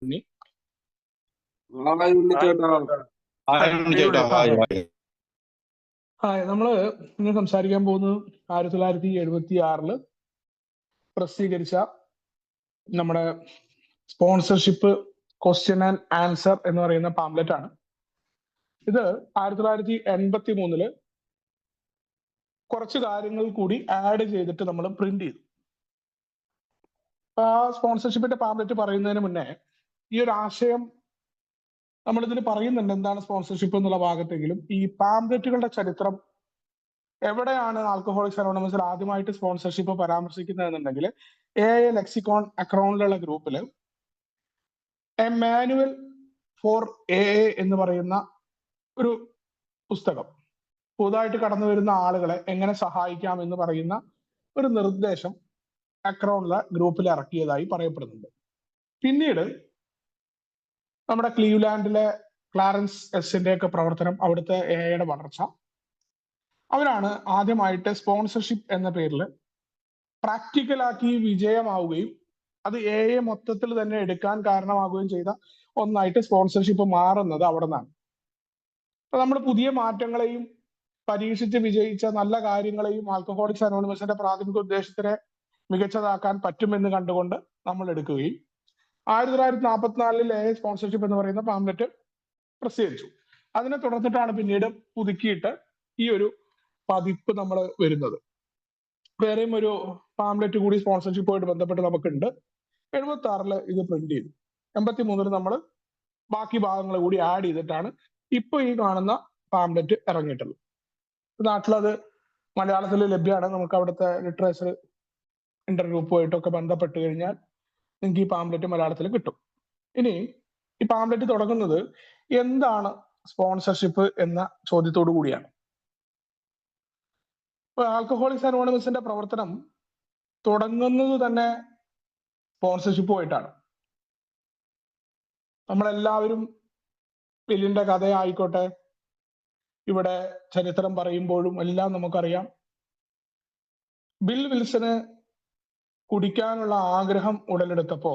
ഉണ്ണി. Hi ഉണ്ണിച്ചേട്ടാ. Hi ഉണ്ണിച്ചേട്ടാ. Hi hi. Hi. നമ്മള് ഇന്ന് സംസാരിക്കാൻ പോകുന്നത് 1976 പ്രസിദ്ധീകരിച്ച നമ്മുടെ സ്പോൺസർഷിപ്പ് ക്വസ്റ്റ്യൻ ആൻഡ് ആൻസർ എന്ന് പറയുന്ന പാംലെറ്റ് ആണ്. ഇത് 1983 കുറച്ച് കാര്യങ്ങൾ കൂടി ആഡ് ചെയ്തിട്ട് നമ്മൾ പ്രിന്റ് ചെയ്തു. ആ സ്പോൺസർഷിപ്പിന്റെ പാംലെറ്റ് പറയുന്നതിന് മുന്നേ ഈ ഒരു ആശയം നമ്മളിതിൽ പറയുന്നുണ്ട്, എന്താണ് സ്പോൺസർഷിപ്പ് എന്നുള്ള ഭാഗത്തെങ്കിലും. ഈ പാംലെറ്റുകളുടെ ചരിത്രം എവിടെയാണ് ആൽക്കഹോളിക്സ് അനോണിമസിൽ ആദ്യമായിട്ട് സ്പോൺസർഷിപ്പ് പരാമർശിക്കുന്നതെന്നുണ്ടെങ്കിൽ ലെക്സിക്കോൺ അക്രോണിലുള്ള ഗ്രൂപ്പിൽ എ മാനുവൽ ഫോർ എന്ന് പറയുന്ന ഒരു പുസ്തകം, പുതുതായിട്ട് കടന്നു വരുന്ന ആളുകളെ എങ്ങനെ സഹായിക്കാം എന്ന് പറയുന്ന ഒരു നിർദ്ദേശം അക്രോണിലെ ഗ്രൂപ്പിൽ ഇറക്കിയതായി പറയപ്പെടുന്നുണ്ട്. പിന്നീട് നമ്മുടെ ക്ലീവ്ലാൻഡിലെ ക്ലാരൻസ് എസിന്റെ ഒക്കെ പ്രവർത്തനം, അവിടുത്തെ എയുടെ വളർച്ച, അവരാണ് ആദ്യമായിട്ട് സ്പോൺസർഷിപ്പ് എന്ന പേരിൽ പ്രാക്ടിക്കലാക്കി വിജയമാവുകയും അത് മൊത്തത്തിൽ തന്നെ എടുക്കാൻ കാരണമാവുകയും ചെയ്ത ഒന്നായിട്ട് സ്പോൺസർഷിപ്പ് മാറുന്നത് അവിടെ നിന്നാണ്. അപ്പൊ നമ്മൾ പുതിയ മാറ്റങ്ങളെയും പരീക്ഷിച്ച് വിജയിച്ച നല്ല കാര്യങ്ങളെയും ആൽക്കഹോളിക്സ് അനോണിമസിന്റെ പ്രാഥമിക ഉദ്ദേശത്തിനെ മികച്ചതാക്കാൻ പറ്റുമെന്ന് കണ്ടുകൊണ്ട് നമ്മൾ എടുക്കുകയും 1944 സ്പോൺസർഷിപ്പ് എന്ന് പറയുന്ന പാംലെറ്റ് പ്രസിദ്ധീകരിച്ചു. അതിനെ തുടർന്നിട്ടാണ് പിന്നീട് പുതുക്കിയിട്ട് ഈ ഒരു പതിപ്പ് നമ്മൾ വരുന്നത്. വേറെയും ഒരു പാംലെറ്റ് കൂടി സ്പോൺസർഷിപ്പുമായിട്ട് ബന്ധപ്പെട്ട് നമുക്കുണ്ട്. 76 ഇത് പ്രിന്റ് ചെയ്തു. 83 നമ്മൾ ബാക്കി ഭാഗങ്ങൾ കൂടി ആഡ് ചെയ്തിട്ടാണ് ഇപ്പൊ ഈ കാണുന്ന പാംലെറ്റ് ഇറങ്ങിയിട്ടുള്ളത്. നാട്ടിലത് മലയാളത്തിൽ ലഭ്യമാണ്. നമുക്ക് അവിടുത്തെ ലിറ്ററേച്ചർ ഇന്റർഗ്രൂപ്പുമായിട്ടൊക്കെ ബന്ധപ്പെട്ട് കഴിഞ്ഞാൽ നിങ്ങൾക്ക് ഈ പാംലെറ്റ് മലയാളത്തിൽ കിട്ടും. ഇനി ഈ പാംലെറ്റ് തുടങ്ങുന്നത് എന്താണ് സ്പോൺസർഷിപ്പ് എന്ന ചോദ്യത്തോടു കൂടിയാണ്. ഇപ്പൊ ആൽക്കഹോളിക്സ് അനോണിമസിന്റെ പ്രവർത്തനം തുടങ്ങുന്നത് തന്നെ സ്പോൺസർഷിപ്പുമായിട്ടാണ്. നമ്മളെല്ലാവരും ബില്ലിന്റെ കഥയായിക്കോട്ടെ, ഇവിടെ ചരിത്രം പറയുമ്പോഴും എല്ലാം നമുക്കറിയാം, ബിൽ വിൽസന് കുടിക്കാനുള്ള ആഗ്രഹം ഉടലെടുത്തപ്പോ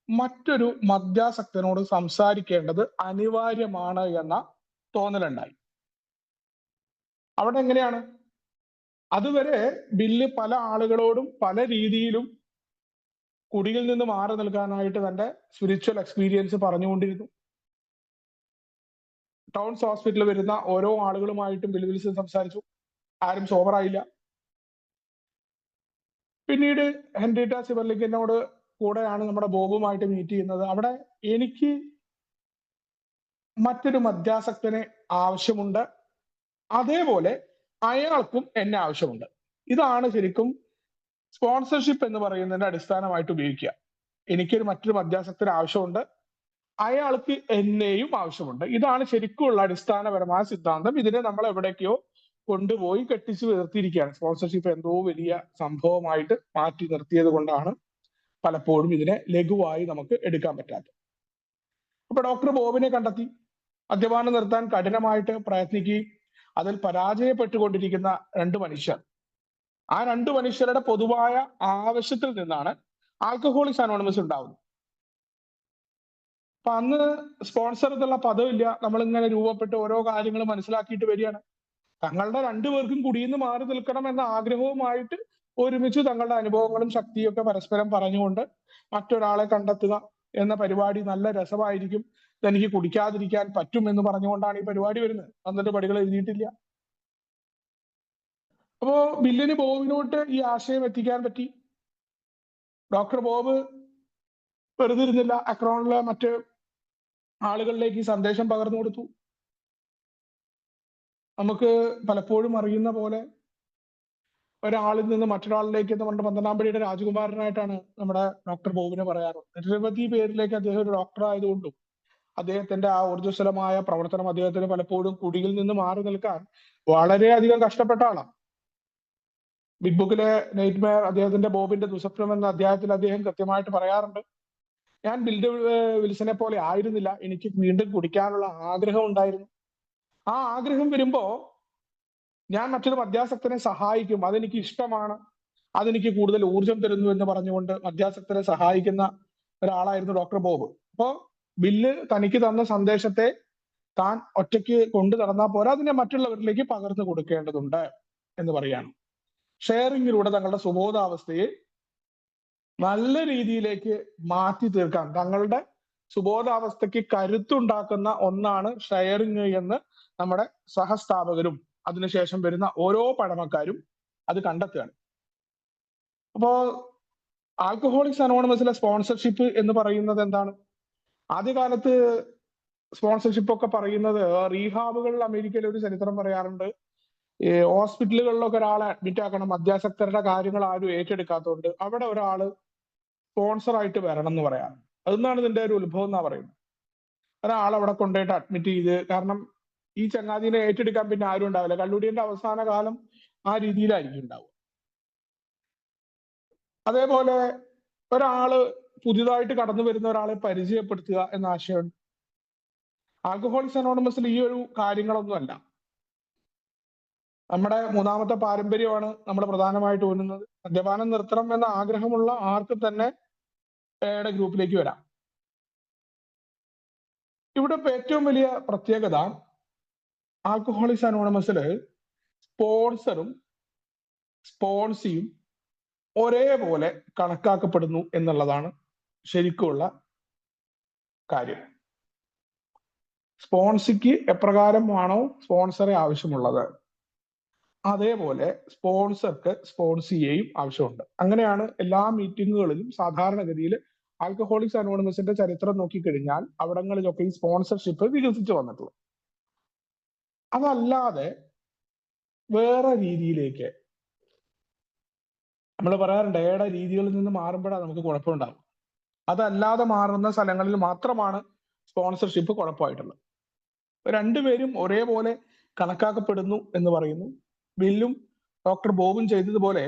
മറ്റൊരു മദ്യാസക്തനോട് സംസാരിക്കേണ്ടത് അനിവാര്യമാണ് എന്ന തോന്നലുണ്ടായി. അവിടെ എങ്ങനെയാണ്? അതുവരെ ബില്ല് പല ആളുകളോടും പല രീതിയിലും കുടിയിൽ നിന്ന് മാറി നിൽക്കാനായിട്ട് തന്റെ സ്പിരിച്വൽ എക്സ്പീരിയൻസ് പറഞ്ഞുകൊണ്ടിരുന്നു. ടൗൺസ് ഹോസ്പിറ്റലിൽ വരുന്ന ഓരോ ആളുകളുമായിട്ടും ബിൽ വിൽസൺ സംസാരിച്ചു. ആരും സോബറായില്ല. പിന്നീട് ഹെൻറിറ്റ സിബർലിക്കിനോട് കൂടെയാണ് നമ്മുടെ ബോബുമായിട്ട് മീറ്റ് ചെയ്യുന്നത്. അവിടെ എനിക്ക് മറ്റൊരു മദ്യാസക്തനെ ആവശ്യമുണ്ട്, അതേപോലെ അയാൾക്കും എന്നെ ആവശ്യമുണ്ട്. ഇതാണ് ശരിക്കും സ്പോൺസർഷിപ്പ് എന്ന് പറയുന്നതിന്റെ അടിസ്ഥാനമായിട്ട് ഉപയോഗിക്കുക. എനിക്കൊരു മറ്റൊരു മദ്യാസക്തന് ആവശ്യമുണ്ട്, അയാൾക്ക് എന്നെയും ആവശ്യമുണ്ട്. ഇതാണ് ശരിക്കുമുള്ള അടിസ്ഥാനപരമായ സിദ്ധാന്തം. ഇതിനെ നമ്മൾ എവിടേക്കോ കൊണ്ടുപോയി കെട്ടിച്ചു നിർത്തിയിരിക്കുകയാണ്. സ്പോൺസർഷിപ്പ് എന്തോ വലിയ സംഭവമായിട്ട് മാറ്റി നിർത്തിയത് കൊണ്ടാണ് പലപ്പോഴും ഇതിനെ ലഘുവായി നമുക്ക് എടുക്കാൻ പറ്റാത്തത്. അപ്പൊ ഡോക്ടർ ബോബിനെ കണ്ടെത്തി. മദ്യപാനം നിർത്താൻ കഠിനമായിട്ട് പ്രയത്നിക്കുകയും അതിൽ പരാജയപ്പെട്ടുകൊണ്ടിരിക്കുന്ന 2 മനുഷ്യർ, ആ 2 മനുഷ്യരുടെ പൊതുവായ ആവശ്യത്തിൽ നിന്നാണ് ആൽക്കഹോളിക്സ് അനോണിമസ് ഉണ്ടാവുന്നത്. അപ്പൊ അന്ന് സ്പോൺസർ എന്നുള്ള പദമില്ല. നമ്മളിങ്ങനെ രൂപപ്പെട്ട് ഓരോ കാര്യങ്ങൾ മനസ്സിലാക്കിയിട്ട് വരികയാണ്. തങ്ങളുടെ 2 പേർക്കും കുടിയിൽ നിന്ന് മാറി നിൽക്കണം എന്ന ആഗ്രഹവുമായിട്ട് ഒരുമിച്ച് തങ്ങളുടെ അനുഭവങ്ങളും ശക്തിയും ഒക്കെ പരസ്പരം പറഞ്ഞുകൊണ്ട് മറ്റൊരാളെ കണ്ടെത്തുക എന്ന പരിപാടി നല്ല രസമായിരിക്കും, തനിക്ക് കുടിക്കാതിരിക്കാൻ പറ്റും എന്ന് പറഞ്ഞുകൊണ്ടാണ് ഈ പരിപാടി വരുന്നത്. 12 പടികൾ എഴുതിയിട്ടില്ല. അപ്പോ ബില്ലിന് ബോബിനോട്ട് ഈ ആശയം എത്തിക്കാൻ പറ്റി. ഡോക്ടർ ബോബ് വെറുതെ ഇരുന്നില്ല, അക്രോണിലെ മറ്റ് ആളുകളിലേക്ക് ഈ സന്ദേശം പകർന്നു കൊടുത്തു. നമുക്ക് പലപ്പോഴും അറിയുന്ന പോലെ ഒരാളിൽ നിന്ന് മറ്റൊരാളിലേക്ക് എന്ന് പറഞ്ഞ 12 രാജകുമാരനായിട്ടാണ് നമ്മുടെ ഡോക്ടർ ബോബിനെ പറയാറുള്ളത്. നിരവധി പേരിലേക്ക് അദ്ദേഹം ഒരു ഡോക്ടർ ആയതുകൊണ്ടും അദ്ദേഹത്തിന്റെ ആ ഊർജ്ജസ്വലമായ പ്രവർത്തനം അദ്ദേഹത്തിന് പലപ്പോഴും കുടിയിൽ നിന്ന് മാറി നിൽക്കാൻ വളരെയധികം കഷ്ടപ്പെട്ട ആളാണ്. ബിഗ് ബുക്കിലെ നൈറ്റ്മെയർ, അദ്ദേഹത്തിന്റെ ബോബിന്റെ ദുസ്വപ്നം എന്ന അധ്യായത്തിൽ അദ്ദേഹം കൃത്യമായിട്ട് പറയാറുണ്ട്, ഞാൻ ബിൽ വിൽസനെ പോലെ ആയിരുന്നില്ല, എനിക്ക് വീണ്ടും കുടിക്കാനുള്ള ആഗ്രഹം ഉണ്ടായിരുന്നു. ആ ആഗ്രഹം വരുമ്പോ ഞാൻ മറ്റൊരു മദ്യാസക്തനെ സഹായിക്കും, അതെനിക്ക് ഇഷ്ടമാണ്, അതെനിക്ക് കൂടുതൽ ഊർജം തരുന്നു എന്ന് പറഞ്ഞുകൊണ്ട് മദ്യാസക്തനെ സഹായിക്കുന്ന ഒരാളായിരുന്നു ഡോക്ടർ ബോബ്. അപ്പോ ബില്ല് തനിക്ക് തന്ന സന്ദേശത്തെ താൻ ഒറ്റയ്ക്ക് കൊണ്ടു നടന്നാൽ പോരാ, അതിനെ മറ്റുള്ളവരിലേക്ക് പകർന്നു കൊടുക്കേണ്ടതുണ്ട് എന്ന് പറയാണ്. ഷെയറിങ്ങിലൂടെ തങ്ങളുടെ സുബോധാവസ്ഥയെ നല്ല രീതിയിലേക്ക് മാറ്റി തീർക്കാൻ, തങ്ങളുടെ സുബോധാവസ്ഥയ്ക്ക് കരുത്തുണ്ടാക്കുന്ന ഒന്നാണ് ഷെയറിങ് എന്ന് നമ്മുടെ സഹസ്ഥാപകരും അതിനുശേഷം വരുന്ന ഓരോ പഴമക്കാരും അത് കണ്ടെത്തുകയാണ്. അപ്പോ ആൽക്കഹോളിക്സ് അനോണിമസിലെ സ്പോൺസർഷിപ്പ് എന്ന് പറയുന്നത് എന്താണ്? ആദ്യകാലത്ത് സ്പോൺസർഷിപ്പ് ഒക്കെ പറയുന്നത് റീഹാബുകളിൽ അമേരിക്കയിൽ ഒരു ചരിത്രം പറയാറുണ്ട്. ഈ ഹോസ്പിറ്റലുകളിലൊക്കെ ഒരാളെ അഡ്മിറ്റ് ആക്കണം, മദ്യാസക്തരുടെ കാര്യങ്ങൾ ആരും ഏറ്റെടുക്കാത്തതുകൊണ്ട് അവിടെ ഒരാള് സ്പോൺസർ ആയിട്ട് വരണം എന്ന് പറയാറ്. അതെന്നാണ് ഇതിന്റെ ഒരു ഉത്ഭവം എന്നാ പറയുന്നത്. ഒരാൾ അവിടെ കൊണ്ടുപോയിട്ട് അഡ്മിറ്റ് ചെയ്ത്, കാരണം ഈ ചങ്ങാതിനെ ഏറ്റെടുക്കാൻ പിന്നെ ആരും ഉണ്ടാവില്ല. കള്ളുടിയന്റെ അവസാന കാലം ആ രീതിയിലായിരിക്കും ഉണ്ടാവുക. അതേപോലെ ഒരാള് പുതിയതായിട്ട് കടന്നു വരുന്ന ഒരാളെ പരിചയപ്പെടുത്തുക എന്ന ആശയമുണ്ട്. ആൽക്കഹോളിക്സ് അനോണിമസിൽ ഈ ഒരു കാര്യങ്ങളൊന്നും അല്ല. നമ്മുടെ മൂന്നാമത്തെ പാരമ്പര്യമാണ് നമ്മൾ പ്രധാനമായിട്ട് ഊന്നുന്നത്. മദ്യപാനം നിർത്തണം എന്ന ആഗ്രഹമുള്ള ആർക്കും തന്നെ എയുടെ ഗ്രൂപ്പിലേക്ക് വരാം. ഇവിടെ ഏറ്റവും വലിയ പ്രത്യേകത ആൽക്കഹോളിക്സ് അനോണിമസില് സ്പോൺസറും സ്പോൺസിയും ഒരേപോലെ കണക്കാക്കപ്പെടുന്നു എന്നുള്ളതാണ് ശരിക്കുമുള്ള കാര്യം. സ്പോൺസിക്ക് എപ്രകാരമാണോ സ്പോൺസറെ ആവശ്യമുള്ളത്, അതേപോലെ സ്പോൺസർക്ക് സ്പോൺസിയെയും ആവശ്യമുണ്ട്. അങ്ങനെയാണ് എല്ലാ മീറ്റിങ്ങുകളിലും സാധാരണഗതിയിൽ ആൽക്കഹോളിക്സ് അനോണിമസിന്റെ ചരിത്രം നോക്കിക്കഴിഞ്ഞാൽ അവിടങ്ങളിലൊക്കെ ഈ സ്പോൺസർഷിപ്പ് വികസിച്ചു വന്നിട്ടുള്ളത്. അതല്ലാതെ വേറെ രീതിയിലേക്ക് നമ്മൾ പറയാറുണ്ട്, എയുടെ രീതികളിൽ നിന്ന് മാറുമ്പോഴാണ് നമുക്ക് കുഴപ്പമുണ്ടാകും. അതല്ലാതെ മാറുന്ന സ്ഥലങ്ങളിൽ മാത്രമാണ് സ്പോൺസർഷിപ്പ് കുഴപ്പമായിട്ടുള്ളത്. രണ്ടുപേരും ഒരേപോലെ കണക്കാക്കപ്പെടുന്നു എന്ന് പറയുന്നു. ബില്ലും ഡോക്ടർ ബോബും ചെയ്തതുപോലെ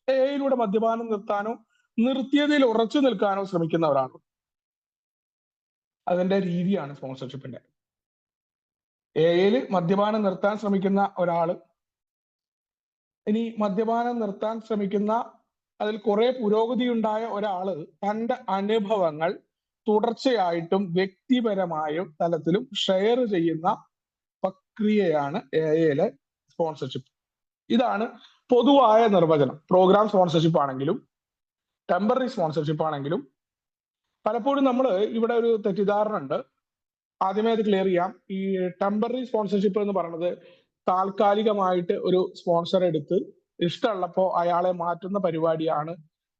എയിലൂടെ മദ്യപാനം നിർത്താനോ നിർത്തിയതിൽ ഉറച്ചു നിൽക്കാനോ ശ്രമിക്കുന്നവരാണ്. അതിന്റെ രീതിയാണ് സ്പോൺസർഷിപ്പിന്റെ. എയിൽ മദ്യപാനം നിർത്താൻ ശ്രമിക്കുന്ന ഒരാള് ഇനി മദ്യപാനം നിർത്താൻ ശ്രമിക്കുന്ന അതിൽ കുറെ പുരോഗതി ഉണ്ടായ ഒരാള് തന്റെ അനുഭവങ്ങൾ തുടർച്ചയായിട്ടും വ്യക്തിപരമായും തലത്തിലും ഷെയർ ചെയ്യുന്ന പ്രക്രിയയാണ് എയിലെ സ്പോൺസർഷിപ്പ്. ഇതാണ് പൊതുവായ നിർവചനം. പ്രോഗ്രാം സ്പോൺസർഷിപ്പ് ആണെങ്കിലും ടെമ്പററി സ്പോൺസർഷിപ്പ് ആണെങ്കിലും പലപ്പോഴും നമ്മൾ ഇവിടെ ഒരു തെറ്റിദ്ധാരണ ഉണ്ട്. ആദ്യമേ അത് ക്ലിയർ ചെയ്യാം. ഈ ടെമ്പററി സ്പോൺസർഷിപ്പ് എന്ന് പറയുന്നത് താൽക്കാലികമായിട്ട് ഒരു സ്പോൺസർ എടുത്ത് ഇഷ്ടമുള്ളപ്പോ അയാളെ മാറ്റുന്ന പരിപാടിയാണ്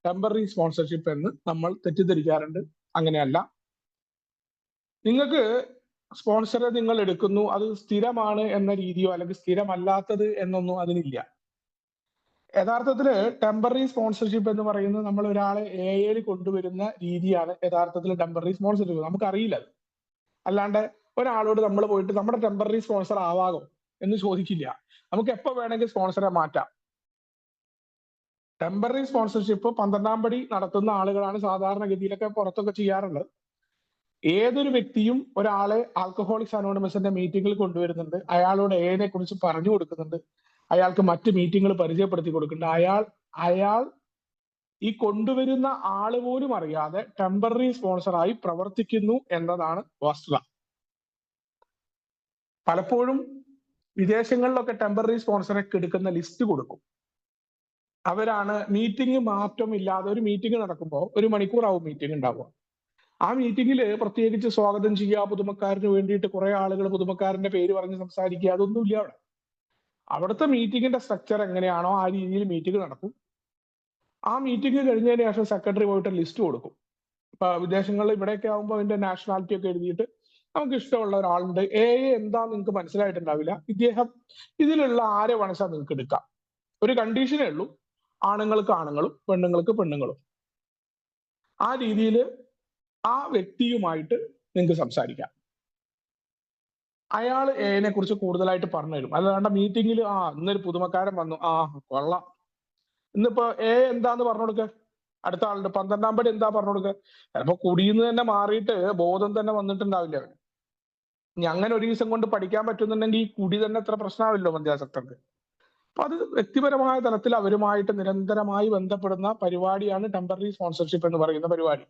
ടെമ്പററി സ്പോൺസർഷിപ്പ് എന്ന് നമ്മൾ തെറ്റിദ്ധരിക്കാറുണ്ട്. അങ്ങനെയല്ല. നിങ്ങൾക്ക് സ്പോൺസറെ നിങ്ങൾ എടുക്കുന്നു, അത് സ്ഥിരമാണ് എന്ന രീതിയോ അല്ലെങ്കിൽ സ്ഥിരമല്ലാത്തത് എന്നൊന്നും അതിനില്ല. യഥാർത്ഥത്തില് ടെമ്പററി സ്പോൺസർഷിപ്പ് എന്ന് പറയുന്നത് നമ്മൾ ഒരാളെ എയിൽ കൊണ്ടുവരുന്ന രീതിയാണ് യഥാർത്ഥത്തിൽ ടെമ്പററി സ്പോൺസർഷിപ്പ്. നമുക്കറിയില്ല അത്. അല്ലാണ്ട് ഒരാളോട് നമ്മൾ പോയിട്ട് നമ്മുടെ ടെമ്പററി സ്പോൺസർ ആവാകോ എന്ന് ചോദിക്കില്ല. നമുക്ക് എപ്പോ വേണമെങ്കിൽ സ്പോൺസറെ മാറ്റാം. ടെമ്പററി സ്പോൺസർഷിപ്പ് 12ാം പടി നടത്തുന്ന ആളുകളാണ് സാധാരണഗതിയിലൊക്കെ പുറത്തൊക്കെ ചെയ്യാറുള്ളത്. ഏതൊരു വ്യക്തിയും ഒരാളെ ആൽക്കഹോളിക്സ് അനോണിമസിന്റെ മീറ്റിംഗിൽ കൊണ്ടുവരുന്നുണ്ട്, അയാളോട് എയെ കുറിച്ച് പറഞ്ഞു കൊടുക്കുന്നുണ്ട്, അയാൾക്ക് മറ്റ് മീറ്റിങ്ങുകൾ പരിചയപ്പെടുത്തി കൊടുക്കുന്നുണ്ട്. അയാൾ ഈ കൊണ്ടുവരുന്ന ആള് പോലും അറിയാതെ ടെമ്പററി സ്പോൺസറായി പ്രവർത്തിക്കുന്നു എന്നതാണ് വസ്തുത. പലപ്പോഴും വിദേശങ്ങളിലൊക്കെ ടെമ്പററി സ്പോൺസറെ എടുക്കുന്ന ലിസ്റ്റ് കൊടുക്കും. അവരാണ് മീറ്റിംഗ് മാറ്റമില്ലാതെ ഒരു മീറ്റിംഗ് നടക്കുമ്പോൾ 1 മണിക്കൂറാവും മീറ്റിംഗ് ഉണ്ടാവുക. ആ മീറ്റിംഗിൽ പ്രത്യേകിച്ച് സ്വാഗതം ചെയ്യുക, പുതുമക്കാരന് വേണ്ടിയിട്ട് കുറെ ആളുകൾ പുതുമക്കാരന്റെ പേര് പറഞ്ഞ് സംസാരിക്കുക, അതൊന്നുമില്ല അവിടെ. അവിടുത്തെ മീറ്റിംഗിന്റെ സ്ട്രക്ചർ എങ്ങനെയാണോ ആ രീതിയിൽ മീറ്റിംഗ് നടക്കും. ആ മീറ്റിംഗ് കഴിഞ്ഞതിന് ശേഷം സെക്രട്ടറി പോയിട്ട് ലിസ്റ്റ് കൊടുക്കും. ഇപ്പൊ വിദേശങ്ങളിൽ ഇവിടെയൊക്കെ ആകുമ്പോൾ അതിന്റെ നാഷണാലിറ്റി ഒക്കെ എഴുതിയിട്ട് നമുക്ക് ഇഷ്ടമുള്ള ഒരാളുണ്ട്, എന്താന്ന് നിങ്ങൾക്ക് മനസ്സിലായിട്ടുണ്ടാവില്ല, ഇദ്ദേഹം ഇതിലുള്ള ആരെ വേണമെച്ചാൽ നിങ്ങൾക്ക് എടുക്കാം. ഒരു കണ്ടീഷനേ ഉള്ളൂ, ആണുങ്ങൾക്ക് ആണുങ്ങളും പെണ്ണുങ്ങൾക്ക് പെണ്ണുങ്ങളും. ആ രീതിയിൽ ആ വ്യക്തിയുമായിട്ട് നിങ്ങൾക്ക് സംസാരിക്കാം. അയാൾ എനെ കുറിച്ച് കൂടുതലായിട്ട് പറഞ്ഞു തരും. അല്ലാണ്ട് മീറ്റിംഗിൽ ഇന്നൊരു പുതുമക്കാരൻ വന്നു, കൊള്ളാം, ഇന്നിപ്പോ എന്താന്ന് പറഞ്ഞു കൊടുക്ക, അടുത്ത ആളുണ്ട് 12ാം പടി എന്താ പറഞ്ഞു കൊടുക്ക. ചിലപ്പോ കുടിയിൽ നിന്ന് തന്നെ മാറിയിട്ട് ബോധം തന്നെ വന്നിട്ടുണ്ടാവില്ല അവന്. ഇനി അങ്ങനെ ഒരു ദിവസം കൊണ്ട് പഠിക്കാൻ പറ്റുന്നുണ്ടെങ്കിൽ ഈ കുടി തന്നെ എത്ര പ്രശ്നമാവില്ലോ മദ്യാസക്തർക്ക്. അപ്പൊ അത് വ്യക്തിപരമായ തലത്തിൽ അവരുമായിട്ട് നിരന്തരമായി ബന്ധപ്പെടുന്ന പരിപാടിയാണ് ടെമ്പററി സ്പോൺസർഷിപ്പ് എന്ന് പറയുന്ന പരിപാടി.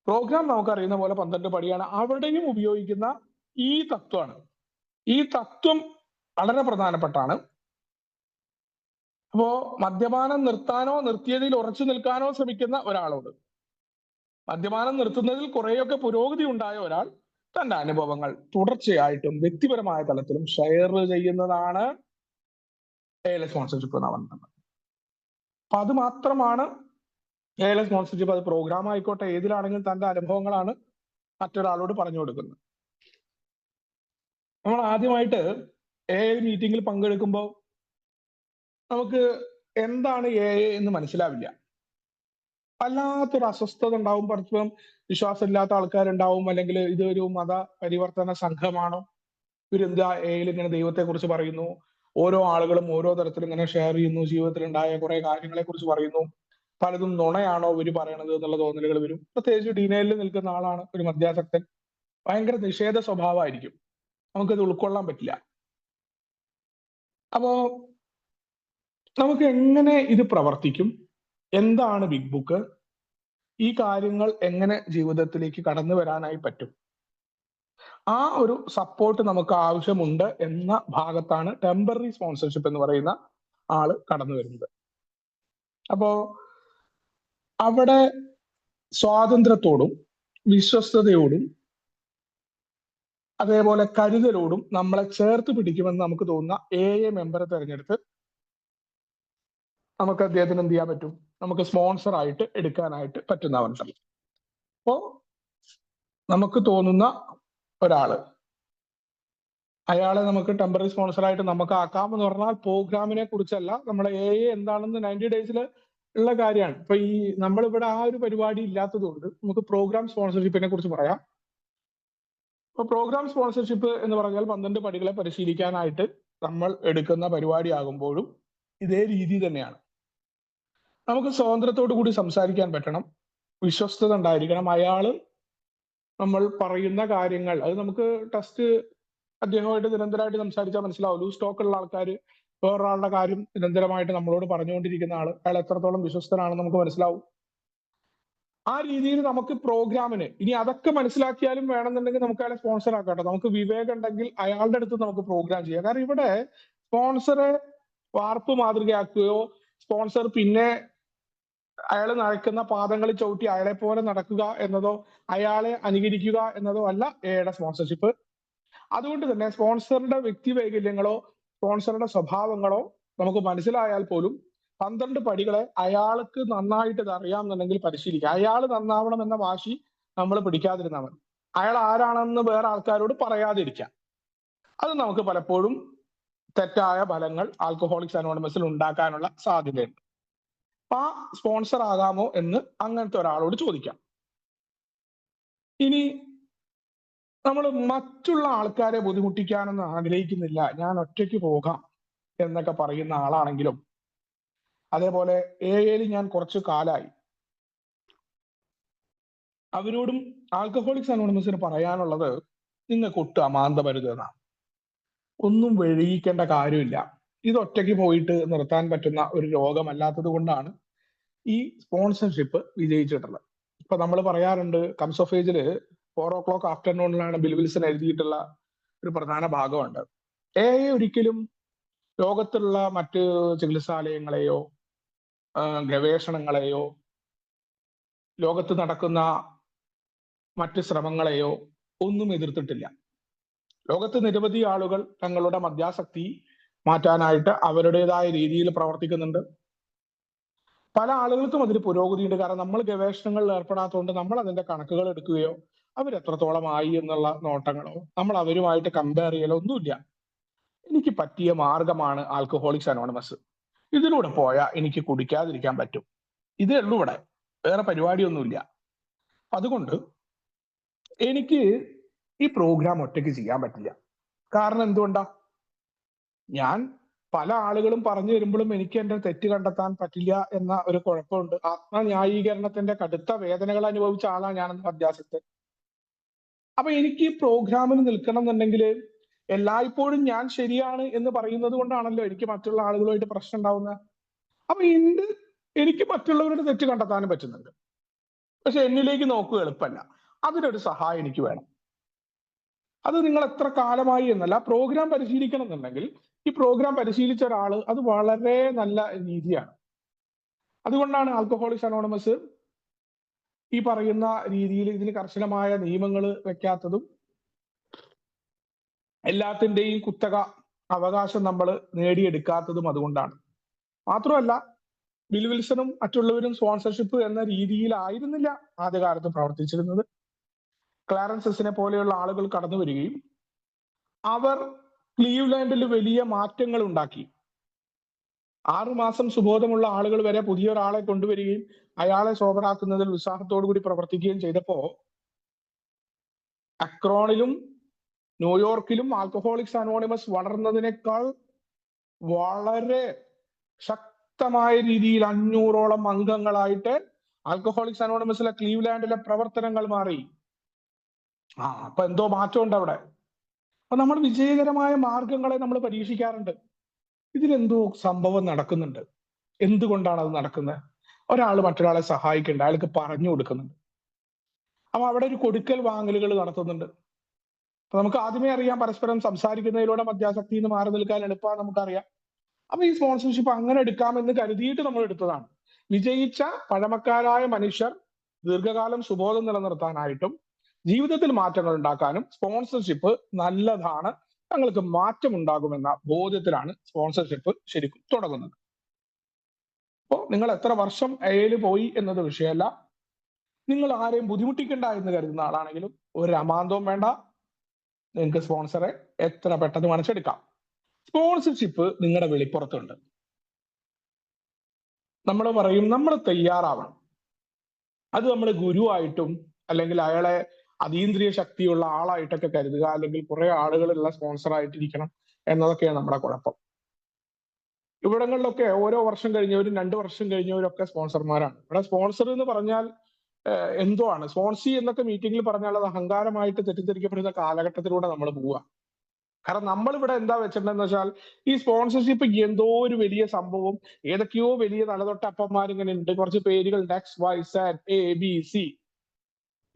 പ്രോഗ്രാം നമുക്കറിയുന്ന പോലെ 12 പടിയാണ്. അവിടെയും ഉപയോഗിക്കുന്ന ഈ തത്വമാണ്. ഈ തത്വം വളരെ പ്രധാനപ്പെട്ടാണ്. അപ്പോ മദ്യപാനം നിർത്താനോ നിർത്തിയതിൽ ഉറച്ചു നിൽക്കാനോ ശ്രമിക്കുന്ന ഒരാളോട്, മദ്യപാനം നിർത്തുന്നതിൽ കുറെയൊക്കെ പുരോഗതി ഉണ്ടായ ഒരാൾ തന്റെ അനുഭവങ്ങൾ തുടർച്ചയായിട്ടും വ്യക്തിപരമായ തലത്തിലും ഷെയർ ചെയ്യുന്നതാണ് ALS സ്പോൺസർഷിപ്പ് എന്ന് പറയുന്നത്. അപ്പൊ അത് മാത്രമാണ് ALS സ്പോൺസർഷിപ്പ്. അത് പ്രോഗ്രാം ആയിക്കോട്ടെ, ഏതിലാണെങ്കിലും തന്റെ അനുഭവങ്ങളാണ് മറ്റൊരാളോട് പറഞ്ഞു കൊടുക്കുന്നത്. നമ്മൾ ആദ്യമായിട്ട് മീറ്റിംഗിൽ പങ്കെടുക്കുമ്പോൾ നമുക്ക് എന്താണ് എന്ന് മനസ്സിലാവില്ല. വല്ലാത്തൊരു അസ്വസ്ഥത ഉണ്ടാവും. പരസ്പരം വിശ്വാസമില്ലാത്ത ആൾക്കാരുണ്ടാവും. അല്ലെങ്കിൽ ഇതൊരു മത പരിവർത്തന സംഘമാണോ, ഇവരെന്താ ഇങ്ങനെ ദൈവത്തെ കുറിച്ച് പറയുന്നു, ഓരോ ആളുകളും ഓരോ തരത്തിൽ ഇങ്ങനെ ഷെയർ ചെയ്യുന്നു, ജീവിതത്തിൽ ഉണ്ടായ കുറെ കാര്യങ്ങളെ കുറിച്ച് പറയുന്നു, പലതും നുണയാണോ ഇവർ പറയണത് എന്നുള്ള തോന്നലുകൾ വരും. പ്രത്യേകിച്ച് ഡീനയിൽ നിൽക്കുന്ന ആളാണ് ഒരു മദ്യാസക്തൻ. ഭയങ്കര നിഷേധ സ്വഭാവമായിരിക്കും, നമുക്കത് ഉൾക്കൊള്ളാൻ പറ്റില്ല. അപ്പോ നമുക്ക് എങ്ങനെ ഇത് പ്രവർത്തിക്കും, എന്താണ് ബിഗ് ബുക്ക്, ഈ കാര്യങ്ങൾ എങ്ങനെ ജീവിതത്തിലേക്ക് കടന്നു വരാനായി പറ്റും, ആ ഒരു സപ്പോർട്ട് നമുക്ക് ആവശ്യമുണ്ട് എന്ന ഭാഗത്താണ് ടെമ്പററി സ്പോൺസർഷിപ്പ് എന്ന് പറയുന്ന ആള് കടന്നു വരുന്നത്. അപ്പോ അവിടെ സ്വാതന്ത്ര്യത്തോടും വിശ്വസ്തയോടും അതേപോലെ കരുതലോടും നമ്മളെ ചേർത്ത് പിടിക്കുമെന്ന് നമുക്ക് തോന്നുന്ന മെമ്പറെ തെരഞ്ഞെടുത്ത് നമുക്ക് അദ്ദേഹത്തിന് എന്ത് ചെയ്യാൻ പറ്റും, നമുക്ക് സ്പോൺസർ ആയിട്ട് എടുക്കാനായിട്ട് പറ്റുന്ന അവസരം. അപ്പോ നമുക്ക് തോന്നുന്ന ഒരാള്, അയാളെ നമുക്ക് ടെമ്പററി സ്പോൺസറായിട്ട് നമുക്ക് ആക്കാം എന്ന് പറഞ്ഞാൽ പ്രോഗ്രാമിനെ കുറിച്ചല്ല, നമ്മുടെ എന്താണെന്ന് 90 ഡേയ്സിൽ ഉള്ള കാര്യമാണ്. ഇപ്പൊ ഈ നമ്മളിവിടെ ആ ഒരു പരിപാടി ഇല്ലാത്തത് കൊണ്ട് നമുക്ക് പ്രോഗ്രാം സ്പോൺസർഷിപ്പിനെ കുറിച്ച് പറയാം. അപ്പൊ പ്രോഗ്രാം സ്പോൺസർഷിപ്പ് എന്ന് പറഞ്ഞാൽ 12 പടികളെ പരിശീലിക്കാനായിട്ട് നമ്മൾ എടുക്കുന്ന പരിപാടി ആകുമ്പോഴും ഇതേ രീതി തന്നെയാണ്. നമുക്ക് സ്വാതന്ത്ര്യത്തോടു കൂടി സംസാരിക്കാൻ പറ്റണം, വിശ്വസ്തത ഉണ്ടായിരിക്കണം. അയാള് നമ്മൾ പറയുന്ന കാര്യങ്ങൾ അത് നമുക്ക് ടെസ്റ്റ് അദ്ദേഹമായിട്ട് നിരന്തരമായിട്ട് സംസാരിച്ചാൽ മനസ്സിലാവും. ലൂസ് സ്റ്റോക്ക് ഉള്ള ആൾക്കാർ വേറൊരാളുടെ കാര്യം നിരന്തരമായിട്ട് നമ്മളോട് പറഞ്ഞുകൊണ്ടിരിക്കുന്ന ആള്, അയാൾ എത്രത്തോളം വിശ്വസ്തനാണെന്ന് നമുക്ക് മനസ്സിലാവും. ആ രീതിയിൽ നമുക്ക് പ്രോഗ്രാമിന് ഇനി അതൊക്കെ മനസ്സിലാക്കിയാലും വേണമെന്നുണ്ടെങ്കിൽ നമുക്ക് അയാളെ സ്പോൺസർ ആക്കാട്ടോ. നമുക്ക് വിവേകം ഉണ്ടെങ്കിൽ അയാളുടെ അടുത്ത് നമുക്ക് പ്രോഗ്രാം ചെയ്യാം. കാരണം ഇവിടെ സ്പോൺസറെ വാർപ്പ് മാതൃകയാക്കുകയോ സ്പോൺസർ പിന്നെ അയാൾ നടക്കുന്ന പാദങ്ങളിൽ ചവിട്ടി അയാളെ പോലെ നടക്കുക എന്നതോ അയാളെ അനുകരിക്കുക എന്നതോ അല്ല എയുടെ സ്പോൺസർഷിപ്പ്. അതുകൊണ്ട് തന്നെ സ്പോൺസറുടെ വ്യക്തി വൈകല്യങ്ങളോ സ്പോൺസറുടെ സ്വഭാവങ്ങളോ നമുക്ക് മനസ്സിലായാൽ പോലും 12 പടികളെ അയാൾക്ക് നന്നായിട്ട് ഇത് അറിയാമെന്നുണ്ടെങ്കിൽ പരിശീലിക്കുക. അയാൾ നന്നാവണം എന്ന വാശി നമ്മൾ പിടിക്കാതിരുന്നാൽ മതി. അയാൾ ആരാണെന്ന് വേറെ ആൾക്കാരോട് പറയാതിരിക്കാം. അത് നമുക്ക് പലപ്പോഴും തെറ്റായ ഫലങ്ങൾ ആൽക്കഹോളിക്സ് അനോണിമസിൽ ഉണ്ടാക്കാനുള്ള സാധ്യതയുണ്ട്. ആ സ്പോൺസർ ആകാമോ എന്ന് അങ്ങനത്തെ ഒരാളോട് ചോദിക്കാം. ഇനി നമ്മൾ മറ്റുള്ള ആൾക്കാരെ ബുദ്ധിമുട്ടിക്കാനൊന്നും ആഗ്രഹിക്കുന്നില്ല, ഞാൻ ഒറ്റയ്ക്ക് പോകാം എന്നൊക്കെ പറയുന്ന ആളാണെങ്കിലും, അതേപോലെ ഞാൻ കുറച്ചു കാലായി, അവരോടും ആൽക്കഹോളിക്സ് അനോണിമസിന് പറയാനുള്ളത് നിങ്ങൾക്ക് ഒട്ടും അമാന്തമരുത് എന്നാണ്. ഒന്നും വെഴുകിക്കേണ്ട കാര്യമില്ല. ഇത് ഒറ്റയ്ക്ക് പോയിട്ട് നിർത്താൻ പറ്റുന്ന ഒരു രോഗമല്ലാത്തത് കൊണ്ടാണ് ഈ സ്പോൺസർഷിപ്പ് വിജയിച്ചിട്ടുള്ളത്. ഇപ്പൊ നമ്മൾ പറയാറുണ്ട്, കംസ് ഓഫ് ഏജില് 4 o'clock ആഫ്റ്റർനൂണിലാണ് ബിൽ വിൽസൺ എഴുതിയിട്ടുള്ള ഒരു പ്രധാന ഭാഗമുണ്ട്. ഒരിക്കലും ലോകത്തുള്ള മറ്റ് ചികിത്സാലയങ്ങളെയോ ഗവേഷണങ്ങളെയോ ലോകത്ത് നടക്കുന്ന മറ്റ് ശ്രമങ്ങളെയോ ഒന്നും എതിർത്തിട്ടില്ല. ലോകത്ത് നിരവധി ആളുകൾ തങ്ങളുടെ മദ്യാസക്തി മാറ്റാനായിട്ട് അവരുടേതായ രീതിയിൽ പ്രവർത്തിക്കുന്നുണ്ട്. പല ആളുകൾക്കും അതിന് പുരോഗതിയുണ്ട്. കാരണം നമ്മൾ ഗവേഷണങ്ങളിൽ ഏർപ്പെടാത്തതുകൊണ്ട് നമ്മൾ അതിന്റെ കണക്കുകൾ എടുക്കുകയോ അവരെത്രത്തോളമായി എന്നുള്ള നോട്ടങ്ങളോ നമ്മൾ അവരുമായിട്ട് കമ്പയർ ചെയ്യലോ ഒന്നുമില്ല. എനിക്ക് പറ്റിയ മാർഗമാണ് ആൽക്കഹോളിക്സ് അനോണിമസ്, ഇതിലൂടെ പോയാൽ എനിക്ക് കുടിക്കാതിരിക്കാൻ പറ്റും, ഇതേ ഉള്ളൂ. ഇവിടെ വേറെ പരിപാടിയൊന്നുമില്ല. അതുകൊണ്ട് എനിക്ക് ഈ പ്രോഗ്രാം ഒറ്റയ്ക്ക് ചെയ്യാൻ പറ്റില്ല. കാരണം എന്തുകൊണ്ടാ, ഞാൻ പല ആളുകളും പറഞ്ഞു വരുമ്പോഴും എനിക്ക് എന്റെ തെറ്റ് കണ്ടെത്താൻ പറ്റില്ല എന്ന ഒരു കുഴപ്പമുണ്ട്. ആത്മന്യായീകരണത്തിന്റെ കടുത്ത വേദനകൾ അനുഭവിച്ച ആളാണ് ഞാനെന്ന് മദ്യാസക്തൻ. അപ്പൊ എനിക്ക് ഈ പ്രോഗ്രാമിൽ നിൽക്കണം എന്നുണ്ടെങ്കിൽ എല്ലായ്പ്പോഴും ഞാൻ ശരിയാണ് എന്ന് പറയുന്നത് കൊണ്ടാണല്ലോ എനിക്ക് മറ്റുള്ള ആളുകളുമായിട്ട് പ്രശ്നം ഉണ്ടാവുന്നത്. അപ്പൊ എനിക്ക് മറ്റുള്ളവരുടെ തെറ്റ് കണ്ടെത്താനും പറ്റുന്നുണ്ട്. പക്ഷെ എന്നിലേക്ക് നോക്കുക എളുപ്പമല്ല. അതിനൊരു സഹായം എനിക്ക് വേണം. അത് നിങ്ങൾ എത്ര കാലമായി എന്നല്ല, പ്രോഗ്രാം പരിശീലിക്കണം എന്നുണ്ടെങ്കിൽ ഈ പ്രോഗ്രാം പരിശീലിച്ച ഒരാൾ അത് വളരെ നല്ല രീതിയാണ്. അതുകൊണ്ടാണ് ആൽക്കഹോളിക്സ് അനോണിമസ് ഈ പറയുന്ന രീതിയിൽ ഇതിന് കർശനമായ നിയമങ്ങൾ വെക്കാത്തതും എല്ലാത്തിന്റെയും കുത്തക അവകാശം നമ്മൾ നേടിയെടുക്കാത്തതും അതുകൊണ്ടാണ്. മാത്രമല്ല, ബിൽ വിൽസണും മറ്റുള്ളവരും സ്പോൺസർഷിപ്പ് എന്ന രീതിയിലായിരുന്നില്ല ആദ്യകാലത്ത് പ്രവർത്തിച്ചിരുന്നത്. ക്ലാരൻസിനെ പോലെയുള്ള ആളുകൾ കടന്നു വരികയും അവർ ക്ലീവ്ലാൻഡിൽ വലിയ മാറ്റങ്ങൾ ഉണ്ടാക്കി. 6 മാസം സുബോധമുള്ള ആളുകൾ വരെ പുതിയൊരാളെ കൊണ്ടുവരികയും അയാളെ സോബറാക്കുന്നതിൽ ഉത്സാഹത്തോടു കൂടി പ്രവർത്തിക്കുകയും ചെയ്തപ്പോ അക്രോണിലും ന്യൂയോർക്കിലും ആൽക്കഹോളിക്സ് അനോണിമസ് വളർന്നതിനേക്കാൾ വളരെ ശക്തമായ രീതിയിൽ 500ഓളം അംഗങ്ങളായിട്ട് ആൽക്കഹോളിക്സ് അനോണിമസിലെ ക്ലീവ്ലാൻഡിലെ പ്രവർത്തനങ്ങൾ മാറി. അപ്പൊ എന്തോ മാറ്റമുണ്ട് അവിടെ. അപ്പൊ നമ്മൾ വിജയകരമായ മാർഗങ്ങളെ നമ്മൾ പരീക്ഷിക്കാറുണ്ട്. ഇതിലെന്തോ സംഭവം നടക്കുന്നുണ്ട്. എന്തുകൊണ്ടാണ് അത് നടക്കുന്നത്? ഒരാൾ മറ്റൊരാളെ സഹായിക്കുന്നുണ്ട്, അയാൾക്ക് പറഞ്ഞു കൊടുക്കുന്നുണ്ട്. അപ്പൊ അവിടെ ഒരു കൊടുക്കൽ വാങ്ങലുകൾ നടത്തുന്നുണ്ട്. അപ്പൊ നമുക്ക് ആദ്യമേ അറിയാം, പരസ്പരം സംസാരിക്കുന്നതിലൂടെ മദ്യാസക്തി നിന്ന് മാറി നിൽക്കാൻ എളുപ്പമാണ് നമുക്കറിയാം. അപ്പൊ ഈ സ്പോൺസർഷിപ്പ് അങ്ങനെ എടുക്കാമെന്ന് കരുതിയിട്ട് നമ്മൾ എടുത്തതാണ്. വിജയിച്ച പഴമക്കാരായ മനുഷ്യർ ദീർഘകാലം സുബോധം നിലനിർത്താനായിട്ടും ജീവിതത്തിൽ മാറ്റങ്ങൾ ഉണ്ടാക്കാനും സ്പോൺസർഷിപ്പ് നല്ലതാണ്, തങ്ങൾക്ക് മാറ്റം ഉണ്ടാകുമെന്ന ബോധ്യത്തിലാണ് സ്പോൺസർഷിപ്പ് ശരിക്കും തുടങ്ങുന്നത്. അപ്പോൾ നിങ്ങൾ എത്ര വർഷം എയിൽ പോയി എന്നത് വിഷയമല്ല. നിങ്ങൾ ആരെയും ബുദ്ധിമുട്ടിക്കണ്ട എന്ന് കരുതുന്ന ആളാണെങ്കിലും ഒരു അമാന്തവും വേണ്ട, നിങ്ങൾക്ക് സ്പോൺസറെ എത്ര പെട്ടെന്ന് മനസ്സെടുക്കാം. സ്പോൺസർഷിപ്പ് നിങ്ങളുടെ വെളിപ്പുറത്തുണ്ട്. നമ്മൾ പറയും നമ്മൾ തയ്യാറാവണം. അത് നമ്മൾ ഗുരുവായിട്ടും അല്ലെങ്കിൽ അയാളെ അതീന്ദ്രിയ ശക്തിയുള്ള ആളായിട്ടൊക്കെ കരുതുക, അല്ലെങ്കിൽ കുറെ ആളുകളുള്ള സ്പോൺസർ ആയിട്ടിരിക്കണം എന്നതൊക്കെയാണ് നമ്മുടെ കുഴപ്പം. ഇവിടങ്ങളിലൊക്കെ ഓരോ വർഷം കഴിഞ്ഞവരും 2 വർഷം കഴിഞ്ഞവരൊക്കെ സ്പോൺസർമാരാണ്. ഇവിടെ സ്പോൺസർ എന്ന് പറഞ്ഞാൽ എന്തോ ആണ്. സ്പോൺസി എന്നൊക്കെ മീറ്റിംഗിൽ പറഞ്ഞാൽ അത് അഹങ്കാരമായിട്ട് തെറ്റിദ്ധരിക്കപ്പെടുന്ന കാലഘട്ടത്തിലൂടെ നമ്മൾ പോവുക. കാരണം നമ്മളിവിടെ എന്താ വെച്ചിട്ടുണ്ടെന്ന് വെച്ചാൽ ഈ സ്പോൺസർഷിപ്പ് എന്തോ ഒരു വലിയ സംഭവം, ഏതൊക്കെയോ വലിയ തലതൊട്ട അപ്പന്മാരിങ്ങനെ ഉണ്ട്, കുറച്ച് പേരുകളുണ്ട്, XYZ ABC,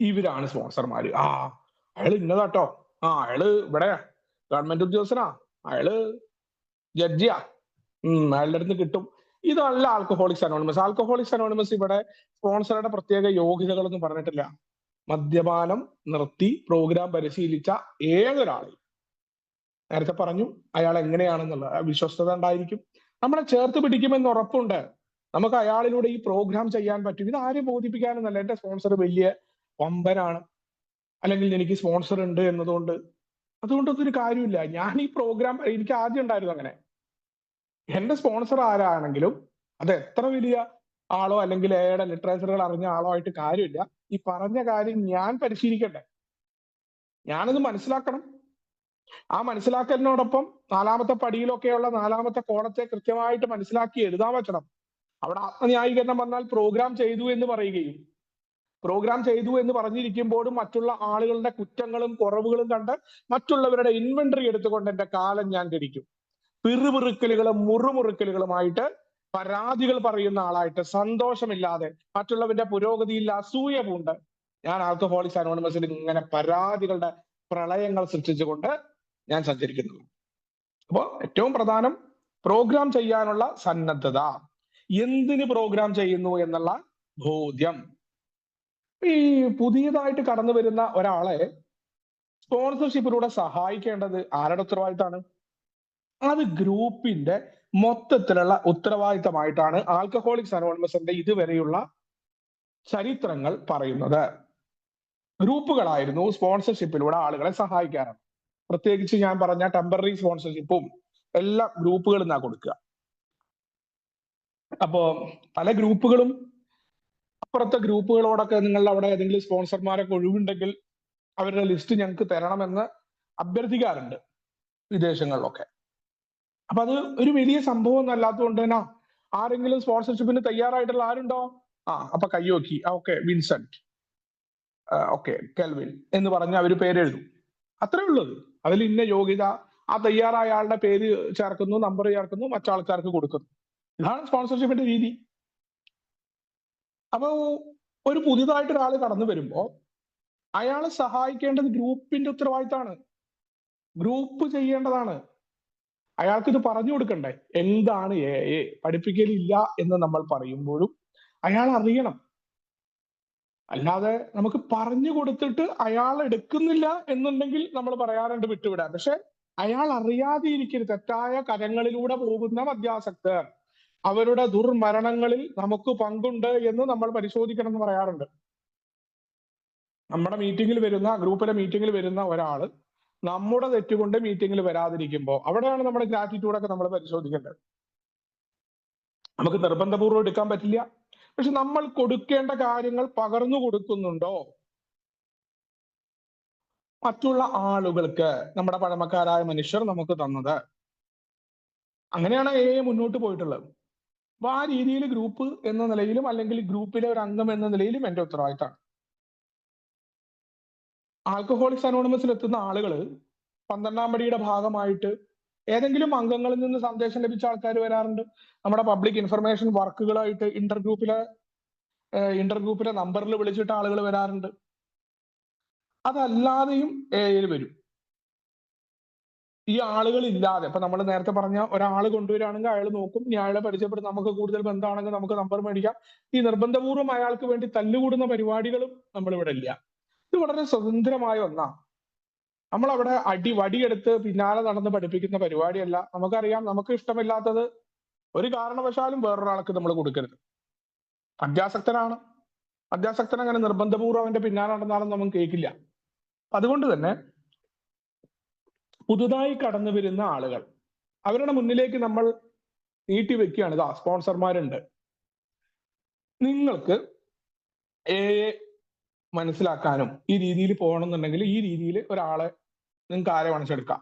ഇവരാണ് സ്പോൺസർമാര്. അയാള് ഇന്നതാട്ടോ, അയാള് ഇവിടെ ഗവൺമെന്റ് ഉദ്യോഗസ്ഥനാ, അയാള് ജഡ്ജിയാ, അയാളുടെ അടുത്ത് കിട്ടും. ഇതല്ല ആൽക്കഹോളിക്സ് അനോണിമസ്. ആൽക്കഹോളിക്സ് അനോണിമസ് ഇവിടെ സ്പോൺസറുടെ പ്രത്യേക യോഗ്യതകളൊന്നും പറഞ്ഞിട്ടില്ല. മദ്യപാനം നിർത്തി പ്രോഗ്രാം പരിശീലിച്ച ഏതൊരാളെ, നേരത്തെ പറഞ്ഞു അയാൾ എങ്ങനെയാണെന്നുള്ള വിശ്വസ്തത ഉണ്ടായിരിക്കും, നമ്മളെ ചേർത്ത് പിടിക്കുമെന്ന് ഉറപ്പുണ്ട്, നമുക്ക് അയാളിലൂടെ ഈ പ്രോഗ്രാം ചെയ്യാൻ പറ്റും. ഇത് ആരെ ബോധിപ്പിക്കാനെന്നല്ല, എന്റെ സ്പോൺസർ വലിയ വമ്പനാണ് അല്ലെങ്കിൽ എനിക്ക് സ്പോൺസർ ഉണ്ട് എന്നതുകൊണ്ട് അതുകൊണ്ടൊന്നും ഒരു കാര്യമില്ല. ഞാൻ ഈ പ്രോഗ്രാം എനിക്ക് ആദ്യം ഉണ്ടായിരുന്നു അങ്ങനെ. എന്റെ സ്പോൺസർ ആരാണെങ്കിലും അത് എത്ര വലിയ ആളോ അല്ലെങ്കിൽ അയാളുടെ ലിറ്ററേച്ചറുകൾ അറിഞ്ഞ ആളോ ആയിട്ട് കാര്യമില്ല. ഈ പറഞ്ഞ കാര്യം ഞാൻ പരിശീലിക്കട്ടെ, ഞാനത് മനസ്സിലാക്കണം. ആ മനസ്സിലാക്കലിനോടൊപ്പം 4ാമത്തെ പടിയിലൊക്കെയുള്ള 4ാമത്തെ കോണത്തെ കൃത്യമായിട്ട് മനസ്സിലാക്കി എഴുതാൻ പറ്റണം. അവിടെ ആത്മന്യായീകരണം വന്നാൽ പ്രോഗ്രാം ചെയ്തു എന്ന് പറയുകയും പ്രോഗ്രാം ചെയ്തു എന്ന് പറഞ്ഞിരിക്കുമ്പോഴും മറ്റുള്ള ആളുകളുടെ കുറ്റങ്ങളും കുറവുകളും കണ്ട് മറ്റുള്ളവരുടെ ഇൻവെന്ററി എടുത്തുകൊണ്ട് എന്റെ കാലം ഞാൻ കഴിക്കും. പിറുപിറുക്കലുകളും മുറുമുറുക്കലുകളുമായിട്ട് പരാതികൾ പറയുന്ന ആളായിട്ട് സന്തോഷമില്ലാതെ മറ്റുള്ളവരുടെ പുരോഗതിയിൽ അസൂയ പൂണ്ട് ഞാൻ ആൽക്കഹോളിക്സ് അനോണിമസിൽ ഇങ്ങനെ പരാതികളുടെ പ്രളയങ്ങൾ സൃഷ്ടിച്ചുകൊണ്ട് ഞാൻ സഞ്ചരിക്കുന്നു. അപ്പോൾ ഏറ്റവും പ്രധാനം പ്രോഗ്രാം ചെയ്യാനുള്ള സന്നദ്ധത, എന്തിന് പ്രോഗ്രാം ചെയ്യുന്നു എന്നുള്ള ബോധ്യം. ഈ പുതിയതായിട്ട് കടന്നു വരുന്ന ഒരാളെ സ്പോൺസർഷിപ്പിലൂടെ സഹായിക്കേണ്ടത് ആരുടെ ഉത്തരവാദിത്തമാണ്? അത് ഗ്രൂപ്പിന്റെ മൊത്തത്തിലുള്ള ഉത്തരവാദിത്തമായിട്ടാണ് ആൽക്കഹോളിക്സ് അനോണിമസിന്റെ ഇതുവരെയുള്ള ചരിത്രങ്ങൾ പറയുന്നത്. ഗ്രൂപ്പുകളായിരുന്നു സ്പോൺസർഷിപ്പിലൂടെ ആളുകളെ സഹായിക്കാറുണ്ട്. പ്രത്യേകിച്ച് ഞാൻ പറഞ്ഞ ടെമ്പററി സ്പോൺസർഷിപ്പും എല്ലാ ഗ്രൂപ്പുകളും നാ കൊടുക്കുക. അപ്പോ പല ഗ്രൂപ്പുകളും അപ്പുറത്തെ ഗ്രൂപ്പുകളോടൊക്കെ നിങ്ങൾ അവിടെ ഏതെങ്കിലും സ്പോൺസർമാരൊക്കെ ഒഴിവുണ്ടെങ്കിൽ അവരുടെ ലിസ്റ്റ് ഞങ്ങൾക്ക് തരണമെന്ന് അഭ്യർത്ഥിക്കാറുണ്ട് വിദേശങ്ങളിലൊക്കെ. അപ്പൊ അത് ഒരു വലിയ സംഭവം ഒന്നും അല്ലാത്തതുകൊണ്ട് തന്നെ ആരെങ്കിലും സ്പോൺസർഷിപ്പിന് തയ്യാറായിട്ടുള്ള ആരുണ്ടോ? അപ്പൊ കയ്യോക്കി, ഓക്കെ വിൻസെന്റ്, ഓക്കെ കെൽവിൻ എന്ന് പറഞ്ഞ് അവര് പേരെഴുതും. അത്രേ ഉള്ളത്. അതിൽ ഇന്ന യോഗ്യത, ആ തയ്യാറായ ആളുടെ പേര് ചേർക്കുന്നു, നമ്പർ ചേർക്കുന്നു, മറ്റാൾക്കാർക്ക് കൊടുക്കുന്നു. ഇതാണ് സ്പോൺസർഷിപ്പിന്റെ രീതി. അപ്പോ ഒരു പുതിയതായിട്ട് ഒരാൾ കടന്നു വരുമ്പോൾ അയാളെ സഹായിക്കേണ്ടത് ഗ്രൂപ്പിന്റെ ഉത്തരവാദിത്തമാണ്, ഗ്രൂപ്പ് ചെയ്യേണ്ടതാണ്. അയാൾക്ക് ഇത് പറഞ്ഞു കൊടുക്കണ്ടേ എന്താണ് എ പഠിപ്പിക്കലില്ല എന്ന് നമ്മൾ പറയുമ്പോഴും അയാൾ അറിയണം. അല്ലാതെ നമുക്ക് പറഞ്ഞു കൊടുത്തിട്ട് അയാൾ എടുക്കുന്നില്ല എന്നുണ്ടെങ്കിൽ നമ്മൾ പറയാറുണ്ട് വിട്ടുവിടാൻ. പക്ഷെ അയാൾ അറിയാതെ ഇരിക്കരുത്. തെറ്റായ കരങ്ങളിലൂടെ പോകുന്ന മദ്യാസക്തർ, അവരുടെ ദുർമരണങ്ങളിൽ നമുക്ക് പങ്കുണ്ട് എന്ന് നമ്മൾ പരിശോധിക്കണം എന്ന് പറയാറുണ്ട്. നമ്മുടെ മീറ്റിംഗിൽ വരുന്ന, ഗ്രൂപ്പിലെ മീറ്റിംഗിൽ വരുന്ന ഒരാള് നമ്മുടെ തെറ്റുകൊണ്ട് മീറ്റിംഗിൽ വരാതിരിക്കുമ്പോൾ അവിടെയാണ് നമ്മുടെ ഗ്രാറ്റിറ്റ്യൂഡൊക്കെ നമ്മൾ പരിശോധിക്കേണ്ടത്. നമുക്ക് നിർബന്ധപൂർവ്വം എടുക്കാൻ പറ്റില്ല, പക്ഷെ നമ്മൾ കൊടുക്കേണ്ട കാര്യങ്ങൾ പകർന്നു കൊടുക്കുന്നുണ്ടോ മറ്റുള്ള ആളുകൾക്ക്, നമ്മുടെ പഴമക്കാരായ മനുഷ്യർ നമുക്ക് തന്നത്? അങ്ങനെയാണ് മുന്നോട്ട് പോയിട്ടുള്ളത്. അപ്പൊ ആ രീതിയിൽ ഗ്രൂപ്പ് എന്ന നിലയിലും അല്ലെങ്കിൽ ഗ്രൂപ്പിലെ ഒരു അംഗം എന്ന നിലയിലും എന്റെ ഉത്തരവാദിത്തമാണ്. ആൽക്കഹോളിക്സ് അനോണിമസിൽ എത്തുന്ന ആളുകൾ 12-ാം പടിയുടെ ഭാഗമായിട്ട് ഏതെങ്കിലും അംഗങ്ങളിൽ നിന്ന് സന്ദേശം ലഭിച്ച ആൾക്കാർ വരാറുണ്ട്. നമ്മുടെ പബ്ലിക് ഇൻഫർമേഷൻ വർക്കുകളായിട്ട് ഇന്റർഗ്രൂപ്പിലെ നമ്പറിൽ വിളിച്ചിട്ട് ആളുകൾ വരാറുണ്ട്. അതല്ലാതെയും എയിൽ വരും. ഈ ആളുകൾ ഇല്ലാതെ, ഇപ്പൊ നമ്മൾ നേരത്തെ പറഞ്ഞ ഒരാൾ കൊണ്ടുവരികയാണെങ്കിൽ അയാൾ നോക്കും, ഇനി അയാളെ പരിചയപ്പെടും, നമുക്ക് കൂടുതൽ ബന്ധമാണെങ്കിൽ നമുക്ക് നമ്പർ മേടിക്കാം. ഈ നിർബന്ധപൂർവ്വം അയാൾക്ക് വേണ്ടി തല്ലുകൂടുന്ന പരിപാടികളും നമ്മളിവിടെ ഇല്ല. ഇത് വളരെ സ്വതന്ത്രമായ ഒന്നാണ്. നമ്മളവിടെ വടിയെടുത്ത് പിന്നാലെ നടന്ന് പഠിപ്പിക്കുന്ന പരിപാടിയല്ല. നമുക്കറിയാം, നമുക്ക് ഇഷ്ടമില്ലാത്തത് ഒരു കാരണവശാലും വേറൊരാൾക്ക് നമ്മൾ കൊടുക്കരുത്. മദ്യാസക്തനാണ്, മദ്യാസക്തൻ അങ്ങനെ നിർബന്ധപൂർവ്വം അവന്റെ പിന്നാലെ നടന്നാലും നമുക്ക് കേൾക്കില്ല. അതുകൊണ്ട് തന്നെ പുതുതായി കടന്നു വരുന്ന ആളുകൾ, അവരുടെ മുന്നിലേക്ക് നമ്മൾ നീട്ടിവെക്കുകയാണ്, ഇതാ സ്പോൺസർമാരുണ്ട്, നിങ്ങൾക്ക് മനസ്സിലാക്കാനും ഈ രീതിയിൽ പോകണമെന്നുണ്ടെങ്കിൽ ഈ രീതിയിൽ ഒരാളെ നിങ്ങൾക്ക് ആരെ വേണിച്ചെടുക്കാം,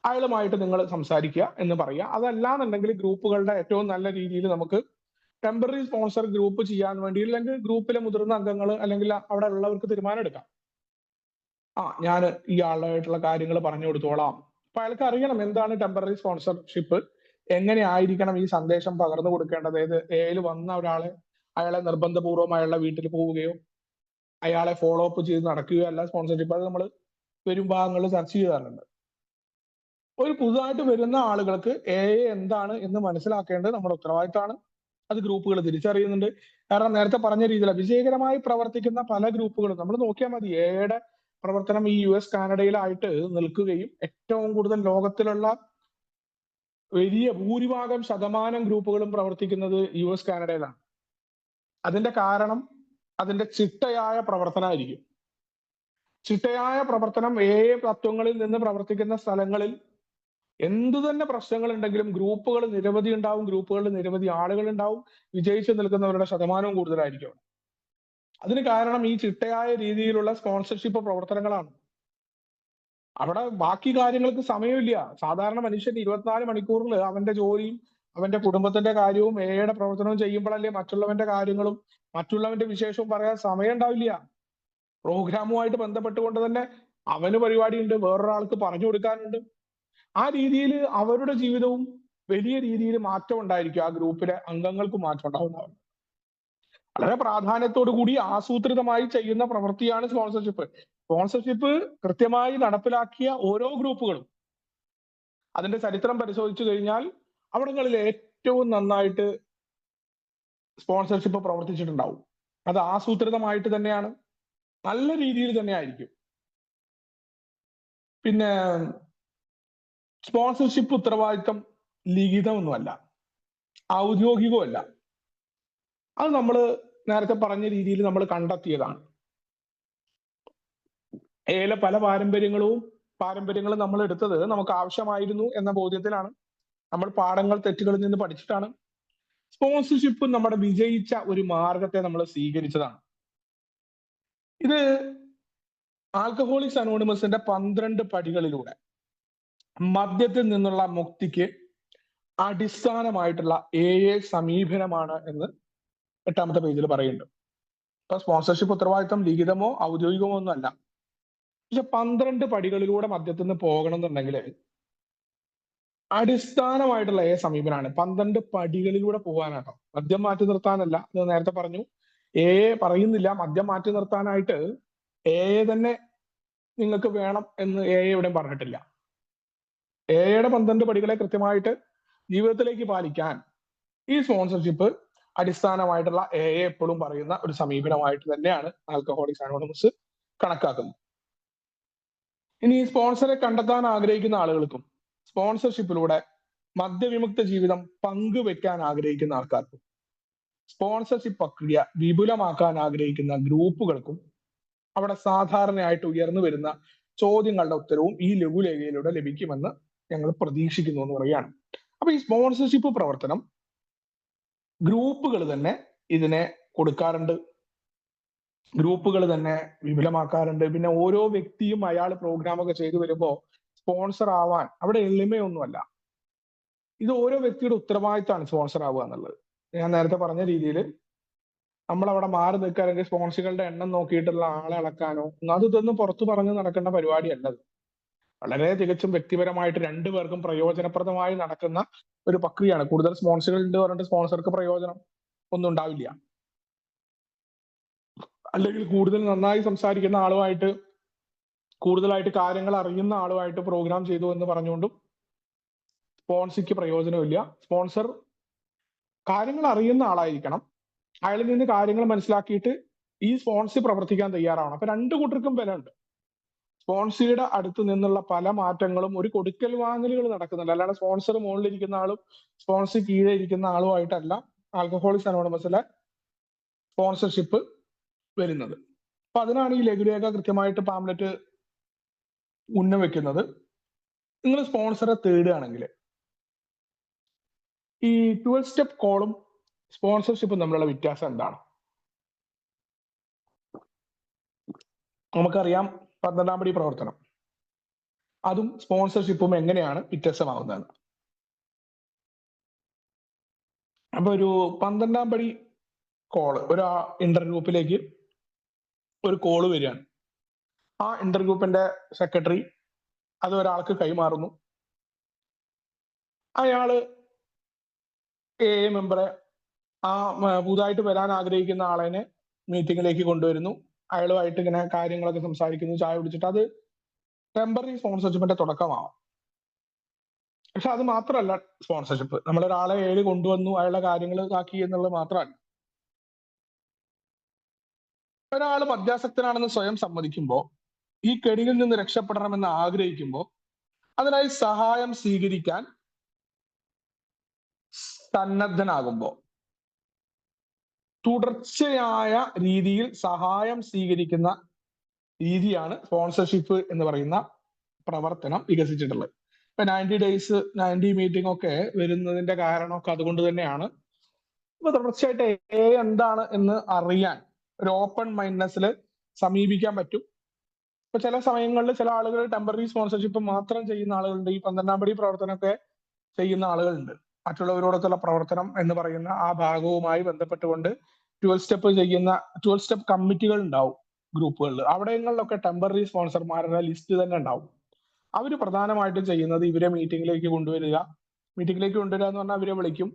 അയാളുമായിട്ട് നിങ്ങൾ സംസാരിക്കുക എന്ന് പറയുക. അതല്ലാന്നുണ്ടെങ്കിൽ ഗ്രൂപ്പുകളുടെ ഏറ്റവും നല്ല രീതിയിൽ നമുക്ക് ടെമ്പററി സ്പോൺസർ ഗ്രൂപ്പ് ചെയ്യാൻ വേണ്ടി, അല്ലെങ്കിൽ ഗ്രൂപ്പിലെ മുതിർന്ന അംഗങ്ങൾ അല്ലെങ്കിൽ അവിടെ ഉള്ളവർക്ക് തീരുമാനം എടുക്കാം. ഞാൻ ഇയാളായിട്ടുള്ള കാര്യങ്ങൾ പറഞ്ഞു കൊടുത്തോളാം. അപ്പൊ അയാൾക്ക് അറിയണം എന്താണ് ടെമ്പററി സ്പോൺസർഷിപ്പ്, എങ്ങനെ ആയിരിക്കണം ഈ സന്ദേശം പകർന്നു കൊടുക്കേണ്ടത്. ഏതിൽ വന്ന ഒരാളെ അയാളെ നിർബന്ധപൂർവ്വം അയാളുടെ വീട്ടിൽ പോവുകയോ അയാളെ ഫോളോ അപ്പ് ചെയ്ത് നടക്കുകയോ അല്ല സ്പോൺസർഷിപ്പ്. അത് നമ്മൾ വരും ഭാഗങ്ങളിൽ ചർച്ച ചെയ്യാറുണ്ട്. ഒരു പുതുതായിട്ട് വരുന്ന ആളുകൾക്ക് എന്താണ് എന്ന് മനസ്സിലാക്കേണ്ടത് നമ്മുടെ ഉത്തരവാദിത്തമാണ്. അത് ഗ്രൂപ്പുകൾ തിരിച്ചറിയുന്നുണ്ട്. കാരണം നേരത്തെ പറഞ്ഞ രീതിയിൽ വിജയകരമായി പ്രവർത്തിക്കുന്ന പല ഗ്രൂപ്പുകളും നമ്മൾ നോക്കിയാൽ മതി. എയുടെ പ്രവർത്തനം ഈ US കാനഡയിലായിട്ട് നിൽക്കുകയും ഏറ്റവും കൂടുതൽ ലോകത്തിലുള്ള വലിയ ഭൂരിഭാഗം ശതമാനം ഗ്രൂപ്പുകളും പ്രവർത്തിക്കുന്നത് US കാനഡയിലാണ്. അതിന്റെ കാരണം അതിന്റെ ചിട്ടയായ പ്രവർത്തനമായിരിക്കും. ചിട്ടയായ പ്രവർത്തനം തത്വങ്ങളിൽ നിന്ന് പ്രവർത്തിക്കുന്ന സ്ഥലങ്ങളിൽ എന്തു തന്നെ പ്രശ്നങ്ങൾ ഉണ്ടെങ്കിലും ഗ്രൂപ്പുകൾ നിരവധി ഉണ്ടാവും, ഗ്രൂപ്പുകളിൽ നിരവധി ആളുകൾ ഉണ്ടാവും, വിജയിച്ചു നിൽക്കുന്നവരുടെ ശതമാനവും കൂടുതലായിരിക്കും. അതിന് കാരണം ഈ ചിട്ടയായ രീതിയിലുള്ള സ്പോൺസർഷിപ്പ് പ്രവർത്തനങ്ങളാണ്. അവിടെ ബാക്കി കാര്യങ്ങൾക്ക് സമയമില്ല. സാധാരണ മനുഷ്യൻ 24 മണിക്കൂറിൽ അവന്റെ ജോലിയും അവന്റെ കുടുംബത്തിന്റെ കാര്യവും എയുടെ പ്രവർത്തനവും ചെയ്യുമ്പോഴല്ലേ മറ്റുള്ളവന്റെ കാര്യങ്ങളും മറ്റുള്ളവന്റെ വിശേഷവും പറയാൻ സമയം ഉണ്ടാവില്ല. പ്രോഗ്രാമുമായിട്ട് ബന്ധപ്പെട്ടുകൊണ്ട് തന്നെ അവന് പരിപാടിയുണ്ട്, വേറൊരാൾക്ക് പറഞ്ഞു കൊടുക്കാനുണ്ട്. ആ രീതിയിൽ അവരുടെ ജീവിതവും വലിയ രീതിയിൽ മാറ്റം ഉണ്ടായിരിക്കും. ആ ഗ്രൂപ്പിലെ അംഗങ്ങൾക്ക് മാറ്റം ഉണ്ടാവുന്നതാണ്. വളരെ പ്രാധാന്യത്തോടു കൂടി ആസൂത്രിതമായി ചെയ്യുന്ന പ്രവൃത്തിയാണ് സ്പോൺസർഷിപ്പ്. സ്പോൺസർഷിപ്പ് കൃത്യമായി നടപ്പിലാക്കിയ ഓരോ ഗ്രൂപ്പുകളും അതിന്റെ ചരിത്രം പരിശോധിച്ചു കഴിഞ്ഞാൽ അവിടങ്ങളിൽ ഏറ്റവും നന്നായിട്ട് സ്പോൺസർഷിപ്പ് പ്രവർത്തിച്ചിട്ടുണ്ടാവും. അത് ആസൂത്രിതമായിട്ട് തന്നെയാണ്, നല്ല രീതിയിൽ തന്നെ ആയിരിക്കും. പിന്നെ സ്പോൺസർഷിപ്പ് ഉത്തരവാദിത്തം ലിഖിതമൊന്നുമല്ല, ഔദ്യോഗികമല്ല. അത് നമ്മൾ നേരത്തെ പറഞ്ഞ രീതിയിൽ നമ്മൾ കണ്ടെത്തിയതാണ്. പല പാരമ്പര്യങ്ങളും നമ്മൾ എടുത്തത് നമുക്ക് ആവശ്യമായിരുന്നു എന്ന ബോധ്യത്തിലാണ്. നമ്മൾ പാഠങ്ങൾ തെറ്റുകളിൽ നിന്ന് പഠിച്ചിട്ടാണ്. സ്പോൺസർഷിപ്പ് നമ്മുടെ വിജയിച്ച ഒരു മാർഗത്തെ നമ്മൾ സ്വീകരിച്ചതാണ്. ഇത് ആൽക്കഹോളിക്സ് അനോണിമസിന്റെ 12 പടികളിലൂടെ മദ്യത്തിൽ നിന്നുള്ള മുക്തിക്ക് അടിസ്ഥാനമായിട്ടുള്ള സമീപനമാണ് എന്ന് 8-ാമത്തെ പേജിൽ പറയുന്നുണ്ട്. അപ്പൊ സ്പോൺസർഷിപ്പ് ഉത്തരവാദിത്തം ലിഖിതമോ ഔദ്യോഗികമോ ഒന്നും അല്ല. പക്ഷെ 12 പടികളിലൂടെ മദ്യത്തിൽ നിന്ന് പോകണം എന്നുണ്ടെങ്കിൽ അടിസ്ഥാനമായിട്ടുള്ള സമീപനമാണ്. 12 പടികളിലൂടെ പോകാനാട്ടോ, മദ്യം മാറ്റി നിർത്താനല്ല. അത് നേരത്തെ പറഞ്ഞു, പറയുന്നില്ല, മദ്യം മാറ്റി നിർത്താനായിട്ട് തന്നെ നിങ്ങൾക്ക് വേണം എന്ന് എവിടെയും പറഞ്ഞിട്ടില്ല. യുടെ 12 പടികളെ കൃത്യമായിട്ട് ജീവിതത്തിലേക്ക് പാലിക്കാൻ ഈ സ്പോൺസർഷിപ്പ് അടിസ്ഥാനമായിട്ടുള്ള എപ്പോഴും പറയുന്ന ഒരു സമീപനമായിട്ട് തന്നെയാണ് ആൽക്കഹോളിക്സ് അനോണിമസ് കണക്കാക്കുന്നത്. ഇനി ഈ സ്പോൺസറെ കണ്ടെത്താൻ ആഗ്രഹിക്കുന്ന ആളുകൾക്കും സ്പോൺസർഷിപ്പിലൂടെ മദ്യവിമുക്ത ജീവിതം പങ്കുവെക്കാൻ ആഗ്രഹിക്കുന്ന ആൾക്കാർക്കും സ്പോൺസർഷിപ്പ് പ്രക്രിയ വിപുലമാക്കാൻ ആഗ്രഹിക്കുന്ന ഗ്രൂപ്പുകൾക്കും അവിടെ സാധാരണയായിട്ട് ഉയർന്നു വരുന്ന ചോദ്യങ്ങളുടെ ഉത്തരവും ഈ ലഘുലേഖയിലൂടെ ലഭിക്കുമെന്ന് ഞങ്ങൾ പ്രതീക്ഷിക്കുന്നു എന്ന് പറയുകയാണ്. അപ്പൊ ഈ സ്പോൺസർഷിപ്പ് പ്രവർത്തനം ഗ്രൂപ്പുകൾ തന്നെ ഇതിനെ കൊടുക്കാറുണ്ട്, ഗ്രൂപ്പുകൾ തന്നെ വിപുലമാക്കാറുണ്ട്. പിന്നെ ഓരോ വ്യക്തിയും അയാൾ പ്രോഗ്രാമൊക്കെ ചെയ്തു വരുമ്പോൾ സ്പോൺസർ ആവാൻ അവിടെ എളിമയൊന്നുമല്ല. ഇത് ഓരോ വ്യക്തിയുടെ ഉത്തരവാദിത്തമാണ് സ്പോൺസർ ആവുക എന്നുള്ളത്. ഞാൻ നേരത്തെ പറഞ്ഞ രീതിയിൽ നമ്മൾ അവിടെ മാറി നിൽക്കുക, അല്ലെങ്കിൽ സ്പോൺസറുകളുടെ എണ്ണം നോക്കിയിട്ടുള്ള ആളെ അളക്കാനോ ഇതൊന്നും പുറത്തു പറഞ്ഞ് നടക്കേണ്ട പരിപാടിയല്ലത്. വളരെ തികച്ചും വ്യക്തിപരമായിട്ട് രണ്ടുപേർക്കും പ്രയോജനപ്രദമായി നടക്കുന്ന ഒരു പ്രക്രിയയാണ്. കൂടുതൽ സ്പോൺസറുകൾ ഉണ്ട് പറഞ്ഞിട്ട് സ്പോൺസർക്ക് പ്രയോജനം ഒന്നും ഉണ്ടാവില്ല. അല്ലെങ്കിൽ കൂടുതൽ നന്നായി സംസാരിക്കുന്ന ആളുമായിട്ട്, കൂടുതലായിട്ട് കാര്യങ്ങൾ അറിയുന്ന ആളുമായിട്ട് പ്രോഗ്രാം ചെയ്തു എന്ന് പറഞ്ഞുകൊണ്ടും സ്പോൺസർക്ക് പ്രയോജനമില്ല. സ്പോൺസർ കാര്യങ്ങൾ അറിയുന്ന ആളായിരിക്കണം, അയാളിൽ നിന്ന് കാര്യങ്ങൾ മനസ്സിലാക്കിയിട്ട് ഈ സ്പോൺസർ പ്രവർത്തിക്കാൻ തയ്യാറാവണം. അപ്പൊ രണ്ടു കൂട്ടർക്കും വിലയുണ്ട്. സ്പോൺസറുടെ അടുത്ത് നിന്നുള്ള പല മാറ്റങ്ങളും ഒരു കൊടുക്കൽ വാങ്ങലുകൾ നടക്കുന്നുണ്ട്. അല്ലാതെ സ്പോൺസർ മുകളിലിരിക്കുന്ന ആളും സ്പോൺസർ കീഴെ ഇരിക്കുന്ന ആളുമായിട്ടല്ല ആൽക്കഹോളിക്സ് അനോണിമസിലെ സ്പോൺസർഷിപ്പ് വരുന്നത്. അപ്പൊ അതിനാണ് ഈ ലഘുലേഖ കൃത്യമായിട്ട് പാംലെറ്റ് ഉന്നവെക്കുന്നത്. നിങ്ങൾ സ്പോൺസറെ തേടുകയാണെങ്കിൽ ഈ 12 സ്റ്റെപ്പ് കോളും സ്പോൺസർഷിപ്പും തമ്മിലുള്ള വ്യത്യാസം എന്താണ്? നമുക്കറിയാം 12-ാം പടി പ്രവർത്തനം, അതും സ്പോൺസർഷിപ്പും എങ്ങനെയാണ് വ്യത്യസ്തമാവുന്നത്. അപ്പൊ ഒരു 12-ാം പടി കോള്, ഒരു ഇന്റർ ഗ്രൂപ്പിലേക്ക് ഒരു കോള് വരികയാണ്. ആ ഇന്റർ ഗ്രൂപ്പിന്റെ സെക്രട്ടറി അത് ഒരാൾക്ക് കൈമാറുന്നു. അയാള് മെമ്പറെ, ആ പുതുതായിട്ട് വരാൻ ആഗ്രഹിക്കുന്ന ആളെ മീറ്റിംഗിലേക്ക് കൊണ്ടുവരുന്നു. അയാളുമായിട്ട് ഇങ്ങനെ കാര്യങ്ങളൊക്കെ സംസാരിക്കുന്നു, ചായ കുടിച്ചിട്ട്. അത് ടെമ്പററി സ്പോൺസർഷിപ്പിന്റെ തുടക്കമാവാം. പക്ഷെ അത് മാത്രമല്ല സ്പോൺസർഷിപ്പ്. നമ്മളൊരാളെ കൊണ്ടുവന്നു, അയാളുടെ കാര്യങ്ങൾ ആക്കി എന്നുള്ളത് മാത്രമല്ല. ഒരാൾ മദ്യാസക്തനാണെന്ന് സ്വയം സമ്മതിക്കുമ്പോൾ, ഈ കെണിയിൽ നിന്ന് രക്ഷപ്പെടണമെന്ന് ആഗ്രഹിക്കുമ്പോൾ, അതിനായി സഹായം സ്വീകരിക്കാൻ സന്നദ്ധനാകുമ്പോൾ, തുടർച്ചയായ രീതിയിൽ സഹായം സ്വീകരിക്കുന്ന രീതിയാണ് സ്പോൺസർഷിപ്പ് എന്ന് പറയുന്ന പ്രവർത്തനം വികസിച്ചിട്ടുള്ളത്. ഇപ്പൊ 90 ഡേയ്സ് 90 മീറ്റിംഗ് ഒക്കെ വരുന്നതിന്റെ കാരണമൊക്കെ അതുകൊണ്ട് തന്നെയാണ്. ഇപ്പൊ തുടർച്ചയായിട്ട് എന്താണ് എന്ന് അറിയാൻ ഒരു ഓപ്പൺ മൈൻഡ്നെസ്സിൽ സമീപിക്കാൻ പറ്റും. ഇപ്പൊ ചില സമയങ്ങളിൽ ചില ആളുകൾ ടെമ്പററി സ്പോൺസർഷിപ്പ് മാത്രം ചെയ്യുന്ന ആളുകളുണ്ട്. ഈ 12-ാം പടി പ്രവർത്തനമൊക്കെ ചെയ്യുന്ന ആളുകളുണ്ട്. മറ്റുള്ളവരോടൊത്തുള്ള പ്രവർത്തനം എന്ന് പറയുന്ന ആ ഭാഗവുമായി ബന്ധപ്പെട്ടുകൊണ്ട് 12 സ്റ്റെപ്പ് കമ്മിറ്റികൾ ഉണ്ടാവും ഗ്രൂപ്പുകളിൽ. അവിടെങ്ങളിലൊക്കെ ടെമ്പററി സ്പോൺസർമാരുടെ ലിസ്റ്റ് തന്നെ ഉണ്ടാവും. അവർ പ്രധാനമായിട്ടും ചെയ്യുന്നത് ഇവരെ മീറ്റിംഗിലേക്ക് കൊണ്ടുവരിക എന്ന് പറഞ്ഞാൽ അവരെ വിളിക്കും,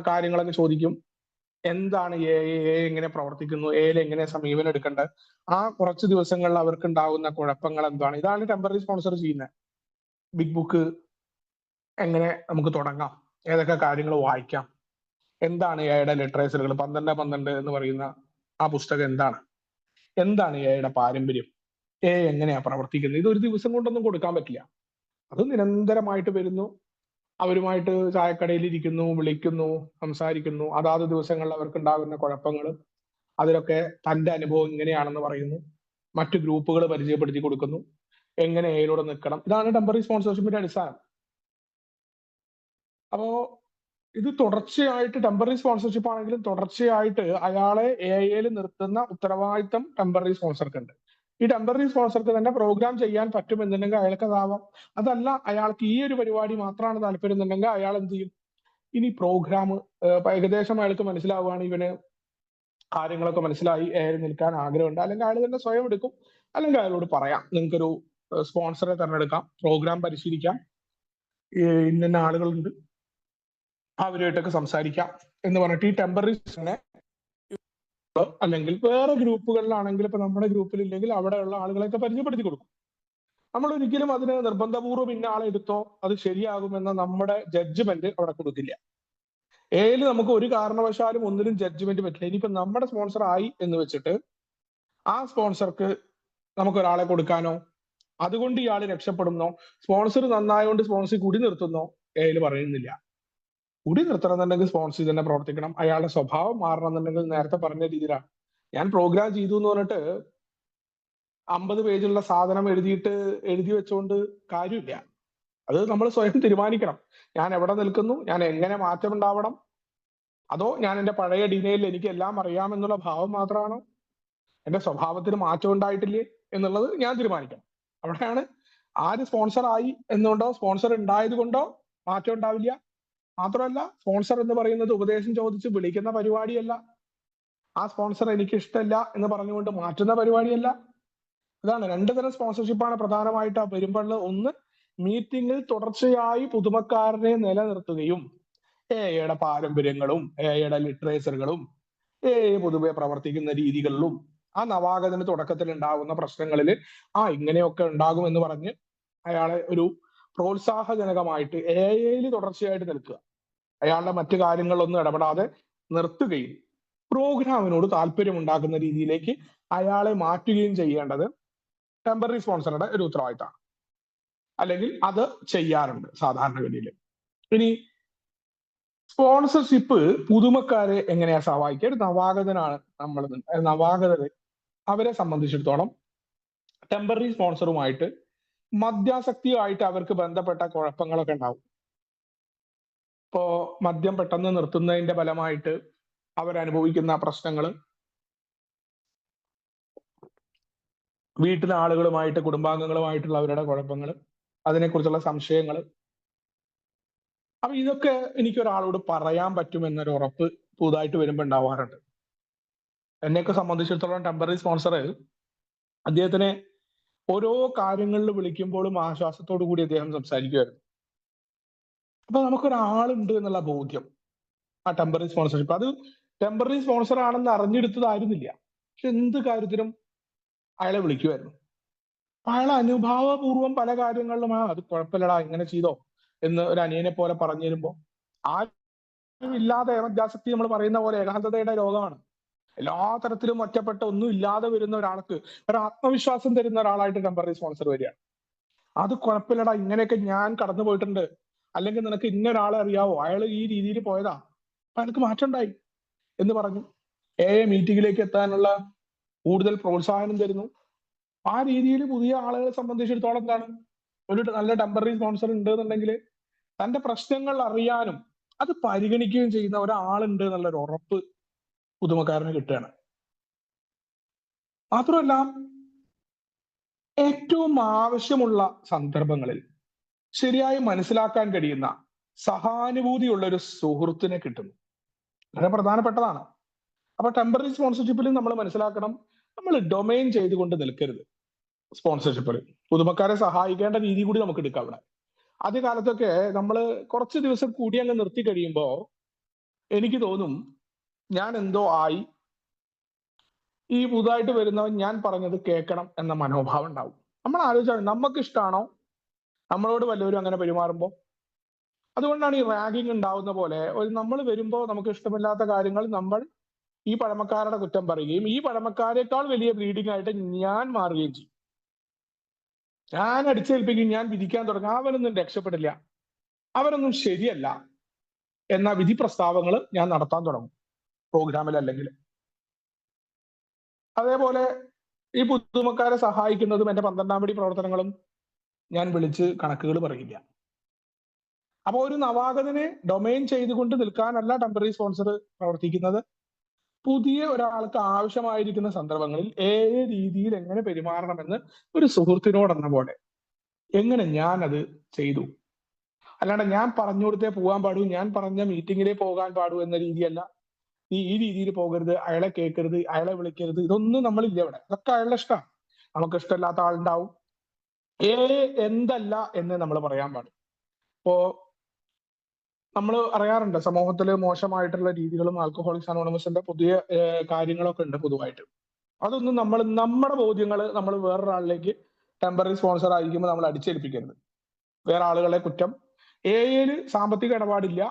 കാര്യങ്ങളൊക്കെ ചോദിക്കും. എന്താണ് എങ്ങനെ പ്രവർത്തിക്കുന്നു, എങ്ങനെ സമീപനം എടുക്കേണ്ടത്, ആ കുറച്ച് ദിവസങ്ങളിൽ അവർക്ക് ഉണ്ടാകുന്ന കുഴപ്പങ്ങൾ എന്താണ്, ഇതാണ് ടെമ്പററി സ്പോൺസർ ചെയ്യുന്നത്. ബിഗ് ബുക്ക് എങ്ങനെ നമുക്ക് തുടങ്ങാം, ഏതൊക്കെ കാര്യങ്ങൾ വായിക്കാം, എന്താണ് എയുടെ ലിറ്ററേച്ചറുകൾ, 12 എന്ന് പറയുന്ന ആ പുസ്തകം എന്താണ് എയുടെ പാരമ്പര്യം, എങ്ങനെയാ പ്രവർത്തിക്കുന്നത്. ഇത് ഒരു ദിവസം കൊണ്ടൊന്നും കൊടുക്കാൻ പറ്റില്ല. അത് നിരന്തരമായിട്ട് വരുന്നു, അവരുമായിട്ട് ചായക്കടയിൽ ഇരിക്കുന്നു, വിളിക്കുന്നു, സംസാരിക്കുന്നു. അതാത് ദിവസങ്ങളിൽ അവർക്ക് ഉണ്ടാകുന്ന കുഴപ്പങ്ങൾ, അതിലൊക്കെ തന്റെ അനുഭവം ഇങ്ങനെയാണെന്ന് പറയുന്നു, മറ്റു ഗ്രൂപ്പുകൾ പരിചയപ്പെടുത്തി കൊടുക്കുന്നു, എങ്ങനെ എയിലൂടെ നിൽക്കണം. ഇതാണ് ടെമ്പററി സ്പോൺസർഷിപ്പിന്റെ അടിസ്ഥാനം. അപ്പോ ഇത് തുടർച്ചയായിട്ട് ടെമ്പററി സ്പോൺസർഷിപ്പ് ആണെങ്കിലും തുടർച്ചയായിട്ട് അയാളെ എയിൽ നിർത്തുന്ന ഉത്തരവാദിത്തം ടെമ്പററി സ്പോൺസർക്ക് ഉണ്ട്. ഈ ടെമ്പററി സ്പോൺസർക്ക് തന്നെ പ്രോഗ്രാം ചെയ്യാൻ പറ്റുമെന്നുണ്ടെങ്കിൽ അയാൾക്ക് അതാവാം. അതല്ല, അയാൾക്ക് ഈ ഒരു പരിപാടി മാത്രമാണ് താല്പര്യം എന്നുണ്ടെങ്കിൽ അയാൾ എന്ത് ചെയ്യും, ഇനി പ്രോഗ്രാം ഏകദേശം അയാൾക്ക് മനസ്സിലാവുകയാണ്, ഇവന് കാര്യങ്ങളൊക്കെ മനസ്സിലായി, എയിൽ നിൽക്കാൻ ആഗ്രഹമുണ്ട്, അല്ലെങ്കിൽ അയാൾ തന്നെ സ്വയം എടുക്കും, അല്ലെങ്കിൽ അയാളോട് പറയാം, നിങ്ങൾക്കൊരു സ്പോൺസറെ തെരഞ്ഞെടുക്കാം, പ്രോഗ്രാം പരിശീലിക്കാം, ഇന്ന ആളുകളുണ്ട്, അവരുമായിട്ടൊക്കെ സംസാരിക്കാം എന്ന് പറഞ്ഞിട്ട് ഈ ടെമ്പററി അല്ലെങ്കിൽ വേറെ ഗ്രൂപ്പുകളിലാണെങ്കിൽ ഇപ്പൊ നമ്മുടെ ഗ്രൂപ്പിലില്ലെങ്കിൽ അവിടെയുള്ള ആളുകളെയൊക്കെ പരിചയപ്പെടുത്തി കൊടുക്കും. നമ്മൾ ഒരിക്കലും അതിന് നിർബന്ധപൂർവ്വം ഇന്ന ആളെ എടുത്തോ അത് ശരിയാകുമെന്ന നമ്മുടെ ജഡ്ജ്മെന്റ് അവിടെ കൊടുക്കില്ല. ഏതിൽ നമുക്ക് ഒരു കാരണവശാലും ഒന്നിനും ജഡ്ജ്മെന്റ് പറ്റില്ല. ഇനിയിപ്പോ നമ്മുടെ സ്പോൺസർ ആയി എന്ന് വെച്ചിട്ട് ആ സ്പോൺസർക്ക് നമുക്ക് ഒരാളെ കൊടുക്കാനോ അതുകൊണ്ട് ഇയാൾ രക്ഷപ്പെടുന്നോ സ്പോൺസർ നന്നായതുകൊണ്ട് സ്പോൺസർ കുടി നിർത്തുന്നോ ഏതിൽ പറയുന്നില്ല. കുടി നിർത്തണമെന്നുണ്ടെങ്കിൽ സ്പോൺസർ തന്നെ പ്രവർത്തിക്കണം. അയാളുടെ സ്വഭാവം മാറണമെന്നുണ്ടെങ്കിൽ നേരത്തെ പറഞ്ഞ രീതിയിലാണ്. ഞാൻ പ്രോഗ്രാം ചെയ്തു എന്ന് പറഞ്ഞിട്ട് 50 പേജുള്ള സാധനം എഴുതി വെച്ചുകൊണ്ട് കാര്യമില്ല. അത് നമ്മൾ സ്വയം തീരുമാനിക്കണം. ഞാൻ എവിടെ നിൽക്കുന്നു, ഞാൻ എങ്ങനെ മാറ്റം ഉണ്ടാവണം, അതോ ഞാൻ എന്റെ പഴയ ഡിനയിൽ എനിക്ക് എല്ലാം അറിയാമെന്നുള്ള ഭാവം മാത്രമാണോ, എന്റെ സ്വഭാവത്തിന് മാറ്റം ഉണ്ടായിട്ടില്ലേ എന്നുള്ളത് ഞാൻ തീരുമാനിക്കണം. അവിടെയാണ് ആര് സ്പോൺസർ ആയി എന്നുകൊണ്ടോ സ്പോൺസർ ഉണ്ടായത് കൊണ്ടോ മാറ്റം ഉണ്ടാവില്ല. മാത്രമല്ല സ്പോൺസർ എന്ന് പറയുന്നത് ഉപദേശം ചോദിച്ച് വിളിക്കുന്ന പരിപാടിയല്ല. ആ സ്പോൺസർ എനിക്ക് ഇഷ്ടമല്ല എന്ന് പറഞ്ഞുകൊണ്ട് മാറ്റുന്ന പരിപാടിയല്ല. ഇതാണ് 2 തരം സ്പോൺസർഷിപ്പാണ് പ്രധാനമായിട്ട് വരുമ്പോൾ. ഒന്ന്, മീറ്റിംഗിൽ തുടർച്ചയായി പുതുമക്കാരനെ നിലനിർത്തുകയും എയുടെ പാരമ്പര്യങ്ങളും എയുടെ ലിറ്ററേച്ചറുകളും പൊതുവെ പ്രവർത്തിക്കുന്ന രീതികളിലും ആ നവാഗതന് തുടക്കത്തിൽ ഉണ്ടാകുന്ന പ്രശ്നങ്ങളിൽ ഇങ്ങനെയൊക്കെ ഉണ്ടാകും എന്ന് പറഞ്ഞ് അയാളെ ഒരു പ്രോത്സാഹജനകമായിട്ട് എയിൽ തുടർച്ചയായിട്ട് നിൽക്കുക. അയാളുടെ മറ്റു കാര്യങ്ങളിലൊന്നും ഇടപെടാതെ നിർത്തുകയും പ്രോഗ്രാമിനോട് താല്പര്യം ഉണ്ടാക്കുന്ന രീതിയിലേക്ക് അയാളെ മാറ്റുകയും ചെയ്യേണ്ടത് ടെമ്പററി സ്പോൺസറുടെ ഒരു ഉത്തരവാദിത്തമാണ്. അല്ലെങ്കിൽ അത് ചെയ്യാറുണ്ട് സാധാരണഗതിയിൽ. ഇനി സ്പോൺസർഷിപ്പ് പുതുമക്കാരെ എങ്ങനെയാ സഹായിക്കുക? ഒരു നവാഗതനാണ് നവാഗതര് അവരെ സംബന്ധിച്ചിടത്തോളം ടെമ്പററി സ്പോൺസറുമായിട്ട് മദ്യാസക്തിയുമായിട്ട് അവർക്ക് ബന്ധപ്പെട്ട കുഴപ്പങ്ങളൊക്കെ ഉണ്ടാവും. ഇപ്പോ മദ്യം പെട്ടെന്ന് നിർത്തുന്നതിന്റെ ഫലമായിട്ട് അവരനുഭവിക്കുന്ന പ്രശ്നങ്ങൾ, വീട്ടിലെ ആളുകളുമായിട്ട് കുടുംബാംഗങ്ങളുമായിട്ടുള്ള അവരുടെ കുഴപ്പങ്ങൾ, അതിനെക്കുറിച്ചുള്ള സംശയങ്ങൾ. അപ്പൊ ഇതൊക്കെ എനിക്ക് ഒരാളോട് പറയാൻ പറ്റുമെന്നൊരു ഉറപ്പ് പുതുതായിട്ട് വരുമ്പോൾ ഉണ്ടാവാറുണ്ട്. എന്നെയൊക്കെ സംബന്ധിച്ചിടത്തോളം ടെമ്പററി സ്പോൺസർ അദ്ദേഹത്തിനെ ഓരോ കാര്യങ്ങളിൽ വിളിക്കുമ്പോഴും ആശ്വാസത്തോടു കൂടി അദ്ദേഹം സംസാരിക്കുമായിരുന്നു. അപ്പൊ നമുക്കൊരാളുണ്ട് എന്നുള്ള ബോധ്യം ആ ടെമ്പററി സ്പോൺസർഷിപ്പ്, അത് ടെമ്പററി സ്പോൺസർ ആണെന്ന് അറിഞ്ഞെടുത്തതായിരുന്നില്ല, പക്ഷെ എന്ത് കാര്യത്തിനും അയാളെ വിളിക്കുമായിരുന്നു. അയാൾ അനുഭാവപൂർവ്വം പല കാര്യങ്ങളിലും അത് കുഴപ്പമില്ലടാ ഇങ്ങനെ ചെയ്തോ എന്ന് ഒരു അനിയനെ പോലെ പറഞ്ഞു തരുമ്പോ ആരും ഇല്ലാതെ മദ്യാസക്തി നമ്മൾ പറയുന്ന പോലെ ഏകാന്തതയുടെ രോഗമാണ്. എല്ലാ തരത്തിലും ഒറ്റപ്പെട്ട ഒന്നും ഇല്ലാതെ വരുന്ന ഒരാൾക്ക് ഒരു ആത്മവിശ്വാസം തരുന്ന ഒരാളായിട്ട് ടെമ്പററി സ്പോൺസർ വരികയാണ്. അത് കുഴപ്പമില്ലടാ ഇങ്ങനെയൊക്കെ ഞാൻ കടന്നു പോയിട്ടുണ്ട്, അല്ലെങ്കിൽ നിനക്ക് ഇന്ന ഒരാളെ അറിയാവോ, അയാൾ ഈ രീതിയിൽ പോയതാ, അപ്പൊ അയാൾക്ക് മാറ്റം ഉണ്ടായി എന്ന് പറഞ്ഞു മീറ്റിംഗിലേക്ക് എത്താനുള്ള കൂടുതൽ പ്രോത്സാഹനം തരുന്നു. ആ രീതിയിൽ പുതിയ ആളുകളെ സംബന്ധിച്ചിടത്തോളം എന്താണ്, ഒരു നല്ല ടെമ്പററി സ്പോൺസർ ഉണ്ട് എന്നുണ്ടെങ്കിൽ തന്റെ പ്രശ്നങ്ങൾ അറിയാനും അത് പരിഗണിക്കുകയും ചെയ്യുന്ന ഒരാളുണ്ട് എന്നുള്ളൊരു ഉറപ്പ് പുതുമക്കാരന് കിട്ടുകയാണ്. മാത്രമല്ല ഏറ്റവും ആവശ്യമുള്ള സന്ദർഭങ്ങളിൽ ശരിയായി മനസ്സിലാക്കാൻ കഴിയുന്ന സഹാനുഭൂതിയുള്ള ഒരു സുഹൃത്തിനെ കിട്ടുന്നു. വളരെ പ്രധാനപ്പെട്ടതാണ്. അപ്പൊ ടെമ്പററി സ്പോൺസർഷിപ്പിൽ നമ്മൾ മനസ്സിലാക്കണം, നമ്മൾ ഡൊമൈൻ ചെയ്തുകൊണ്ട് നിൽക്കരുത്. സ്പോൺസർഷിപ്പിൽ പുതുമക്കാരെ സഹായിക്കേണ്ട രീതി കൂടി നമുക്ക് എടുക്കാം. അവിടെ ആദ്യകാലത്തൊക്കെ നമ്മൾ കുറച്ച് ദിവസം കൂടി അങ്ങ് നിർത്തി കഴിയുമ്പോൾ എനിക്ക് തോന്നും ഞാൻ എന്തോ ആയി, ഈ പുതുതായിട്ട് വരുന്നവൻ ഞാൻ പറഞ്ഞത് കേൾക്കണം എന്ന മനോഭാവം ഉണ്ടാവും. നമ്മൾ ആലോചിച്ചാൽ നമുക്ക് ഇഷ്ടമാണോ നമ്മളോട് വല്ലവരും അങ്ങനെ പെരുമാറുമ്പോൾ? അതുകൊണ്ടാണ് ഈ റാഗിങ് ഉണ്ടാവുന്ന പോലെ നമ്മൾ വരുമ്പോൾ നമുക്ക് ഇഷ്ടമില്ലാത്ത കാര്യങ്ങൾ നമ്മൾ ഈ പഴമക്കാരുടെ കുറ്റം പറയുകയും ഈ പഴമക്കാരെക്കാൾ വലിയ ബ്ലീഡിംഗ് ആയിട്ട് ഞാൻ മാറുകയും ചെയ്യും. ഞാൻ അടിച്ചേൽപ്പിക്കും, ഞാൻ വിധിക്കാൻ തുടങ്ങും, അവനൊന്നും രക്ഷപ്പെടില്ല, അവരൊന്നും ശരിയല്ല എന്ന വിധി പ്രസ്താവങ്ങൾ ഞാൻ നടത്താൻ തുടങ്ങും പ്രോഗ്രാമിൽ. അല്ലെങ്കിൽ അതേപോലെ ഈ പുതുമക്കാരെ സഹായിക്കുന്നതും എന്റെ 12-ാം പടി പ്രവർത്തനങ്ങളും ഞാൻ വിളിച്ച് കണക്കുകൾ പറയില്ല. അപ്പൊ ഒരു നവാഗതനെ ഡൊമൈൻ ചെയ്തുകൊണ്ട് നിൽക്കാനല്ല ടെമ്പററി സ്പോൺസർ പ്രവർത്തിക്കുന്നത്. പുതിയ ഒരാൾക്ക് ആവശ്യമായിരിക്കുന്ന സന്ദർഭങ്ങളിൽ ഏത് രീതിയിൽ എങ്ങനെ പെരുമാറണമെന്ന് ഒരു സുഹൃത്തിനോടെന്ന പോലെ എങ്ങനെ ഞാൻ അത് ചെയ്തു. അല്ലാണ്ട് ഞാൻ പറഞ്ഞു കൊടുത്തേ പോകാൻ പാടൂ, ഞാൻ പറഞ്ഞ മീറ്റിങ്ങിലേ പോകാൻ പാടൂ എന്ന രീതിയല്ല. നീ ഈ രീതിയിൽ പോകരുത്, അയാളെ കേൾക്കരുത്, അയാളെ വിളിക്കരുത്, ഇതൊന്നും നമ്മളില്ല ഇവിടെ. അതൊക്കെ അയാളുടെ ഇഷ്ടമാണ്. നമുക്ക് ഇഷ്ടമില്ലാത്ത ആളുണ്ടാവും. എന്തല്ല എന്ന് നമ്മൾ പറയാൻ പാടും. ഇപ്പോ നമ്മൾ അറിയാറുണ്ട് സമൂഹത്തിൽ മോശമായിട്ടുള്ള രീതികളും ആൽക്കഹോളിക്സ് അനോണിമസിന്റെ പുതിയ കാര്യങ്ങളൊക്കെ ഉണ്ട് പൊതുവായിട്ട്. അതൊന്നും നമ്മുടെ ബോധ്യങ്ങൾ നമ്മൾ വേറൊരാളിലേക്ക് ടെമ്പററി സ്പോൺസർ ആയിരിക്കുമ്പോൾ നമ്മൾ അടിച്ചേൽപ്പിക്കരുത്. വേറെ ആളുകളെ കുറ്റം. എയിൽ സാമ്പത്തിക ഇടപാടില്ല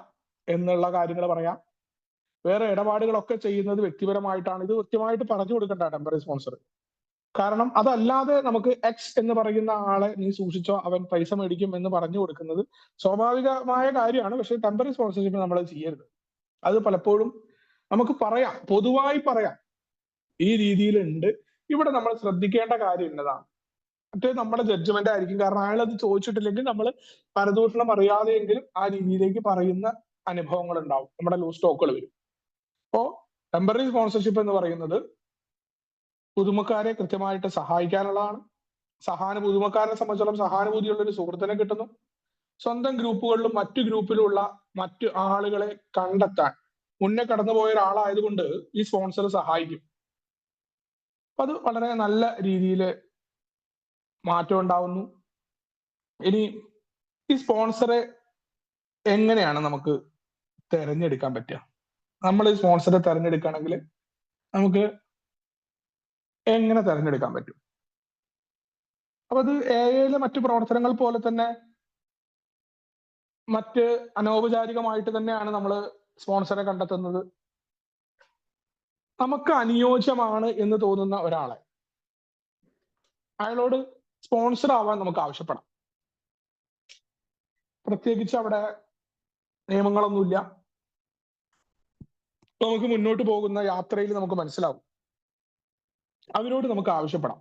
എന്നുള്ള കാര്യങ്ങൾ പറയാം. വേറെ ഇടപാടുകളൊക്കെ ചെയ്യുന്നത് വ്യക്തിപരമായിട്ടാണ്. ഇത് കൃത്യമായിട്ട് പറഞ്ഞു കൊടുക്കേണ്ട ടെമ്പററി സ്പോൺസർ. കാരണം അതല്ലാതെ നമുക്ക് എക്സ് എന്ന് പറയുന്ന ആളെ നീ സൂക്ഷിച്ചോ, അവൻ പൈസ മേടിക്കും എന്ന് പറഞ്ഞു കൊടുക്കുന്നത് സ്വാഭാവികമായ കാര്യമാണ്. പക്ഷെ ടെമ്പററി സ്പോൺസർഷിപ്പ് നമ്മൾ ചെയ്യരുത്. അത് പലപ്പോഴും നമുക്ക് പറയാം, പൊതുവായി പറയാം, ഈ രീതിയിലുണ്ട്. ഇവിടെ നമ്മൾ ശ്രദ്ധിക്കേണ്ട കാര്യം എന്നതാണ്. മറ്റേ നമ്മുടെ ജഡ്ജ്മെന്റ് ആയിരിക്കും. കാരണം അയാൾ അത് ചോദിച്ചിട്ടില്ലെങ്കിൽ നമ്മൾ പരദൂഷണം അറിയാതെയെങ്കിലും ആ രീതിയിലേക്ക് പറയുന്ന അനുഭവങ്ങൾ ഉണ്ടാവും. നമ്മുടെ ലൂസ് സ്റ്റോക്കുകൾ വരും. അപ്പോ ടെമ്പററി സ്പോൺസർഷിപ്പ് എന്ന് പറയുന്നത് പുതുമക്കാരെ കൃത്യമായിട്ട് സഹായിക്കാനുള്ളതാണ്. പുതുമക്കാരനെ സംബന്ധിച്ചോളം സഹാനുഭൂതിയുള്ള ഒരു സുഹൃത്തിനെ കിട്ടുന്നു. സ്വന്തം ഗ്രൂപ്പുകളിലും മറ്റു ഗ്രൂപ്പിലുള്ള മറ്റു ആളുകളെ കണ്ടെത്താൻ മുന്നേ കടന്നുപോയ ഒരാളായതുകൊണ്ട് ഈ സ്പോൺസർ സഹായിക്കും. അപ്പൊ അത് വളരെ നല്ല രീതിയിൽ മാറ്റം ഉണ്ടാവുന്നു. ഇനി ഈ സ്പോൺസറെ എങ്ങനെയാണ് നമുക്ക് തെരഞ്ഞെടുക്കാൻ പറ്റുക? നമ്മൾ ഈ സ്പോൺസറെ തെരഞ്ഞെടുക്കുകയാണെങ്കിൽ നമുക്ക് എങ്ങനെ തെരഞ്ഞെടുക്കാൻ പറ്റും? അപ്പൊ അത് എയിലെ മറ്റു പ്രവർത്തനങ്ങൾ പോലെ തന്നെ മറ്റ് അനൗപചാരികമായിട്ട് തന്നെയാണ് നമ്മൾ സ്പോൺസറെ കണ്ടെത്തുന്നത്. നമുക്ക് അനുയോജ്യമാണ് എന്ന് തോന്നുന്ന ഒരാളെ അയാളോട് സ്പോൺസർ ആവാൻ നമുക്ക് ആവശ്യപ്പെടാം. പ്രത്യേകിച്ച് അവിടെ നിയമങ്ങളൊന്നുമില്ല. നമുക്ക് മുന്നോട്ട് പോകുന്ന യാത്രയിൽ നമുക്ക് മനസ്സിലാവും. അവരോട് നമുക്ക് ആവശ്യപ്പെടാം.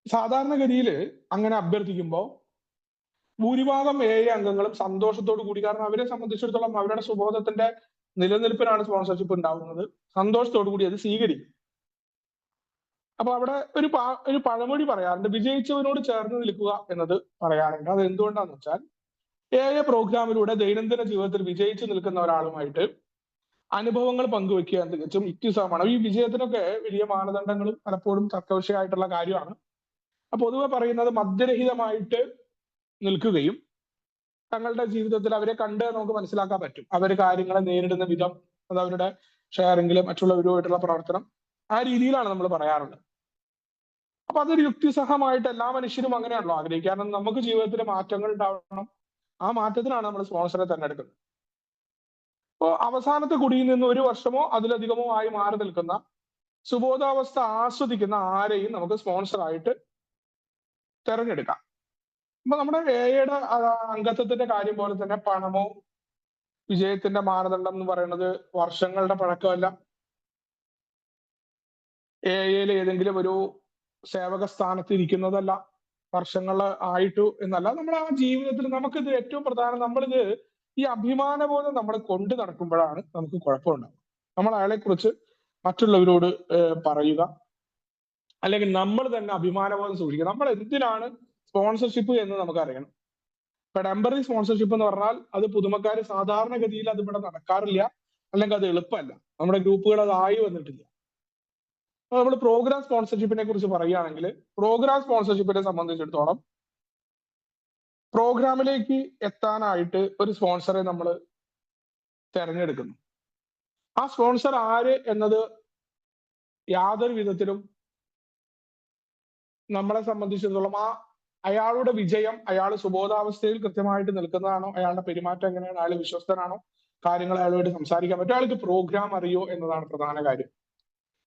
സാധാരണഗതിയിൽ അങ്ങനെ അഭ്യർത്ഥിക്കുമ്പോൾ ഭൂരിഭാഗം അംഗങ്ങളും സന്തോഷത്തോടു കൂടി, കാരണം അവരെ സംബന്ധിച്ചിടത്തോളം അവരുടെ സുബോധത്തിന്റെ നിലനിൽപ്പിനാണ് സ്പോൺസർഷിപ്പ് ഉണ്ടാവുന്നത്, സന്തോഷത്തോടു കൂടി അത് സ്വീകരിക്കും. അപ്പൊ അവിടെ ഒരു പഴമൊഴി പറയാറുണ്ട്, വിജയിച്ചവനോട് ചേർന്ന് നിൽക്കുക എന്നത് പറയാറുണ്ട്. അത് എന്തുകൊണ്ടാന്ന് വെച്ചാൽ പ്രോഗ്രാമിലൂടെ ദൈനംദിന ജീവിതത്തിൽ വിജയിച്ചു നിൽക്കുന്ന ഒരാളുമായിട്ട് അനുഭവങ്ങൾ പങ്കുവെക്കുക തികച്ചും യുക്തിസഹമാണ്. ഈ വിജയത്തിനൊക്കെ വലിയ മാനദണ്ഡങ്ങളും പലപ്പോഴും തർക്കവിഷയമായിട്ടുള്ള കാര്യമാണ്. അപ്പൊ പൊതുവെ പറയുന്നത് മദ്യരഹിതമായിട്ട് നിൽക്കുകയും തങ്ങളുടെ ജീവിതത്തിൽ അവരെ കണ്ട് നമുക്ക് മനസ്സിലാക്കാൻ പറ്റും അവർ കാര്യങ്ങളെ നേരിടുന്ന വിധം, അത് അവരുടെ ഷെയറിംഗിൽ മറ്റുള്ളവരുമായിട്ടുള്ള പ്രവർത്തനം, ആ രീതിയിലാണ് നമ്മൾ പറയാറുള്ളത്. അപ്പൊ അതൊരു യുക്തിസഹമായിട്ട് എല്ലാ മനുഷ്യരും അങ്ങനെയാണല്ലോ ആഗ്രഹിക്കുക. കാരണം നമുക്ക് ജീവിതത്തിൽ മാറ്റങ്ങൾ ഉണ്ടാവണം. ആ മാറ്റത്തിനാണ് നമ്മൾ സ്പോൺസറെ തിരഞ്ഞെടുക്കുന്നത്. അപ്പോൾ അവസാനത്തെ കുടിയിൽ നിന്ന് 1 വർഷമോ അതിലധികമോ ആയി മാറി നിൽക്കുന്ന സുബോധാവസ്ഥ ആസ്വദിക്കുന്ന ആരെയും നമുക്ക് സ്പോൺസറായിട്ട് തിരഞ്ഞെടുക്കാം. അപ്പൊ നമ്മുടെ എയുടെ അംഗത്വത്തിന്റെ കാര്യം പോലെ തന്നെ പണമോ വിജയത്തിന്റെ മാനദണ്ഡം എന്ന് പറയുന്നത് വർഷങ്ങളുടെ പഴക്കമല്ല. എയിൽ ഏതെങ്കിലും ഒരു സേവക സ്ഥാനത്ത് ഇരിക്കുന്നതല്ല, വർഷങ്ങൾ ആയിട്ടു എന്നല്ല. നമ്മുടെ ആ ജീവിതത്തിൽ നമുക്കിത് ഏറ്റവും പ്രധാനം, നമ്മളിത് ഈ അഭിമാനബോധം നമ്മൾ കൊണ്ടു നടക്കുമ്പോഴാണ് നമുക്ക് കുഴപ്പമുണ്ടാകും. നമ്മൾ അയാളെ കുറിച്ച് മറ്റുള്ളവരോട് പറയുക, അല്ലെങ്കിൽ നമ്മൾ തന്നെ അഭിമാനബോധം സൂക്ഷിക്കുക. നമ്മൾ എന്തിനാണ് സ്പോൺസർഷിപ്പ് എന്ന് നമുക്കറിയണം. ഇപ്പൊ ടെമ്പററി സ്പോൺസർഷിപ്പ് എന്ന് പറഞ്ഞാൽ അത് പുതുമക്കാർ സാധാരണഗതിയിൽ അത് ഇവിടെ നടക്കാറില്ല, അല്ലെങ്കിൽ അത് എളുപ്പമല്ല. നമ്മുടെ ഗ്രൂപ്പുകൾ അതായി വന്നിട്ടില്ല. നമ്മൾ പ്രോഗ്രാം സ്പോൺസർഷിപ്പിനെ കുറിച്ച് പറയുകയാണെങ്കിൽ, പ്രോഗ്രാം സ്പോൺസർഷിപ്പിനെ സംബന്ധിച്ചിടത്തോളം പ്രോഗ്രാമിലേക്ക് എത്താനായിട്ട് ഒരു സ്പോൺസറെ നമ്മൾ തെരഞ്ഞെടുക്കുന്നു. ആ സ്പോൺസർ ആര് എന്നത് യാതൊരു വിധത്തിലും നമ്മളെ സംബന്ധിച്ചിടത്തോളം അയാളുടെ വിജയം, അയാൾ സുബോധാവസ്ഥയിൽ കൃത്യമായിട്ട് നിൽക്കുന്നതാണോ, അയാളുടെ പെരുമാറ്റം എങ്ങനെയാണ്, അയാൾ വിശ്വസ്തനാണോ, കാര്യങ്ങൾ അയാളോട് സംസാരിക്കാൻ പറ്റും, അയാൾക്ക് പ്രോഗ്രാം അറിയോ എന്നതാണ് പ്രധാന കാര്യം.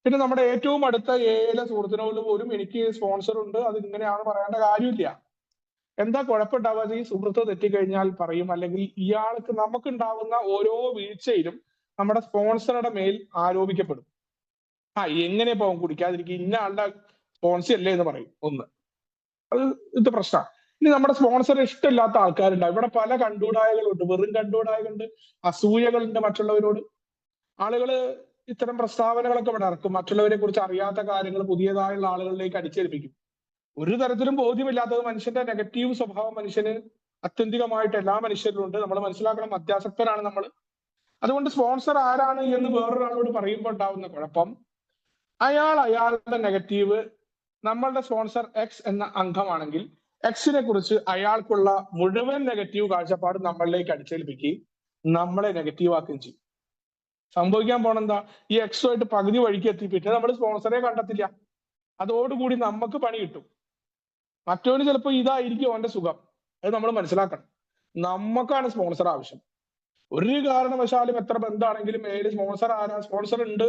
പിന്നെ നമ്മുടെ ഏറ്റവും അടുത്ത എയിലെ സുഹൃത്തിനോട് പോലും എനിക്ക് സ്പോൺസർ ഉണ്ട്, അത് ഇങ്ങനെയാണ് പറയേണ്ട കാര്യമില്ല. എന്താ കുഴപ്പമുണ്ടാവുക? ഈ സുഹൃത്ത് തെറ്റിക്കഴിഞ്ഞാൽ പറയും, അല്ലെങ്കിൽ ഇയാൾക്ക് നമുക്കുണ്ടാവുന്ന ഓരോ വീഴ്ചയിലും നമ്മുടെ സ്പോൺസറുടെ മേൽ ആരോപിക്കപ്പെടും. എങ്ങനെ പോകാൻ കുടിക്കാതിരിക്കും, ഇന്ന ആളുടെ സ്പോൺസർ അല്ലേ എന്ന് പറയും. ഇത് പ്രശ്നമാണ്. ഇനി നമ്മുടെ സ്പോൺസർ ഇഷ്ടമില്ലാത്ത ആൾക്കാരുണ്ട്. ഇവിടെ പല കണ്ടൂടായകളുണ്ട്, വെറും കണ്ടൂടായകളുണ്ട്, അസൂയകളുണ്ട് മറ്റുള്ളവരോട്. ആളുകള് ഇത്തരം പ്രസ്താവനകളൊക്കെ ഇവിടെ ഇറക്കും, മറ്റുള്ളവരെ കുറിച്ച് അറിയാത്ത കാര്യങ്ങൾ പുതിയതായുള്ള ആളുകളിലേക്ക് അടിച്ചേൽപ്പിക്കും. ഒരു തരത്തിലും ബോധ്യമില്ലാത്തത് മനുഷ്യന്റെ നെഗറ്റീവ് സ്വഭാവം മനുഷ്യന് ആത്യന്തികമായിട്ട് എല്ലാ മനുഷ്യരിലും ഉണ്ട്. നമ്മൾ മനസ്സിലാക്കണം, അത്യാസക്തരാണ് നമ്മൾ. അതുകൊണ്ട് സ്പോൺസർ ആരാണ് എന്ന് വേറൊരാളോട് പറയുമ്പോൾ ഉണ്ടാവുന്ന കുഴപ്പം, അയാളുടെ നെഗറ്റീവ് നമ്മളുടെ സ്പോൺസർ എക്സ് എന്ന അംഗമാണെങ്കിൽ എക്സിനെ കുറിച്ച് അയാൾക്കുള്ള മുഴുവൻ നെഗറ്റീവ് കാഴ്ചപ്പാട് നമ്മളിലേക്ക് അടിച്ചേൽപ്പിക്കുകയും നമ്മളെ നെഗറ്റീവ് ആക്കുകയും ചെയ്യും. സംഭവിക്കാൻ പോണെന്താ, ഈ എക്സുമായിട്ട് പകുതി വഴിക്ക് എത്തി പിന്നെ നമ്മൾ സ്പോൺസറെ കണ്ടെത്തില്ല. അതോടുകൂടി നമുക്ക് പണി കിട്ടും. മറ്റവന് ചിലപ്പോൾ ഇതായിരിക്കും അവന്റെ സുഖം. അത് നമ്മൾ മനസ്സിലാക്കണം. നമുക്കാണ് സ്പോൺസർ ആവശ്യം. ഒരു കാരണവശാലും എത്ര ബന്ധമാണെങ്കിലും സ്പോൺസർ ആരാ, സ്പോൺസർ ഉണ്ട്,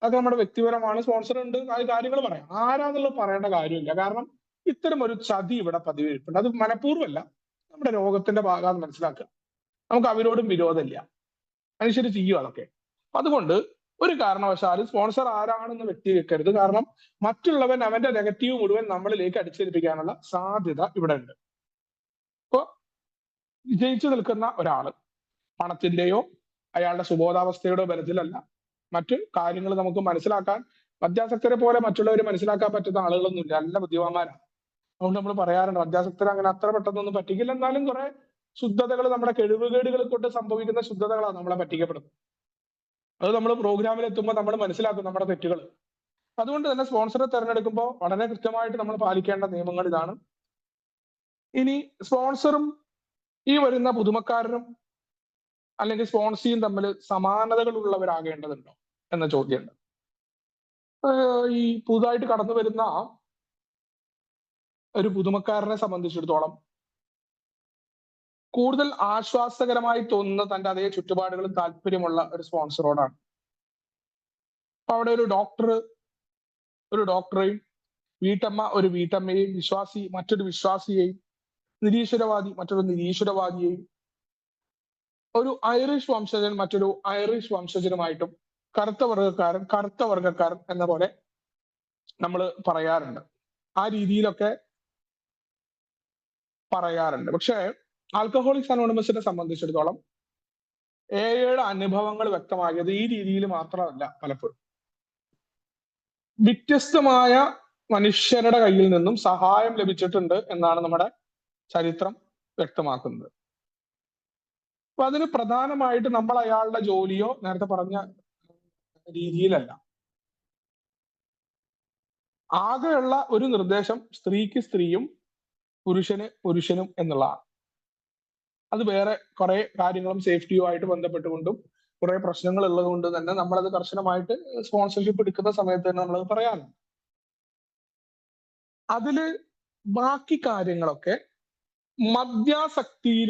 അതൊക്കെ നമ്മുടെ വ്യക്തിപരമാണ്. സ്പോൺസർ ഉണ്ട്, ആ കാര്യങ്ങൾ പറയാം. ആരാന്നുള്ളത് പറയേണ്ട കാര്യമില്ല. കാരണം ഇത്തരം ഒരു ചതി ഇവിടെ പതിവിരിപ്പുണ്ട്. അത് മനഃപൂർവ്വമല്ല, നമ്മുടെ രോഗത്തിന്റെ ഭാഗമാണെന്ന് മനസ്സിലാക്കുക. നമുക്ക് അവരോടും വിരോധമില്ല, മനുഷ്യർ ചെയ്യും അതൊക്കെ. അതുകൊണ്ട് ഒരു കാരണവശാലും സ്പോൺസർ ആരാണെന്ന് വ്യക്തിവെക്കരുത്. കാരണം മറ്റുള്ളവൻ അവന്റെ നെഗറ്റീവ് മുഴുവൻ നമ്മളിലേക്ക് അടിച്ചേൽപ്പിക്കാനുള്ള സാധ്യത ഇവിടെ ഉണ്ട്. ഇപ്പോ വിജയിച്ചു നിൽക്കുന്ന ഒരാള് പണത്തിന്റെയോ അയാളുടെ സുബോധാവസ്ഥയുടെ ബലത്തിലല്ല, മറ്റു കാര്യങ്ങൾ നമുക്ക് മനസ്സിലാക്കാൻ മദ്യാസക്തരെ പോലെ മറ്റുള്ളവർ മനസ്സിലാക്കാൻ പറ്റുന്ന ആളുകളൊന്നുമില്ല. നല്ല ബുദ്ധിമാന്മാരാണ്. അതുകൊണ്ട് നമ്മൾ പറയാറുണ്ട് മദ്യാസക്തരെ അങ്ങനെ അത്ര പെട്ടെന്നൊന്നും പറ്റിക്കില്ല. എന്നാലും കുറെ ശുദ്ധതകൾ, നമ്മുടെ കഴിവുകേടുകൾ കൊണ്ട് സംഭവിക്കുന്ന ശുദ്ധതകളാണ് നമ്മളെ പറ്റിക്കപ്പെടുന്നത്. അത് നമ്മൾ പ്രോഗ്രാമിൽ എത്തുമ്പോൾ നമ്മൾ മനസ്സിലാക്കും നമ്മുടെ തെറ്റുകൾ. അതുകൊണ്ട് തന്നെ സ്പോൺസറെ തിരഞ്ഞെടുക്കുമ്പോൾ വളരെ കൃത്യമായിട്ട് നമ്മൾ പാലിക്കേണ്ട നിയമങ്ങൾ ഇതാണ്. ഇനി സ്പോൺസറും ഈ വരുന്ന പുതുമക്കാരനും അല്ലെങ്കിൽ സ്പോൺസിയും തമ്മിൽ സമാനതകൾ ഉള്ളവരാകേണ്ടതുണ്ടോ എന്ന ചോദ്യമുണ്ട്. ഈ പുതുതായിട്ട് കടന്നു വരുന്ന ഒരു പുതുമക്കാരനെ സംബന്ധിച്ചിടത്തോളം കൂടുതൽ ആശ്വാസകരമായി തോന്നുന്ന തന്റെ അതേ ചുറ്റുപാടുകളും താല്പര്യമുള്ള ഒരു സ്പോൺസറോടാണ്. അപ്പൊ അവിടെ ഒരു ഡോക്ടറെയും, വീട്ടമ്മ ഒരു വീട്ടമ്മയെയും, വിശ്വാസി മറ്റൊരു വിശ്വാസിയെയും, നിരീശ്വരവാദി മറ്റൊരു നിരീശ്വരവാദിയെയും, ഒരു ഐറിഷ് വംശജൻ മറ്റൊരു ഐറിഷ് വംശജനുമായിട്ടും, കറുത്ത വർഗക്കാരൻ എന്ന പോലെ നമ്മൾ പറയാറുണ്ട്. ആ രീതിയിലൊക്കെ പറയാറുണ്ട്. പക്ഷേ ആൽക്കഹോളിക്സ് അനോണിമസിനെ സംബന്ധിച്ചിടത്തോളം എയുടെ അനുഭവങ്ങൾ വ്യക്തമാക്കിയത് ഈ രീതിയിൽ മാത്രമല്ല. പലപ്പോഴും വ്യത്യസ്തമായ മനുഷ്യരുടെ കയ്യിൽ നിന്നും സഹായം ലഭിച്ചിട്ടുണ്ട് എന്നാണ് നമ്മുടെ ചരിത്രം വ്യക്തമാക്കുന്നത്. അപ്പൊ അതിന് പ്രധാനമായിട്ട് നമ്മൾ അയാളുടെ ജോലിയോ നേരത്തെ പറഞ്ഞ രീതിയിലല്ല. ആകെയുള്ള ഒരു നിർദ്ദേശം സ്ത്രീക്ക് സ്ത്രീയും പുരുഷന് പുരുഷനും എന്നുള്ളതാണ്. അത് വേറെ കുറെ കാര്യങ്ങളും സേഫ്റ്റിയുമായിട്ട് ബന്ധപ്പെട്ടുകൊണ്ടും കുറെ പ്രശ്നങ്ങൾ ഉള്ളത് കൊണ്ട് തന്നെ നമ്മളത് കർശനമായിട്ട് സ്പോൺസർഷിപ്പ് എടുക്കുന്ന സമയത്ത് തന്നെ നമ്മളത് പറയാറുണ്ട്. അതില് ബാക്കി കാര്യങ്ങളൊക്കെ മദ്യാസക്തിയിൽ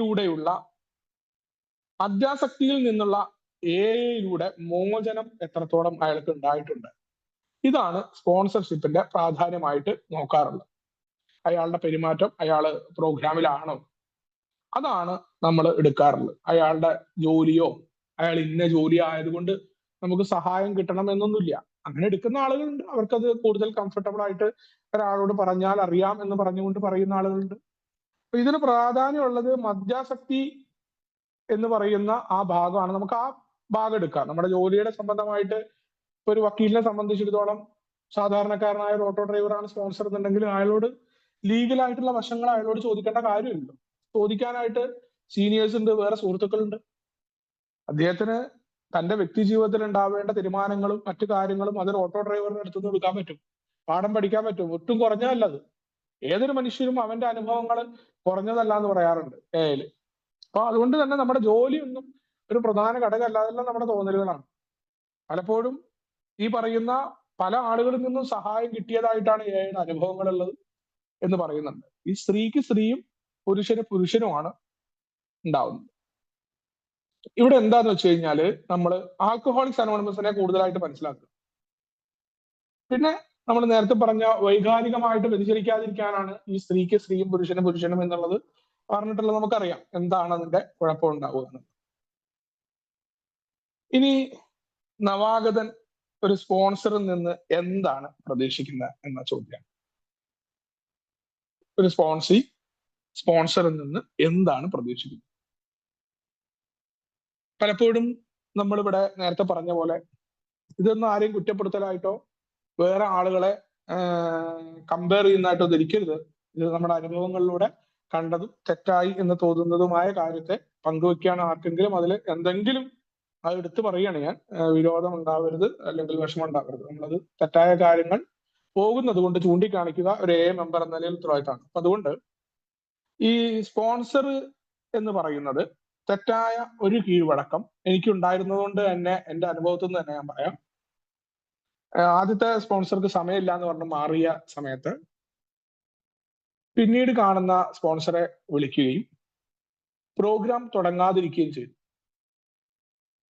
നിന്നുള്ള എയിലൂടെ മോചനം എത്രത്തോളം അയാൾക്ക് ഉണ്ടായിട്ടുണ്ട്, ഇതാണ് സ്പോൺസർഷിപ്പിന്റെ പ്രാധാന്യമായിട്ട് നോക്കാറുള്ളത്. അയാളുടെ പെരുമാറ്റം, അയാള് പ്രോഗ്രാമിലാണോ, അതാണ് നമ്മൾ എടുക്കാറുള്ളത്. അയാളുടെ ജോലിയോ, അയാൾ ഇന്ന ജോലി ആയതുകൊണ്ട് നമുക്ക് സഹായം കിട്ടണം എന്നൊന്നുമില്ല. അങ്ങനെ എടുക്കുന്ന ആളുകളുണ്ട്, അവർക്കത് കൂടുതൽ കംഫർട്ടബിൾ ആയിട്ട് ഒരാളോട് പറഞ്ഞാൽ അറിയാം എന്ന് പറഞ്ഞുകൊണ്ട് പറയുന്ന ആളുകളുണ്ട്. അപ്പൊ ഇതിന് പ്രാധാന്യമുള്ളത് മദ്യാസക്തി എന്ന് പറയുന്ന ആ ഭാഗമാണ്. നമുക്ക് ആ ഭാഗം എടുക്കാം. നമ്മുടെ ജോലിയുടെ സംബന്ധമായിട്ട് ഇപ്പൊ ഒരു വക്കീലിനെ സംബന്ധിച്ചിടത്തോളം സാധാരണക്കാരനായ ഒരു ഓട്ടോ ഡ്രൈവറാണ് സ്പോൺസർ എന്നുണ്ടെങ്കിൽ അയാളോട് ലീഗലായിട്ടുള്ള വശങ്ങൾ അയാളോട് ചോദിക്കേണ്ട കാര്യമില്ലല്ലോ. ചോദിക്കാനായിട്ട് സീനിയേഴ്സ് ഉണ്ട്, വേറെ സുഹൃത്തുക്കളുണ്ട്. അദ്ദേഹത്തിന് തന്റെ വ്യക്തി ജീവിതത്തിൽ ഉണ്ടാവേണ്ട തീരുമാനങ്ങളും മറ്റു കാര്യങ്ങളും അതൊരു ഓട്ടോ ഡ്രൈവറിന്റെ അടുത്തുനിന്ന് എടുക്കാൻ പറ്റും, പാഠം പഠിക്കാൻ പറ്റും. ഒട്ടും കുറഞ്ഞതല്ല അത്. ഏതൊരു മനുഷ്യരും അവന്റെ അനുഭവങ്ങൾ കുറഞ്ഞതല്ല എന്ന് പറയാറുണ്ട് ഏല്. അപ്പൊ അതുകൊണ്ട് തന്നെ നമ്മുടെ ജോലിയൊന്നും ഒരു പ്രധാന ഘടകമല്ല, അതെല്ലാം നമ്മുടെ തോന്നലുകളാണ്. പലപ്പോഴും ഈ പറയുന്ന പല ആളുകളിൽ നിന്നും സഹായം കിട്ടിയതായിട്ടാണ് ഏയുടെ അനുഭവങ്ങൾ ഉള്ളത് എന്ന് പറയുന്നുണ്ട്. ഈ സ്ത്രീക്ക് സ്ത്രീയും പുരുഷന് പുരുഷനുമാണ് ഉണ്ടാവുന്നത്. ഇവിടെ എന്താന്ന് വെച്ച് കഴിഞ്ഞാല് നമ്മൾ ആൽക്കഹോളിക്സ് അനോണിമസിനെ കൂടുതലായിട്ട് മനസ്സിലാക്കുക. പിന്നെ നമ്മൾ നേരത്തെ പറഞ്ഞ വൈകാരികമായിട്ട് വ്യതിചലിക്കാതിരിക്കാനാണ് ഈ സ്ത്രീക്ക് സ്ത്രീയും പുരുഷനും പുരുഷനും എന്നുള്ളത് പറഞ്ഞിട്ടുള്ളത്. നമുക്കറിയാം എന്താണ് അതിന്റെ കുഴപ്പമുണ്ടാവുക എന്ന്. ഇനി നവാഗതൻ ഒരു സ്പോൺസറിൽ നിന്ന് എന്താണ് പ്രതീക്ഷിക്കുന്നത് എന്ന ചോദ്യം. ഒരു സ്പോൺസറിൽ നിന്ന് എന്താണ് പ്രതീക്ഷിക്കുന്നത്? പലപ്പോഴും നമ്മളിവിടെ നേരത്തെ പറഞ്ഞ പോലെ ഇതൊന്നും ആരെയും കുറ്റപ്പെടുത്തലായിട്ടോ വേറെ ആളുകളെ കമ്പയർ ചെയ്യുന്നതായിട്ടോ ധരിക്കരുത്. ഇത് നമ്മുടെ അനുഭവങ്ങളിലൂടെ കണ്ടതും തെറ്റായി എന്ന് തോന്നുന്നതുമായ കാര്യത്തെ പങ്കുവെക്കുകയാണ്. ആർക്കെങ്കിലും അതിൽ എന്തെങ്കിലും അത് എടുത്തു പറയുകയാണ് ഞാൻ. വിരോധം ഉണ്ടാവരുത്, അല്ലെങ്കിൽ വിഷമം ഉണ്ടാവരുത്. നമ്മളത് തെറ്റായ കാര്യങ്ങൾ പോകുന്നത് കൊണ്ട് ചൂണ്ടിക്കാണിക്കുക ഒരു മെമ്പർ എന്ന നിലയിൽ ഉത്തരവാദിത്തമാണ്. അപ്പൊ അതുകൊണ്ട് ഈ സ്പോൺസർ എന്ന് പറയുന്നത് തെറ്റായ ഒരു കീഴ്വഴക്കം എനിക്കുണ്ടായിരുന്നതുകൊണ്ട് തന്നെ എന്റെ അനുഭവത്തിൽ നിന്ന് തന്നെ ഞാൻ പറയാം. ആദ്യത്തെ സ്പോൺസർക്ക് സമയമില്ല എന്ന് പറഞ്ഞ് മാറിയ സമയത്ത് പിന്നീട് കാണുന്ന സ്പോൺസറെ വിളിക്കുകയും പ്രോഗ്രാം തുടങ്ങാതിരിക്കുകയും ചെയ്തു.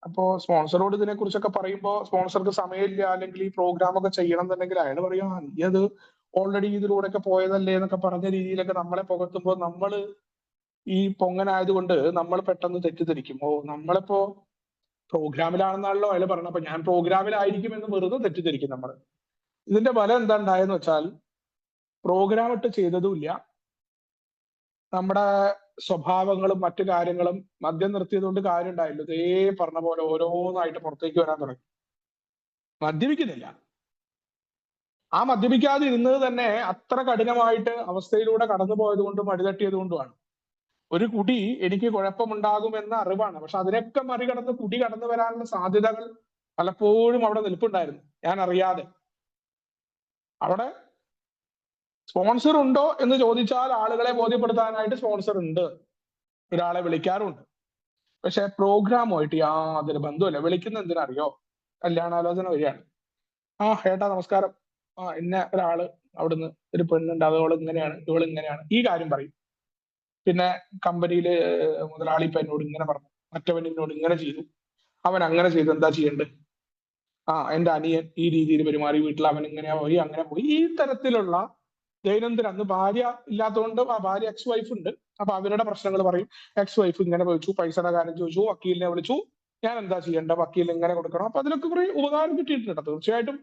അപ്പോ സ്പോൺസറോട് ഇതിനെ കുറിച്ചൊക്കെ പറയുമ്പോൾ സ്പോൺസർക്ക് സമയമില്ല, അല്ലെങ്കിൽ ഈ പ്രോഗ്രാം ഒക്കെ ചെയ്യണം എന്നുണ്ടെങ്കിൽ അയാൾ പറയാ നീ അത് ഓൾറെഡി ഇതിലൂടെയൊക്കെ പോയതല്ലേ എന്നൊക്കെ പറഞ്ഞ രീതിയിലൊക്കെ നമ്മളെ പുകഴ്ത്തുമ്പോൾ നമ്മൾ ഈ പൊങ്ങനായതുകൊണ്ട് നമ്മൾ പെട്ടെന്ന് തെറ്റിദ്ധരിക്കും. നമ്മളിപ്പോ പ്രോഗ്രാമിലാണെന്നാണല്ലോ അയാൾ പറഞ്ഞത്, അപ്പൊ ഞാൻ പ്രോഗ്രാമിലായിരിക്കും എന്ന് വെറുതെ തെറ്റിദ്ധരിക്കും നമ്മൾ. ഇതിന്റെ ഫലം എന്താ ഉണ്ടായെന്ന് വെച്ചാൽ പ്രോഗ്രാം ഇട്ട് ചെയ്തതുമില്ല, നമ്മുടെ സ്വഭാവങ്ങളും മറ്റു കാര്യങ്ങളും മദ്യം നിർത്തിയത് കൊണ്ട് കാര്യം ഉണ്ടായില്ല. ഇതേ പറഞ്ഞ പോലെ ഓരോന്നായിട്ട് പുറത്തേക്ക് വരാൻ തുടങ്ങി. മദ്യപിക്കുന്നില്ല, ആ മദ്യപിക്കാതെ ഇരുന്നത് തന്നെ അത്ര കഠിനമായിട്ട് അവസ്ഥയിലൂടെ കടന്നു പോയത് കൊണ്ടും അടിതട്ടിയത് കൊണ്ടുമാണ്. ഒരു കുടി എനിക്ക് കുഴപ്പമുണ്ടാകുമെന്ന അറിവാണ്, പക്ഷെ അതിനൊക്കെ മറികടന്ന് കുടി കടന്നു വരാനുള്ള സാധ്യതകൾ പലപ്പോഴും അവിടെ നിൽപ്പുണ്ടായിരുന്നു ഞാൻ അറിയാതെ. അവിടെ സ്പോൺസർ ഉണ്ടോ എന്ന് ചോദിച്ചാൽ ആളുകളെ ബോധ്യപ്പെടുത്താനായിട്ട് സ്പോൺസർ ഉണ്ട്, ഒരാളെ വിളിക്കാറുണ്ട്. പക്ഷെ പ്രോഗ്രാമുമായിട്ട് യാതൊരു ബന്ധവുമില്ല. വിളിക്കുന്ന എന്തിനറിയോ? കല്യാണാലോചന വരികയാണ്. ഏട്ടാ നമസ്കാരം, ഇന്ന ഒരാള് അവിടുന്ന് ഒരു പെണ്ണുണ്ട്, അതോളം ഇങ്ങനെയാണ്, ഇവള് ഇങ്ങനെയാണ്, ഈ കാര്യം പറയും. പിന്നെ കമ്പനിയില് മുതലാളി ഇപ്പൊ എന്നോട് ഇങ്ങനെ പറഞ്ഞു, മറ്റവൻ എന്നോട് ഇങ്ങനെ ചെയ്തു, അവൻ അങ്ങനെ ചെയ്തു, എന്താ ചെയ്യണ്ടേ? എന്റെ അനിയൻ ഈ രീതിയിൽ പെരുമാറി, വീട്ടിൽ അവൻ ഇങ്ങനെ പോയി അങ്ങനെ പോയി. ഈ തരത്തിലുള്ള ദൈനംദിന, അന്ന് ഭാര്യ ഇല്ലാത്തതുകൊണ്ട് ഭാര്യ എക്സ് വൈഫ് ഉണ്ട്, അപ്പൊ അവരുടെ പ്രശ്നങ്ങൾ പറയും. എക്സ് വൈഫ് ഇങ്ങനെ വിളിച്ചു, പൈസയുടെ കാര്യം ചോദിച്ചു, വക്കീലിനെ വിളിച്ചു, ഞാൻ എന്താ ചെയ്യേണ്ട, വക്കീൽ ഇങ്ങനെ കൊടുക്കണം. അപ്പൊ അതിനൊക്കെ കുറെ ഉപകാരം കിട്ടിയിട്ടുണ്ട്, തീർച്ചയായിട്ടും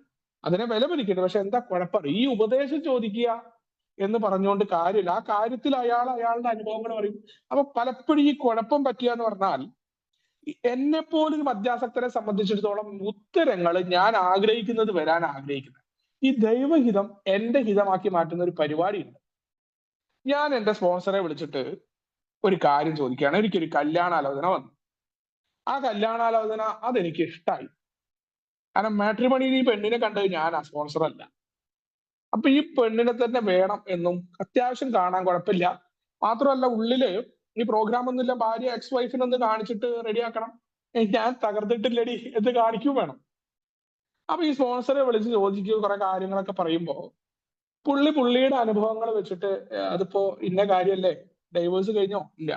അതിനെ വില മതിക്കുന്നുണ്ട്. പക്ഷെ എന്താ കുഴപ്പം? ഈ ഉപദേശം ചോദിക്കുക എന്ന് പറഞ്ഞുകൊണ്ട് കാര്യമില്ല. ആ കാര്യത്തിൽ അയാളുടെ അനുഭവങ്ങൾ പറയും. അപ്പൊ പലപ്പോഴും ഈ കുഴപ്പം പറ്റുക എന്ന് പറഞ്ഞാൽ, എന്നെ പോലൊരു മദ്യാസക്തരെ സംബന്ധിച്ചിടത്തോളം ഉത്തരങ്ങൾ ഞാൻ ആഗ്രഹിക്കുന്നത് വരാൻ ആഗ്രഹിക്കുന്നത്, ഈ ദൈവഹിതം എന്റെ ഹിതമാക്കി മാറ്റുന്ന ഒരു പരിപാടിയുണ്ട്. ഞാൻ എന്റെ സ്പോൺസറെ വിളിച്ചിട്ട് ഒരു കാര്യം ചോദിക്കുകയാണ്. എനിക്കൊരു കല്യാണാലോചന വന്നു. ആ കല്യാണാലോചന അതെനിക്ക് ഇഷ്ടമായി. കാരണം മാട്രിമണിയിൽ ഈ പെണ്ണിനെ കണ്ടത് ഞാനാ, സ്പോൺസർ അല്ല. അപ്പൊ ഈ പെണ്ണിനെ തന്നെ വേണം എന്നും, അത്യാവശ്യം കാണാൻ കുഴപ്പമില്ല, മാത്രമല്ല ഉള്ളില് ഈ പ്രോഗ്രാം ഒന്നുമില്ല, ഭാര്യ എക്സ് വൈഫിനൊന്ന് കാണിച്ചിട്ട് റെഡിയാക്കണം, ഞാൻ തകർത്തിട്ടില്ലടി എന്ന് കാണിക്കും വേണം. അപ്പൊ ഈ സ്പോൺസറെ വിളിച്ച് ചോദിക്കുക, കുറെ കാര്യങ്ങളൊക്കെ പറയുമ്പോ പുള്ളിയുടെ അനുഭവങ്ങൾ വെച്ചിട്ട് അതിപ്പോ ഇന്ന കാര്യല്ലേ, ഡൈവേഴ്സ് കഴിഞ്ഞോ? ഇല്ല.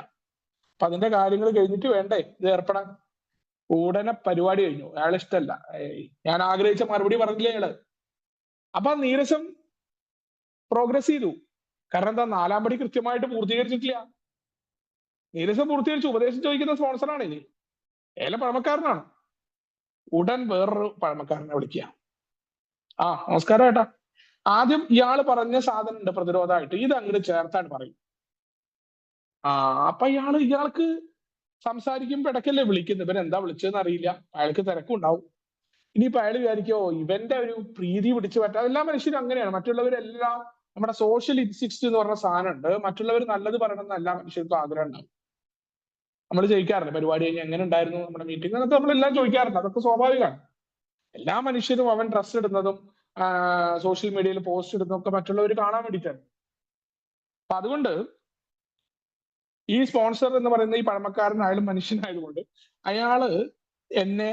അപ്പൊ അതിന്റെ കാര്യങ്ങൾ കഴിഞ്ഞിട്ട് വേണ്ടേ ഇത് ഏർപ്പെടാൻ? ഉടനെ പരിപാടി കഴിഞ്ഞു, അയാൾ ഇഷ്ടമല്ല, ഞാൻ ആഗ്രഹിച്ച മറുപടി പറഞ്ഞില്ലേ അയാള്. അപ്പൊ നീരസം പ്രോഗ്രസ് ചെയ്തു. കാരണം എന്താ? 4-ാം പടി കൃത്യമായിട്ട് പൂർത്തീകരിച്ചിട്ടില്ല. നീരസം പൂർത്തീകരിച്ചു. ഉപദേശം ചോദിക്കുന്ന സ്പോൺസറാണ് ഇനി, ഏല പഴമക്കാരനാണ്. ഉടൻ വേറൊരു പഴമക്കാരനെ വിളിക്കുക. നമസ്കാരം ഏട്ടാ, ആദ്യം ഇയാള് പറഞ്ഞ സാധനം ഉണ്ട് പ്രതിരോധമായിട്ട്, ഇത് അങ്ങോട്ട് ചേർത്താണ് പറയും. അപ്പൊ ഇയാൾക്ക് സംസാരിക്കുമ്പോ ഇടയ്ക്കല്ലേ വിളിക്കുന്നത്, ഇവൻ എന്താ വിളിച്ചതെന്ന് അറിയില്ല, അയാൾക്ക് തിരക്കുണ്ടാവും. ഇനിയിപ്പോ അയാൾ വിചാരിക്കോ ഇവന്റെ ഒരു പ്രീതി പിടിച്ചു പറ്റാം. എല്ലാ മനുഷ്യരും അങ്ങനെയാണ്. മറ്റുള്ളവരെല്ലാം, നമ്മുടെ സോഷ്യൽ ഇൻസിസ്റ്റ് എന്ന് പറഞ്ഞ സാധനമുണ്ട്, മറ്റുള്ളവർ നല്ലത് പറയണമെന്ന് എല്ലാ മനുഷ്യർക്കും ആഗ്രഹം ഉണ്ടാവും. നമ്മൾ ചോദിക്കാറുണ്ട് പരിപാടി കഴിഞ്ഞ് എങ്ങനെ ഉണ്ടായിരുന്നു നമ്മുടെ മീറ്റിംഗ്, അതൊക്കെ നമ്മളെല്ലാം ചോദിക്കാറുണ്ട്. അതൊക്കെ സ്വാഭാവികമാണ്. എല്ലാ മനുഷ്യരും അവൻ ഡ്രസ് ഇടുന്നതും സോഷ്യൽ മീഡിയയിൽ പോസ്റ്റ് ഇടുന്നതും ഒക്കെ മറ്റുള്ളവർ കാണാൻ വേണ്ടിയിട്ടാണ്. അപ്പൊ അതുകൊണ്ട് ഈ സ്പോൺസർ എന്ന് പറയുന്ന ഈ പഴമക്കാരനായാലും മനുഷ്യനായതുകൊണ്ട് അയാള് എന്നെ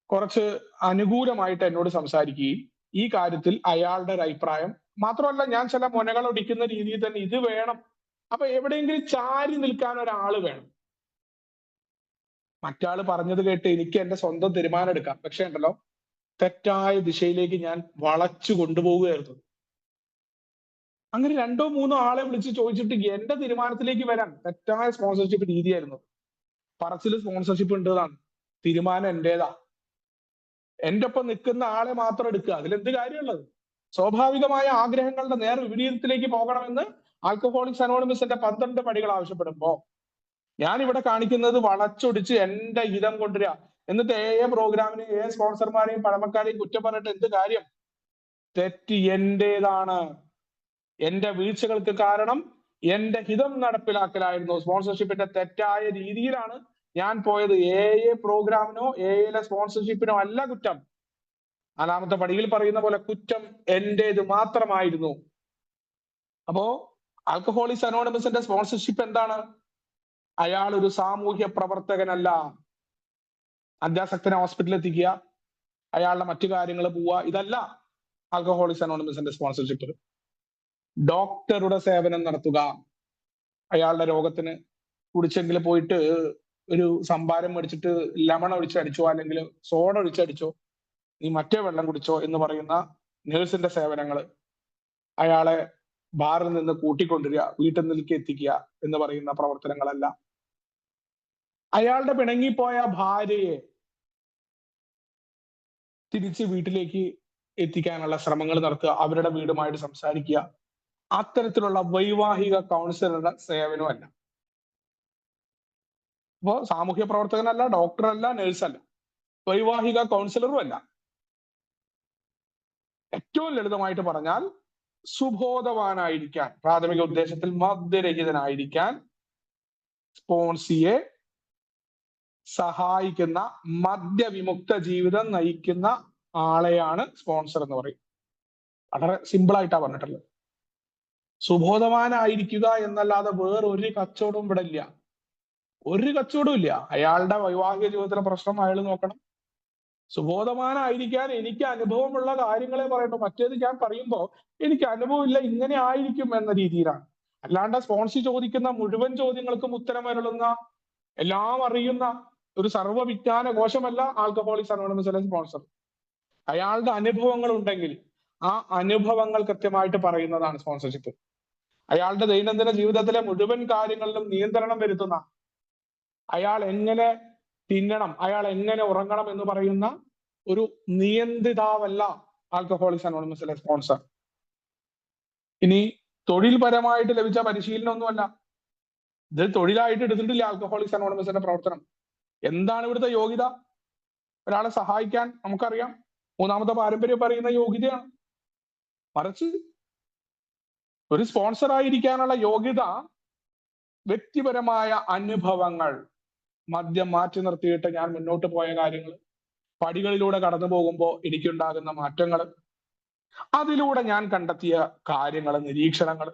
കുറച്ച് അനുകൂലമായിട്ട് എന്നോട് സംസാരിക്കുകയും ഈ കാര്യത്തിൽ അയാളുടെ ഒരു അഭിപ്രായം മാത്രമല്ല, ഞാൻ ചില മുനകൾ ഒടിക്കുന്ന രീതിയിൽ തന്നെ ഇത് വേണം. അപ്പൊ എവിടെയെങ്കിലും ചാരി നിൽക്കാൻ ഒരാള് വേണം. മറ്റാള് പറഞ്ഞത് കേട്ട് എനിക്ക് എന്റെ സ്വന്തം തീരുമാനം എടുക്കാം, പക്ഷെ ഉണ്ടല്ലോ തെറ്റായ ദിശയിലേക്ക് ഞാൻ വളച്ചു കൊണ്ടുപോവുകയായിരുന്നു. അങ്ങനെ 2-3 ആളെ വിളിച്ച് ചോദിച്ചിട്ട് എന്റെ തീരുമാനത്തിലേക്ക് വരാൻ തെറ്റായ സ്പോൺസർഷിപ്പ് രീതിയായിരുന്നു. പറച്ചില് സ്പോൺസർഷിപ്പ് ഉണ്ടെന്നാണ്, തീരുമാനം എന്റേതാ, എന്റെ ഒപ്പം നിൽക്കുന്ന ആളെ മാത്രം എടുക്കുക, അതിലെന്ത് കാര്യമുള്ളത്? സ്വാഭാവികമായ ആഗ്രഹങ്ങളുടെ നേർ വിപരീതത്തിലേക്ക് പോകണമെന്ന് ആൽക്കഹോളിക്സ് അനോണിമസിന്റെ 12 പടികൾ ആവശ്യപ്പെടുമ്പോ ഞാൻ ഇവിടെ കാണിക്കുന്നത് വളച്ചൊടിച്ച് എന്റെ ഹിതം കൊണ്ടുവരിക. എന്നിട്ട് പ്രോഗ്രാമിനെയും സ്പോൺസർമാരെയും പഴമക്കാരെയും കുറ്റം പറഞ്ഞിട്ട് എന്ത് കാര്യം? തെറ്റ് എന്റേതാണ്. എന്റെ വീഴ്ചകൾക്ക് കാരണം എന്റെ ഹിതം നടപ്പിലാക്കലായിരുന്നു. സ്പോൺസർഷിപ്പിന്റെ തെറ്റായ രീതിയിലാണ് ഞാൻ പോയത്. പ്രോഗ്രാമിനോ സ്പോൺസർഷിപ്പിനോ അല്ല കുറ്റം. 4-ാമത്തെ പടിയിൽ പറയുന്ന പോലെ കുറ്റം എന്റേത് മാത്രമായിരുന്നു. അപ്പോ ആൽക്കഹോളിക്സ് അനോണിമസിന്റെ സ്പോൺസർഷിപ്പ് എന്താണ്? അയാൾ ഒരു സാമൂഹ്യ പ്രവർത്തകനല്ല. അത്യാസക്തനെ ഹോസ്പിറ്റലിൽ എത്തിക്കുക, അയാളുടെ മറ്റു കാര്യങ്ങൾ പോവുക, ഇതല്ല ആൽക്കഹോളിക്സ് അനോണിമസിന്റെ സ്പോൺസർഷിപ്പ്. ഡോക്ടറുടെ സേവനം നടത്തുക. അയാളുടെ രോഗത്തിന് കുടിച്ചെങ്കിൽ പോയിട്ട് ഒരു സംഭാരം മേടിച്ചിട്ട് ലെമൺ ഒഴിച്ചടിച്ചോ അല്ലെങ്കിൽ സോഡ ഒഴിച്ചടിച്ചോ, നീ മറ്റേ വെള്ളം കുടിച്ചോ എന്ന് പറയുന്ന നേഴ്സിന്റെ സേവനങ്ങൾ, അയാളെ ബാറിൽ നിന്ന് കൂട്ടിക്കൊണ്ടുവരിക, വീട്ടിൽ നിന്നിലേക്ക് എത്തിക്കുക എന്ന് പറയുന്ന പ്രവർത്തനങ്ങളല്ല. അയാളുടെ പിണങ്ങിപ്പോയ ഭാര്യയെ തിരിച്ച് വീട്ടിലേക്ക് എത്തിക്കാനുള്ള ശ്രമങ്ങൾ നടത്തുക, അവരുടെ വീടുമായിട്ട് സംസാരിക്കുക. അത്തരത്തിലുള്ള വൈവാഹിക കൗൺസിലറുടെ സേവനമല്ല. അപ്പോ സാമൂഹ്യ പ്രവർത്തകനല്ല, ഡോക്ടറല്ല, നേഴ്സല്ല, വൈവാഹിക കൗൺസിലറും അല്ല. ഏറ്റവും ലളിതമായിട്ട് പറഞ്ഞാൽ സുബോധവാനായിരിക്കാൻ, പ്രാഥമിക ഉദ്ദേശത്തിൽ മദ്യരഹിതനായിരിക്കാൻ സ്പോൺസിയെ സഹായിക്കുന്ന, മദ്യവിമുക്ത ജീവിതം നയിക്കുന്ന ആളെയാണ് സ്പോൺസർ എന്ന് പറയും. വളരെ സിമ്പിൾ ആയിട്ടാണ് പറഞ്ഞിട്ടുള്ളത്. സുബോധവാനായിരിക്കുക എന്നല്ലാതെ വേറൊരു കച്ചവടവും ഇവിടെ ഇല്ല. ഒരു കച്ചവടവും ഇല്ല. അയാളുടെ വൈവാഹിക ജീവിതത്തിലെ പ്രശ്നം അയാൾ നോക്കണം. സുബോധവാനായിരിക്കാൻ എനിക്ക് അനുഭവമുള്ള കാര്യങ്ങളെ പറയണ്ടു. മറ്റേത് ഞാൻ പറയുമ്പോൾ എനിക്ക് അനുഭവമില്ല, ഇങ്ങനെ ആയിരിക്കും എന്ന രീതിയിലാണ്. അല്ലാണ്ട് സ്പോൺസി ചോദിക്കുന്ന മുഴുവൻ ചോദ്യങ്ങൾക്കും ഉത്തരം അരുളുന്ന, എല്ലാം അറിയുന്ന ഒരു സർവ്വവിജ്ഞാന കോശമല്ല ആൽക്കഹോളിക്സ് അനോണിമസിലെ സ്പോൺസർ. അയാളുടെ അനുഭവങ്ങൾ ഉണ്ടെങ്കിൽ ആ അനുഭവങ്ങൾ കൃത്യമായിട്ട് പറയുന്നതാണ് സ്പോൺസർഷിപ്പ്. അയാളുടെ ദൈനംദിന ജീവിതത്തിലെ മുഴുവൻ കാര്യങ്ങളിലും നിയന്ത്രണം വരുത്തുന്ന, അയാൾ എങ്ങനെ തിന്നണം, അയാൾ എങ്ങനെ ഉറങ്ങണം എന്ന് പറയുന്ന ഒരു നിയന്ത്രിതാവല്ല ആൽക്കഹോളിക്സ് അനോണിമസിലെ സ്പോൺസർ. ഇനി തൊഴിൽപരമായിട്ട് ലഭിച്ച പരിശീലനമൊന്നുമല്ല. ഇത് തൊഴിലായിട്ട് എടുത്തിട്ടില്ല ആൽക്കഹോളിക്സ് അനോണിമസിന്റെ പ്രവർത്തനം. എന്താണ് ഇവിടുത്തെ യോഗ്യത? ഒരാളെ സഹായിക്കാൻ നമുക്കറിയാം, മൂന്നാമത്തെ പാരമ്പര്യം പറയുന്ന യോഗ്യതയാണ്. മറിച്ച് ഒരു സ്പോൺസർ ആയിരിക്കാനുള്ള യോഗ്യത വ്യക്തിപരമായ അനുഭവങ്ങൾ, മദ്യം മാറ്റി നിർത്തിയിട്ട് ഞാൻ മുന്നോട്ട് പോയ കാര്യങ്ങൾ, പടികളിലൂടെ കടന്നു പോകുമ്പോൾ എനിക്കുണ്ടാകുന്ന മാറ്റങ്ങൾ, അതിലൂടെ ഞാൻ കണ്ടെത്തിയ കാര്യങ്ങൾ, നിരീക്ഷണങ്ങൾ,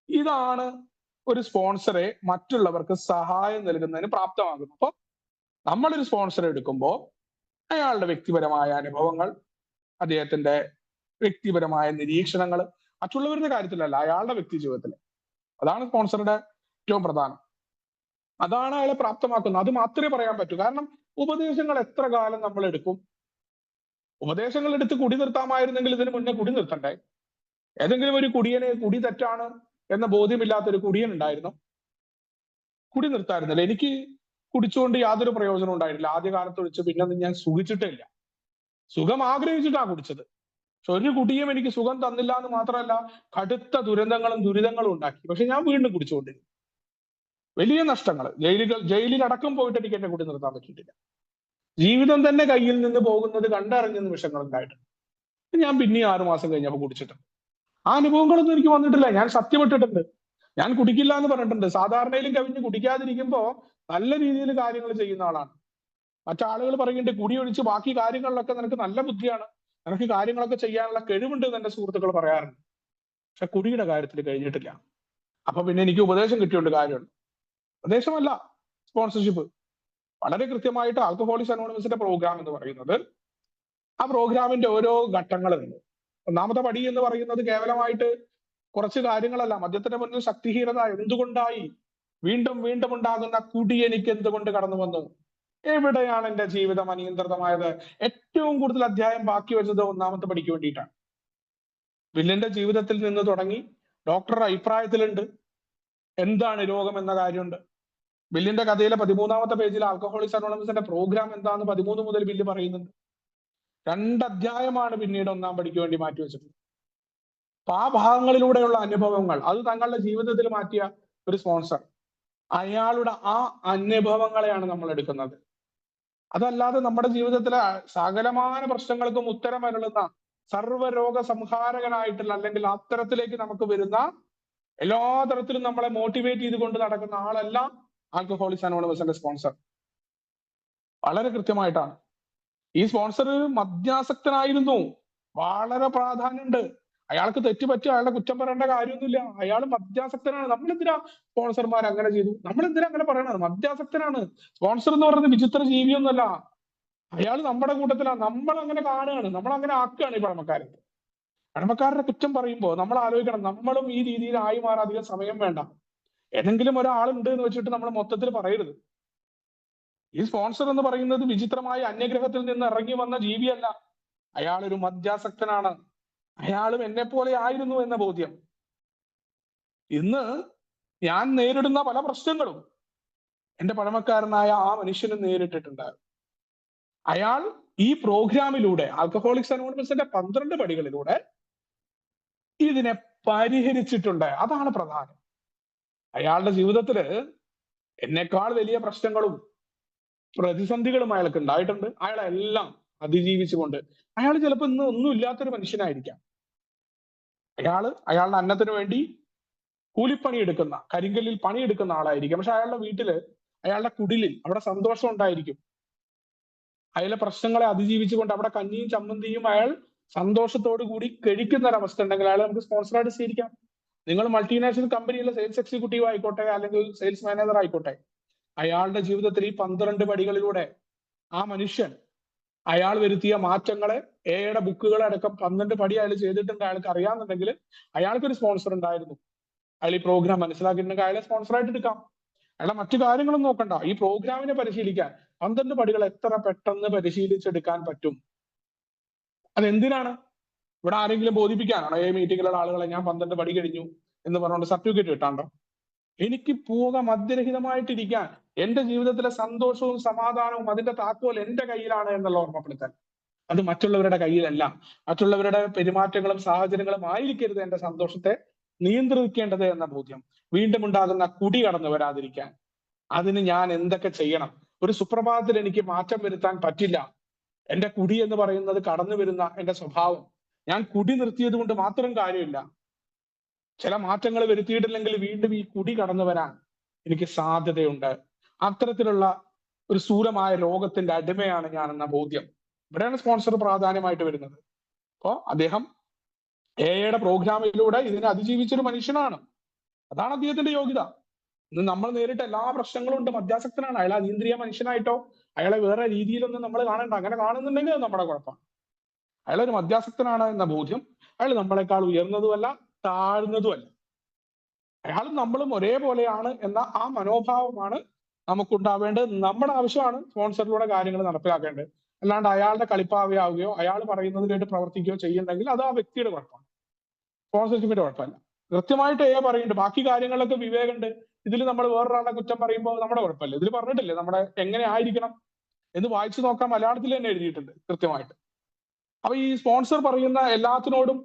ഇതാണ് ഒരു സ്പോൺസറെ മറ്റുള്ളവർക്ക് സഹായം നൽകുന്നതിന് പ്രാപ്തമാകുന്നത്. അപ്പൊ നമ്മളൊരു സ്പോൺസറെ എടുക്കുമ്പോൾ അയാളുടെ വ്യക്തിപരമായ അനുഭവങ്ങൾ, അദ്ദേഹത്തിന്റെ വ്യക്തിപരമായ നിരീക്ഷണങ്ങൾ, മറ്റുള്ളവരുടെ കാര്യത്തിലല്ല, അയാളുടെ വ്യക്തി ജീവിതത്തിൽ. അതാണ് സ്പോൺസറുടെ ഏറ്റവും പ്രധാനം. അതാണ് അയാളെ പ്രാപ്തമാക്കുന്നത്. അത് മാത്രമേ പറയാൻ പറ്റൂ. കാരണം ഉപദേശങ്ങൾ എത്ര കാലം നമ്മൾ എടുക്കും? ഉപദേശങ്ങൾ എടുത്ത് കുടി നിർത്താമായിരുന്നെങ്കിൽ ഇതിനു മുന്നേ കുടി നിർത്തണ്ടേ? ഏതെങ്കിലും ഒരു കുടിയന് കുടി തെറ്റാണ് എന്ന ബോധ്യമില്ലാത്ത ഒരു കുടിയൻ ഉണ്ടായിരുന്നു, കുടി നിർത്തായിരുന്നില്ല. എനിക്ക് കുടിച്ചുകൊണ്ട് യാതൊരു പ്രയോജനം ഉണ്ടായിട്ടില്ല. ആദ്യകാലത്ത് ഒഴിച്ച് പിന്നെ ഞാൻ സുഖിച്ചിട്ടേ ഇല്ല. സുഖം ആഗ്രഹിച്ചിട്ടാണ് കുടിച്ചത്. പക്ഷെ ഒരു കുടിയും എനിക്ക് സുഖം തന്നില്ല എന്ന് മാത്രമല്ല, കടുത്ത ദുരിതങ്ങളും ഉണ്ടാക്കി. പക്ഷെ ഞാൻ വീണ്ടും കുടിച്ചുകൊണ്ടിരുന്നു. വലിയ നഷ്ടങ്ങൾ, ജയിലിലടക്കം പോയിട്ട് എനിക്ക് എന്നെ കുടി നിർത്താൻ പറ്റിയിട്ടില്ല. ജീവിതം തന്നെ കയ്യിൽ നിന്ന് പോകുന്നത് കണ്ടറിഞ്ഞ നിമിഷങ്ങൾ ഉണ്ടായിട്ടുണ്ട്. ഞാൻ പിന്നെ 6 മാസം കഴിഞ്ഞപ്പോൾ കുടിച്ചിട്ടുണ്ട്. ആ അനുഭവങ്ങളൊന്നും എനിക്ക് വന്നിട്ടില്ല. ഞാൻ സത്യമിട്ടിട്ടുണ്ട്. ഞാൻ കുടിക്കില്ല എന്ന് പറഞ്ഞിട്ടുണ്ട്. സാധാരണയിലും കവിഞ്ഞ് കുടിക്കാതിരിക്കുമ്പോ നല്ല രീതിയിൽ കാര്യങ്ങൾ ചെയ്യുന്ന ആളാണ്. മറ്റാളുകൾ പറയുന്നുണ്ട് കുടി ഒഴിച്ച് ബാക്കി കാര്യങ്ങളിലൊക്കെ നിനക്ക് നല്ല ബുദ്ധിയാണ്, നിനക്ക് കാര്യങ്ങളൊക്കെ ചെയ്യാനുള്ള കഴിവുണ്ട് എന്ന് എന്റെ സുഹൃത്തുക്കൾ പറയാറുണ്ട്. പക്ഷെ കുടിയുടെ കാര്യത്തിൽ കഴിഞ്ഞിട്ടില്ല. അപ്പൊ പിന്നെ എനിക്ക് ഉപദേശം കിട്ടിയോണ്ട് കാര്യമുണ്ട്. ഉപദേശമല്ല സ്പോൺസർഷിപ്പ്. വളരെ കൃത്യമായിട്ട് ആൽക്കഹോളിക്സ് അനോണിമസിന്റെ പ്രോഗ്രാം എന്ന് പറയുന്നത്, ആ പ്രോഗ്രാമിന്റെ ഓരോ ഘട്ടങ്ങളുണ്ട്. ഒന്നാമത്തെ പടി എന്ന് പറയുന്നത് കേവലമായിട്ട് കുറച്ച് കാര്യങ്ങളല്ല. മദ്യത്തിന്റെ മുന്നിൽ ശക്തിഹീനത എന്തുകൊണ്ടായി, വീണ്ടും വീണ്ടും ഉണ്ടാകുന്ന കുടി എനിക്ക് എന്തുകൊണ്ട് കടന്നു വന്നു, എവിടെയാണ് എന്റെ ജീവിതം അനിയന്ത്രിതമായത്? ഏറ്റവും കൂടുതൽ അധ്യായം ബാക്കി വെച്ചത് ഒന്നാമത്തെ പടിക്ക് വേണ്ടിയിട്ടാണ്. വില്ലിന്റെ ജീവിതത്തിൽ നിന്ന് തുടങ്ങി ഡോക്ടറുടെ അഭിപ്രായത്തിലുണ്ട് എന്താണ് രോഗം എന്ന കാര്യമുണ്ട്. ബില്ലിന്റെ കഥയിലെ 13ാമത്തെ പേജിൽ ആൽക്കഹോളിക്സ് അനോണിമസിന്റെ പ്രോഗ്രാം എന്താണെന്ന് 13 മുതൽ ബില്ല് പറയുന്നുണ്ട്. 2 അധ്യായമാണ് പിന്നീട് 1ാം പടിക്ക് വേണ്ടി മാറ്റിവെച്ചിട്ടുള്ളത്. അപ്പൊ ആ ഭാഗങ്ങളിലൂടെയുള്ള അനുഭവങ്ങൾ, അത് തങ്ങളുടെ ജീവിതത്തിൽ മാറ്റിയ ഒരു സ്പോൺസർ, അയാളുടെ ആ അനുഭവങ്ങളെയാണ് നമ്മൾ എടുക്കുന്നത്. അതല്ലാതെ നമ്മുടെ ജീവിതത്തിലെ സകലമായ പ്രശ്നങ്ങൾക്കും ഉത്തരം അരുളുന്ന, സർവ്വരോഗ സംഹാരകനായിട്ടുള്ള, അല്ലെങ്കിൽ അത്തരത്തിലേക്ക് നമുക്ക് വരുന്ന എല്ലാ തരത്തിലും നമ്മളെ മോട്ടിവേറ്റ് ചെയ്തുകൊണ്ട് നടക്കുന്ന ആളല്ല ആൽക്കഹോളിക്സ് അനോണിമസിന്റെ സ്പോൺസർ. വളരെ കൃത്യമായിട്ടാണ്. ഈ സ്പോൺസർ മദ്യാസക്തനായിരുന്നു. വളരെ പ്രാധാന്യമുണ്ട്. അയാൾക്ക് തെറ്റ് പറ്റി അയാളുടെ കുറ്റം പറയേണ്ട കാര്യമൊന്നുമില്ല. അയാൾ മദ്യാസക്തനാണ്. നമ്മളെന്തിനാ സ്പോൺസർമാർ അങ്ങനെ ചെയ്തു, നമ്മളെന്തിനാ അങ്ങനെ പറയണത്? മദ്യാസക്തനാണ്. സ്പോൺസർ എന്ന് പറയുന്നത് വിചിത്ര ജീവിയൊന്നുമല്ല. അയാൾ നമ്മുടെ കൂട്ടത്തിലാണ്. നമ്മൾ അങ്ങനെ കാണുകയാണ്, നമ്മൾ അങ്ങനെ ആക്കുകയാണ് ഈ പഴമക്കാരെ. പഴമക്കാരുടെ കുറ്റം പറയുമ്പോൾ നമ്മൾ ആലോചിക്കണം, നമ്മളും ഈ രീതിയിൽ ആയി മാറാൻ അധികം സമയം വേണ്ട. ഏതെങ്കിലും ഒരാളുണ്ട് എന്ന് വെച്ചിട്ട് നമ്മൾ മൊത്തത്തിൽ പറയരുത്. ഈ സ്പോൺസർ എന്ന് പറയുന്നത് വിചിത്രമായ അന്യഗ്രഹത്തിൽ നിന്ന് ഇറങ്ങി വന്ന ജീവിയല്ല. അയാൾ ഒരു മദ്യാസക്തനാണ്. അയാളും എന്നെ പോലെ ആയിരുന്നു എന്ന ബോധ്യം. ഇന്ന് ഞാൻ നേരിടുന്ന പല പ്രശ്നങ്ങളും എന്റെ പഴമക്കാരനായ ആ മനുഷ്യനും നേരിട്ടിട്ടുണ്ട്. അയാൾ ഈ പ്രോഗ്രാമിലൂടെ, ആൽക്കഹോളിക്സ് അനോണിമസിന്റെ 12 പടികളിലൂടെ ഇതിനെ പരിഹരിച്ചിട്ടുണ്ട്. അതാണ് പ്രധാനം. അയാളുടെ ജീവിതത്തില് എന്നെക്കാൾ വലിയ പ്രശ്നങ്ങളും പ്രതിസന്ധികളും അയാൾക്ക് ഉണ്ടായിട്ടുണ്ട്. അയാളെല്ലാം അതിജീവിച്ചുകൊണ്ട് അയാൾ ചിലപ്പോൾ ഇന്ന് ഒന്നും ഇല്ലാത്തൊരു മനുഷ്യനായിരിക്കാം. അയാളുടെ അന്നത്തിന് വേണ്ടി കൂലിപ്പണി എടുക്കുന്ന, കരിങ്കല്ലിൽ പണിയെടുക്കുന്ന ആളായിരിക്കും. പക്ഷെ അയാളുടെ വീട്ടില്, അയാളുടെ കുടിലിൽ അവിടെ സന്തോഷം ഉണ്ടായിരിക്കും. അയാളുടെ പ്രശ്നങ്ങളെ അതിജീവിച്ചുകൊണ്ട് അവിടെ കഞ്ഞിയും ചമ്മന്തിയും അയാൾ സന്തോഷത്തോടു കൂടി കഴിക്കുന്ന ഒരവസ്ഥ ഉണ്ടെങ്കിൽ അയാൾ നമുക്ക് സ്പോൺസറായിട്ട് സ്വീകരിക്കാം. നിങ്ങൾ മൾട്ടിനാഷണൽ കമ്പനിയിലെ സെയിൽസ് എക്സിക്യൂട്ടീവ് ആയിക്കോട്ടെ, അല്ലെങ്കിൽ സെയിൽസ് മാനേജർ ആയിക്കോട്ടെ, അയാളുടെ ജീവിതത്തിൽ ഈ 12 പടികളിലൂടെ ആ മനുഷ്യൻ അയാൾ വരുത്തിയ മാറ്റങ്ങളെ, എയുടെ ബുക്കുകളടക്കം 12 പടി അയാൾ ചെയ്തിട്ടുണ്ട്. അയാൾക്ക് അറിയാമെന്നുണ്ടെങ്കിൽ അയാൾക്കൊരു സ്പോൺസർ ഉണ്ടായിരുന്നു. അയാൾ ഈ പ്രോഗ്രാം മനസ്സിലാക്കിയിട്ടുണ്ടെങ്കിൽ അയാളെ സ്പോൺസറായിട്ട് എടുക്കാം. അയാളെ മറ്റു കാര്യങ്ങളും നോക്കണ്ട. ഈ പ്രോഗ്രാമിനെ പരിശീലിക്കാൻ 12 പടികൾ എത്ര പെട്ടെന്ന് പരിശീലിച്ചെടുക്കാൻ പറ്റും. അതെന്തിനാണ്? ഇവിടെ ആരെങ്കിലും ബോധിപ്പിക്കാനാണോ? ഈ മീറ്റിങ്ങിലുള്ള ആളുകളെ ഞാൻ 12 പടി കഴിഞ്ഞു എന്ന് പറഞ്ഞുകൊണ്ട് സർട്ടിഫിക്കറ്റ് കിട്ടാണ്ടോ? എനിക്ക് പോകാൻ മദ്യരഹിതമായിട്ടിരിക്കാൻ, എന്റെ ജീവിതത്തിലെ സന്തോഷവും സമാധാനവും അതിന്റെ താക്കോൽ എന്റെ കയ്യിലാണ് എന്നുള്ള ഓർമ്മപ്പെടുത്താൻ. അത് മറ്റുള്ളവരുടെ കയ്യിലല്ല. മറ്റുള്ളവരുടെ പെരുമാറ്റങ്ങളും സാഹചര്യങ്ങളും ആയിരിക്കരുത് എന്റെ സന്തോഷത്തെ നിയന്ത്രിക്കേണ്ടത് എന്ന ബോധ്യം. വീണ്ടും ഉണ്ടാകുന്ന കുടി കടന്നു വരാതിരിക്കാൻ അതിന് ഞാൻ എന്തൊക്കെ ചെയ്യണം? ഒരു സുപ്രഭാതത്തിൽ എനിക്ക് മാറ്റം വരുത്താൻ പറ്റില്ല. എന്റെ കുടി എന്ന് പറയുന്നത് കടന്നു വരുന്ന എന്റെ സ്വഭാവം. ഞാൻ കുടി നിർത്തിയത് കൊണ്ട് മാത്രം കാര്യമില്ല. ചില മാറ്റങ്ങൾ വരുത്തിയിട്ടില്ലെങ്കിൽ വീണ്ടും ഈ കുടി കടന്നു വരാൻ എനിക്ക് സാധ്യതയുണ്ട്. അത്തരത്തിലുള്ള ഒരു സ്ഥൂലമായ രോഗത്തിന്റെ അടിമയാണ് ഞാൻ എന്ന ബോധ്യം. ഇവിടെയാണ് സ്പോൺസർ പ്രാധാന്യമായിട്ട് വരുന്നത്. അപ്പോ അദ്ദേഹം എയുടെ പ്രോഗ്രാമിലൂടെ ഇതിനെ അതിജീവിച്ചൊരു മനുഷ്യനാണ്. അതാണ് അദ്ദേഹത്തിന്റെ യോഗ്യത. ഇന്ന് നമ്മൾ നേരിട്ട എല്ലാ പ്രശ്നങ്ങളും ഉണ്ട്. മദ്യാസക്തനാണ്. അയാൾ അതീന്ദ്രിയ മനുഷ്യനായിട്ടോ അയാളെ വേറെ രീതിയിലൊന്നും നമ്മൾ കാണണ്ട. അങ്ങനെ കാണുന്നുണ്ടെങ്കിൽ അത് നമ്മുടെ കുഴപ്പമാണ്. അയാളൊരു മദ്യാസക്തനാണ് എന്ന ബോധ്യം. അയാൾ നമ്മളെക്കാൾ ഉയർന്നതുമല്ല താഴ്ന്നതുമല്ല. അയാളും നമ്മളും ഒരേപോലെയാണ് എന്ന ആ മനോഭാവമാണ് നമുക്കുണ്ടാവേണ്ടത്. നമ്മുടെ ആവശ്യമാണ് സ്പോൺസറിലൂടെ കാര്യങ്ങൾ നടപ്പിലാക്കേണ്ടത്. അല്ലാണ്ട് അയാളുടെ കളിപ്പാവയാവുകയോ അയാൾ പറയുന്നത് കേട്ട് പ്രവർത്തിക്കുകയോ ചെയ്യുന്നുണ്ടെങ്കിൽ അത് ആ വ്യക്തിയുടെ കുഴപ്പമാണ്, സ്പോൺസർഷിപ്പിന്റെ കുഴപ്പമല്ല. കൃത്യമായിട്ട് പറയുന്നുണ്ട്. ബാക്കി കാര്യങ്ങളിലൊക്കെ വിവേകമുണ്ട്. ഇതിൽ നമ്മൾ വേറൊരാളുടെ കുറ്റം പറയുമ്പോൾ നമ്മുടെ കുഴപ്പമില്ല. ഇതിൽ പറഞ്ഞിട്ടില്ലേ നമ്മുടെ എങ്ങനെ ആയിരിക്കണം എന്ന്? വായിച്ചു നോക്കാം, മലയാളത്തിൽ തന്നെ എഴുതിയിട്ടുണ്ട് കൃത്യമായിട്ട്. അപ്പൊ ഈ സ്പോൺസർ പറയുന്ന എല്ലാത്തിനോടും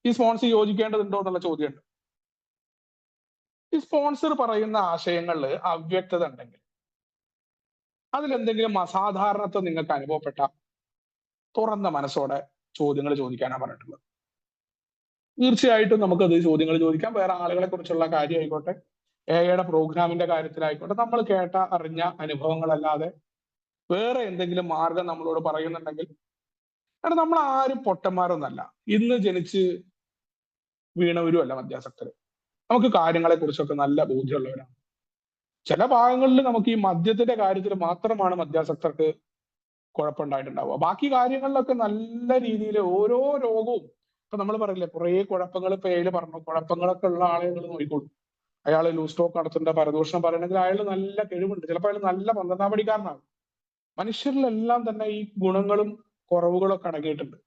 ഈ സ്പോൺസർ യോജിക്കേണ്ടതുണ്ടോ എന്നുള്ള ചോദ്യമുണ്ട്. ഈ സ്പോൺസർ പറയുന്ന ആശയങ്ങളിൽ അവ്യക്തത ഉണ്ടെങ്കിൽ, അതിലെന്തെങ്കിലും അസാധാരണത്വം നിങ്ങൾക്ക് അനുഭവപ്പെട്ട തുറന്ന മനസ്സോടെ ചോദ്യങ്ങൾ ചോദിക്കാനാണ് പറഞ്ഞിട്ടുള്ളത്. തീർച്ചയായിട്ടും നമുക്കത് ചോദ്യങ്ങൾ ചോദിക്കാം. വേറെ ആളുകളെ കുറിച്ചുള്ള കാര്യമായിക്കോട്ടെ, എയുടെ പ്രോഗ്രാമിന്റെ കാര്യത്തിലായിക്കോട്ടെ, നമ്മൾ കേട്ട അറിഞ്ഞ അനുഭവങ്ങളല്ലാതെ വേറെ എന്തെങ്കിലും മാർഗം നമ്മളോട് പറയുന്നുണ്ടെങ്കിൽ, കാരണം നമ്മൾ ആരും പൊട്ടന്മാരൊന്നല്ല, ഇന്ന് ജനിച്ച് വീണവരും അല്ല മദ്യാസക്തര്. നമുക്ക് കാര്യങ്ങളെ കുറിച്ചൊക്കെ നല്ല ബോധ്യമുള്ളവരാണ്. ചില ഭാഗങ്ങളിൽ നമുക്ക് ഈ മദ്യത്തിന്റെ കാര്യത്തിൽ മാത്രമാണ് മദ്യാസക്തർക്ക് കുഴപ്പമുണ്ടായിട്ടുണ്ടാവുക. ബാക്കി കാര്യങ്ങളിലൊക്കെ നല്ല രീതിയിൽ ഓരോ രോഗവും, ഇപ്പൊ നമ്മൾ പറയില്ലേ കുറെ കുഴപ്പങ്ങൾ, ഇപ്പൊ ഏല് പറഞ്ഞു, കുഴപ്പങ്ങളൊക്കെ ഉള്ള ആളുകൾ നോക്കിക്കോളൂ. അയാൾ ലൂസ് ടോക്ക് നടത്തുന്ന, പരദൂഷണം പറയണമെങ്കിൽ അയാൾ നല്ല കഴിവുണ്ട്, ചിലപ്പോൾ അയാൾ നല്ല 12ാം പടിക്കാരനാണ്. മനുഷ്യരിലെല്ലാം തന്നെ ഈ ഗുണങ്ങളും കുറവുകളൊക്കെ അടങ്ങിയിട്ടുണ്ട്.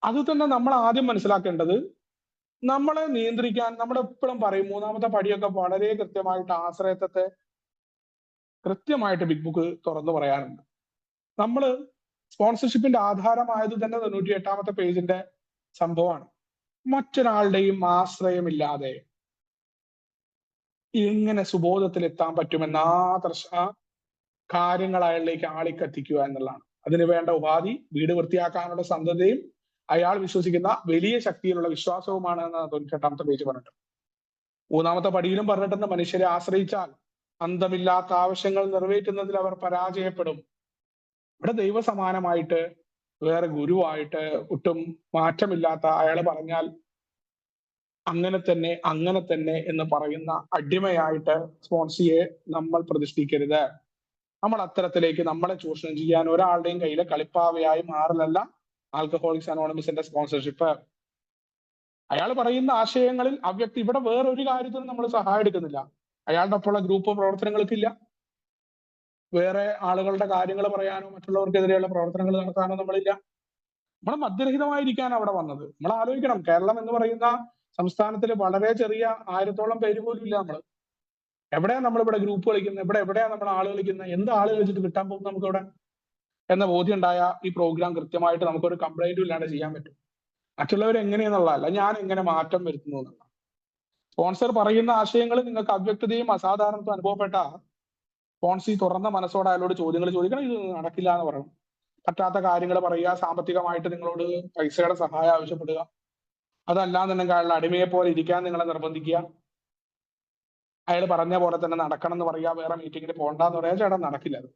അത് തന്നെ നമ്മൾ ആദ്യം മനസ്സിലാക്കേണ്ടത്, നമ്മളെ നിയന്ത്രിക്കാൻ നമ്മൾ എപ്പോഴും പറയും, 3ാമത്തെ പടിയൊക്കെ വളരെ കൃത്യമായിട്ട് ആശ്രയത്വത്തെ കൃത്യമായിട്ട് ബിഗ് ബുക്ക് തുറന്നു പറയാറുണ്ട്. നമ്മൾ സ്പോൺസർഷിപ്പിന്റെ ആധാരമായത് തന്നെ 98ാമത്തെ പേജിന്റെ സംഭവമാണ്. മറ്റൊരാളുടെയും ആശ്രയമില്ലാതെ എങ്ങനെ സുബോധത്തിൽ എത്താൻ പറ്റുമെന്ന ആ കാര്യങ്ങൾ അയാളിലേക്ക് ആളിക്കത്തിക്കുക എന്നുള്ളതാണ്. അതിന് വേണ്ട ഉപാധി വീട് വൃത്തിയാക്കാനുള്ള സന്നദ്ധതയും അയാൾ വിശ്വസിക്കുന്ന വലിയ ശക്തിയിലുള്ള വിശ്വാസവുമാണ് എന്ന് 98ാമത്തെ പേജ് പറഞ്ഞിട്ടുണ്ട്. 3ാമത്തെ പടിയിലും പറഞ്ഞിട്ടുണ്ട്, മനുഷ്യരെ ആശ്രയിച്ചാൽ അന്തമില്ലാത്ത ആവശ്യങ്ങൾ നിറവേറ്റുന്നതിൽ അവർ പരാജയപ്പെടും. ഇവിടെ ദൈവസമാനമായിട്ട് വേറെ ഗുരുവായിട്ട് ഒട്ടും മാറ്റമില്ലാത്ത അയാൾ പറഞ്ഞാൽ അങ്ങനെ തന്നെ എന്ന് പറയുന്ന അടിമയായിട്ട് സ്പോൺസിയെ നമ്മൾ പ്രതിഷ്ഠിക്കരുത്. നമ്മൾ അത്തരത്തിലേക്ക് നമ്മളെ ചൂഷണം ചെയ്യാൻ ഒരാളുടെയും കയ്യിലെ കളിപ്പാവയായി മാറലല്ല ആൽക്കഹോളിക്സ് അനോണിമസിന്റെ സ്പോൺസർഷിപ്പ്. അയാൾ പറയുന്ന ആശയങ്ങളിൽ അവ്യക്തി ഇവിടെ വേറൊരു കാര്യത്തിനും നമ്മൾ സഹായം എടുക്കുന്നില്ല. അയാളുടെ ഒപ്പമുള്ള ഗ്രൂപ്പ് പ്രവർത്തനങ്ങൾക്കില്ല. വേറെ ആളുകളുടെ കാര്യങ്ങൾ പറയാനോ മറ്റുള്ളവർക്കെതിരെയുള്ള പ്രവർത്തനങ്ങൾ നടത്താനോ നമ്മളില്ല. നമ്മൾ മദ്യരഹിതമായിരിക്കാണ് അവിടെ വന്നത്. നമ്മൾ ആലോചിക്കണം, കേരളം എന്ന് പറയുന്ന സംസ്ഥാനത്തിൽ വളരെ ചെറിയ 1000-ഓളം പേര് പോലും ഇല്ല. എവിടെയാ നമ്മളിവിടെ ഗ്രൂപ്പ് കളിക്കുന്നത്, എവിടെയാ നമ്മൾ ആള് കളിക്കുന്നത്, എന്ത് ആള് കളിച്ചിട്ട് കിട്ടാൻ പോകും നമുക്കിവിടെ എന്ന ബോധ്യം ഉണ്ടായ ഈ പ്രോഗ്രാം കൃത്യമായിട്ട് നമുക്കൊരു കംപ്ലൈന്റും ഇല്ലാണ്ട് ചെയ്യാൻ പറ്റും. മറ്റുള്ളവർ എങ്ങനെയെന്നുള്ളതല്ല, ഞാൻ എങ്ങനെ മാറ്റം വരുത്തുന്നു എന്നുള്ള. സ്പോൺസർ പറയുന്ന ആശയങ്ങൾ നിങ്ങൾക്ക് അവ്യക്തതയും അസാധാരണത്വം അനുഭവപ്പെട്ട സ്പോൺസി തുറന്ന മനസ്സോടെ അയാളോട് ചോദ്യങ്ങൾ ചോദിക്കണം. ഇത് നടക്കില്ല എന്ന് പറയണം. പറ്റാത്ത കാര്യങ്ങൾ പറയുക, സാമ്പത്തികമായിട്ട് നിങ്ങളോട് പൈസയുടെ സഹായം ആവശ്യപ്പെടുക, അതല്ലാന്നുണ്ടെങ്കിൽ അയാളുടെ അടിമയെ പോലെ ഇരിക്കാൻ നിങ്ങളെ നിർബന്ധിക്കുക, അയാൾ പറഞ്ഞ പോലെ തന്നെ നടക്കണം എന്ന് പറയുക, വേറെ മീറ്റിങ്ങിന് പോകണ്ടെന്ന് പറയാ, ചേട്ടാ നടക്കില്ല. അത്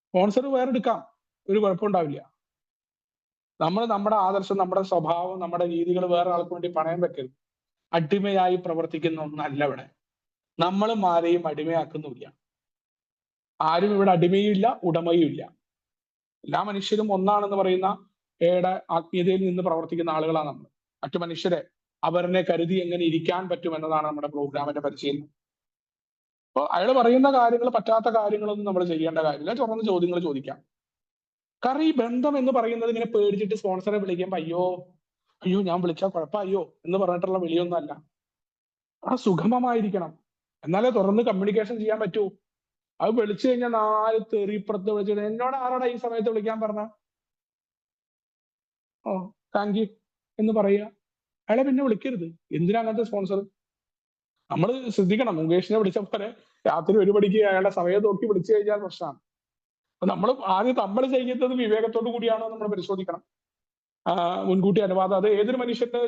സ്പോൺസർ വേറെ എടുക്കാം, ഒരു കുഴപ്പമുണ്ടാവില്ല. നമ്മൾ നമ്മുടെ ആദർശം, നമ്മുടെ സ്വഭാവം, നമ്മുടെ രീതികൾ വേറെ ആൾക്ക് വേണ്ടി പണയം വെക്കരുത്. അടിമയായി പ്രവർത്തിക്കുന്ന ഒന്നല്ല ഇവിടെ. നമ്മളും ആരെയും അടിമയാക്കുന്നില്ല. ആരും ഇവിടെ അടിമയും ഇല്ല, ഉടമയും ഇല്ല. എല്ലാ മനുഷ്യരും ഒന്നാണെന്ന് പറയുന്ന ആത്മീയതയിൽ നിന്ന് പ്രവർത്തിക്കുന്ന ആളുകളാണ് നമ്മൾ. മറ്റു മനുഷ്യരെ അവരെ കരുതി എങ്ങനെ ഇരിക്കാൻ പറ്റും എന്നതാണ് നമ്മുടെ പ്രോഗ്രാമിന്റെ പരിശീലനം. അപ്പോൾ അയാൾ പറയുന്ന കാര്യങ്ങൾ, പറ്റാത്ത കാര്യങ്ങളൊന്നും നമ്മൾ ചെയ്യേണ്ട കാര്യമില്ല. തുറന്ന് ചോദ്യങ്ങൾ ചോദിക്കാം. കാരണം ഈ ബന്ധം എന്ന് പറയുന്നത് ഇങ്ങനെ പേടിച്ചിട്ട് സ്പോൺസറെ വിളിക്കുമ്പോൾ അയ്യോ ഞാൻ വിളിച്ചാൽ കുഴപ്പമായോ എന്ന് പറഞ്ഞിട്ടുള്ള വിളിയൊന്നും അല്ല. ആ സുഗമമായിരിക്കണം, എന്നാലേ തുറന്ന് കമ്മ്യൂണിക്കേഷൻ ചെയ്യാൻ പറ്റൂ. അത് വിളിച്ചു കഴിഞ്ഞാൽ 4 തെറിപ്പുറത്ത് വിളിച്ചിട്ട് എന്നോട് ആരോടാ ഈ സമയത്ത് വിളിക്കാൻ പറഞ്ഞ, താങ്ക് യു എന്ന് പറയുക. അയാളെ പിന്നെ വിളിക്കരുത്. എന്തിനാ അങ്ങനത്തെ സ്പോൺസർ? നമ്മൾ ശ്രദ്ധിക്കണം. മുകേഷിനെ വിളിച്ച പോലെ രാത്രി 1 മണിക്ക് അയാളുടെ സമയം നോക്കി വിളിച്ചു കഴിഞ്ഞാൽ പ്രശ്നമാണ്. അപ്പൊ നമ്മൾ ചെയ്യുന്നത് വിവേകത്തോടു കൂടിയാണോ നമ്മൾ പരിശോധിക്കണം. മുൻകൂട്ടി അനുവാദം, അത് ഏതൊരു മനുഷ്യന്റെ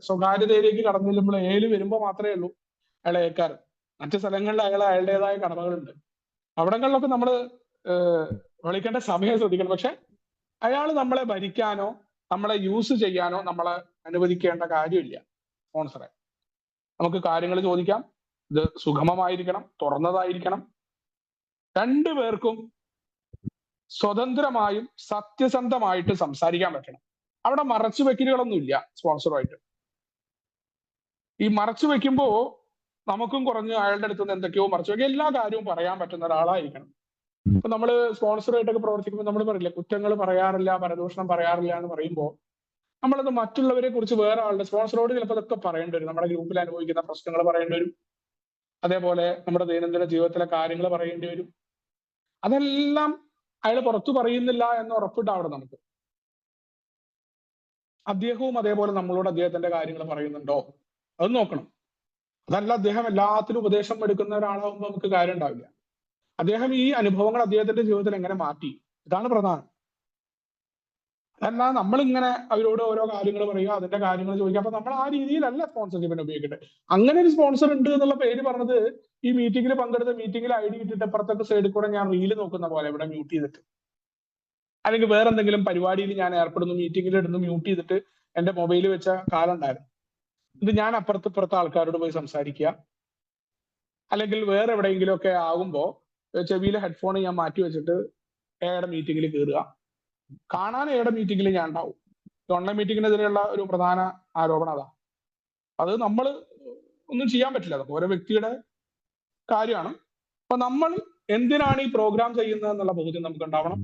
സ്വകാര്യതയിലേക്ക് കടന്നു ചെല്ലുമ്പോൾ വരുമ്പോൾ മാത്രമേ ഉള്ളൂ അയാളെ ഏൽക്കാറ്. മറ്റു സ്ഥലങ്ങളിൽ അയാളുടേതായ കടമകളുണ്ട്. അവിടങ്ങളിലൊക്കെ നമ്മൾ വിളിക്കേണ്ട സമയം ശ്രദ്ധിക്കണം. പക്ഷെ അയാൾ നമ്മളെ ഭരിക്കാനോ നമ്മളെ യൂസ് ചെയ്യാനോ നമ്മളെ അനുവദിക്കേണ്ട കാര്യമില്ല സ്പോൺസറെ. നമുക്ക് കാര്യങ്ങൾ ചോദിക്കാം. ഇത് സുഗമമായിരിക്കണം, തുറന്നതായിരിക്കണം. രണ്ടുപേർക്കും സ്വതന്ത്രമായും സത്യസന്ധമായിട്ട് സംസാരിക്കാൻ പറ്റണം. അവിടെ മറച്ചു വെക്കലുകളൊന്നുമില്ല സ്പോൺസറുമായിട്ട്. ഈ മറച്ചു വെക്കുമ്പോ നമുക്കും കുറഞ്ഞ് അയാളുടെ അടുത്ത് നിന്ന് എന്തൊക്കെയോ മറച്ചു വെക്കുക, എല്ലാ കാര്യവും പറയാൻ പറ്റുന്ന ഒരാളായിരിക്കണം. ഇപ്പൊ നമ്മൾ സ്പോൺസറുമായിട്ടൊക്കെ പ്രവർത്തിക്കുമ്പോൾ നമ്മൾ പറയില്ല, കുറ്റങ്ങൾ പറയാറില്ല, പരദൂഷണം പറയാറില്ല എന്ന് പറയുമ്പോൾ നമ്മളത് മറ്റുള്ളവരെ കുറിച്ച് വേറെ ആളുടെ സ്പോൺസറോട് ചിലപ്പോൾ അതൊക്കെ പറയേണ്ടി വരും. നമ്മുടെ ഗ്രൂപ്പിൽ അനുഭവിക്കുന്ന പ്രശ്നങ്ങൾ പറയേണ്ടി വരും. അതേപോലെ നമ്മുടെ ദൈനംദിന ജീവിതത്തിലെ കാര്യങ്ങൾ പറയേണ്ടി വരും. അതെല്ലാം അയാൾ പുറത്തു പറയുന്നില്ല എന്ന് ഉറപ്പിട്ടാവണം നമുക്ക്. അദ്ദേഹവും അതേപോലെ നമ്മളോട് അദ്ദേഹത്തിന്റെ കാര്യങ്ങൾ പറയുന്നുണ്ടോ അത് നോക്കണം. അതല്ല അദ്ദേഹം എല്ലാത്തിനും ഉപദേശം എടുക്കുന്ന ഒരാളാകുമ്പോൾ നമുക്ക് കാര്യം ഉണ്ടാവില്ല. അദ്ദേഹം ഈ അനുഭവങ്ങൾ അദ്ദേഹത്തിന്റെ ജീവിതത്തിൽ എങ്ങനെ മാറ്റി, ഇതാണ് പ്രധാനം. അതല്ല നമ്മളിങ്ങനെ അവരോട് ഓരോ കാര്യങ്ങൾ പറയുക, അതിന്റെ കാര്യങ്ങൾ ചോദിക്കുക. അപ്പൊ നമ്മൾ ആ രീതിയിലല്ല സ്പോൺസർഷിപ്പിനെ ഉപയോഗിക്കട്ടെ. അങ്ങനെ ഒരു സ്പോൺസർ ഉണ്ട് എന്നുള്ള പേര് പറഞ്ഞത് ഈ മീറ്റിംഗിൽ പങ്കെടുത്ത മീറ്റിംഗിൽ ID ഇട്ടിട്ട് അപ്പുറത്തൊക്കെ സൈഡിൽ കൂടെ ഞാൻ റീല് നോക്കുന്ന പോലെ ഇവിടെ മ്യൂട്ട് ചെയ്തിട്ട്, അല്ലെങ്കിൽ വേറെ എന്തെങ്കിലും പരിപാടിയിൽ ഞാൻ ഏർപ്പെടുന്നു, മീറ്റിംഗിൽ ഇടുന്നു, മ്യൂട്ട് ചെയ്തിട്ട് എന്റെ മൊബൈൽ വെച്ച കാലം ഉണ്ടായിരുന്നു. ഇത് ഞാൻ അപ്പുറത്തെ ആൾക്കാരോട് പോയി സംസാരിക്കുക, അല്ലെങ്കിൽ വേറെ എവിടെയെങ്കിലും ഒക്കെ ആകുമ്പോൾ ചെവിയിലെ ഹെഡ്ഫോൺ ഞാൻ മാറ്റി വെച്ചിട്ട് എയുടെ മീറ്റിംഗിൽ കയറുക. കാണാൻ എയുടെ മീറ്റിംഗിൽ ഞാൻ ഉണ്ടാവും. ഓൺലൈൻ മീറ്റിംഗിനെതിരെയുള്ള ഒരു പ്രധാന ആരോപണം അതാ. അത് നമ്മൾ ഒന്നും ചെയ്യാൻ പറ്റില്ല, അതൊക്കെ ഓരോ വ്യക്തിയുടെ കാര്യമാണ്. അപ്പൊ നമ്മൾ എന്തിനാണ് ഈ പ്രോഗ്രാം ചെയ്യുന്നത് എന്നുള്ള ബോധ്യം നമുക്ക് ഉണ്ടാവണം.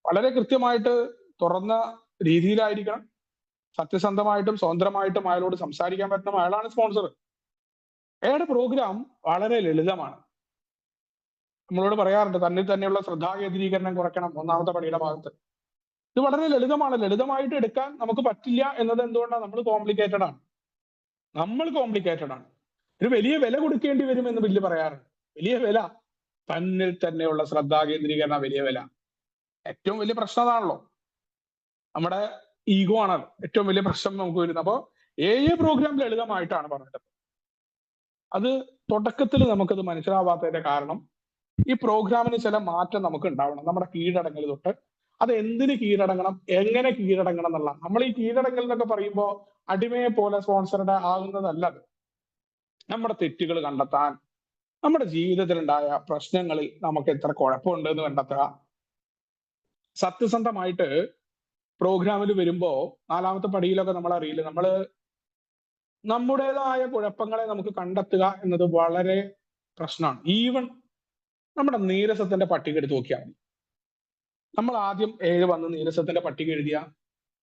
വളരെ കൃത്യമായിട്ട് തുറന്ന രീതിയിലായിരിക്കണം. സത്യസന്ധമായിട്ടും സ്വതന്ത്രമായിട്ടും അയാളോട് സംസാരിക്കാൻ പറ്റണം. അയാളാണ് സ്പോൺസർ. അയാളുടെ പ്രോഗ്രാം വളരെ ലളിതമാണ്. നമ്മളോട് പറയാറുണ്ട് തന്നിൽ തന്നെയുള്ള ശ്രദ്ധാകേന്ദ്രീകരണം കുറയ്ക്കണം, 1ാമത്തെ പടിയുടെ ഭാഗത്ത്. ഇത് വളരെ ലളിതമാണ്. ലളിതമായിട്ട് എടുക്കാൻ നമുക്ക് പറ്റില്ല എന്നത് എന്തുകൊണ്ടാണ്? നമ്മൾ കോംപ്ലിക്കേറ്റഡ് ആണ്. ഒരു വലിയ വില കൊടുക്കേണ്ടി വരും എന്ന് ബില്ല് പറയാറുണ്ട്. വലിയ വില, തന്നിൽ തന്നെയുള്ള ശ്രദ്ധാകേന്ദ്രീകരണം വലിയ വില. ഏറ്റവും വലിയ പ്രശ്നം അതാണല്ലോ, നമ്മുടെ ഈഗോ ആണല്ലോ ഏറ്റവും വലിയ പ്രശ്നം നമുക്ക് വരുന്നത്. അപ്പോൾ പ്രോഗ്രാം ലളിതമായിട്ടാണ് പറഞ്ഞിട്ടത്. അത് തുടക്കത്തിൽ നമുക്കത് മനസ്സിലാവാത്തതിന്റെ കാരണം ഈ പ്രോഗ്രാമിന് ചില മാറ്റം നമുക്ക് ഉണ്ടാവണം. നമ്മുടെ കീഴടങ്ങൽ തൊട്ട് അത് എന്തിന് കീഴടങ്ങണം, എങ്ങനെ കീഴടങ്ങണം എന്നുള്ള. നമ്മൾ ഈ കീഴടങ്ങൽ എന്നൊക്കെ പറയുമ്പോൾ അടിമയെ പോലെ സ്പോൺസറുടെ ആകുന്നതല്ല അത്. നമ്മുടെ തെറ്റുകൾ കണ്ടെത്താൻ, നമ്മുടെ ജീവിതത്തിലുണ്ടായ പ്രശ്നങ്ങളിൽ നമുക്ക് എത്ര കുഴപ്പമുണ്ട് എന്ന് കണ്ടെത്തുക. സത്യസന്ധമായിട്ട് പ്രോഗ്രാമിൽ വരുമ്പോ 4ാമത്തെ പടിയിലൊക്കെ നമ്മൾ അറിയില്ല, നമ്മള് നമ്മുടേതായ കുഴപ്പങ്ങളെ നമുക്ക് കണ്ടെത്തുക എന്നത് വളരെ പ്രശ്നമാണ്. ഈവൻ നമ്മുടെ നീരസത്തിന്റെ പട്ടിക എടുത്ത് നോക്കിയാൽ മതി. നമ്മൾ ആദ്യം 7 വന്ന് നീരസത്തിന്റെ പട്ടിക എഴുതിയ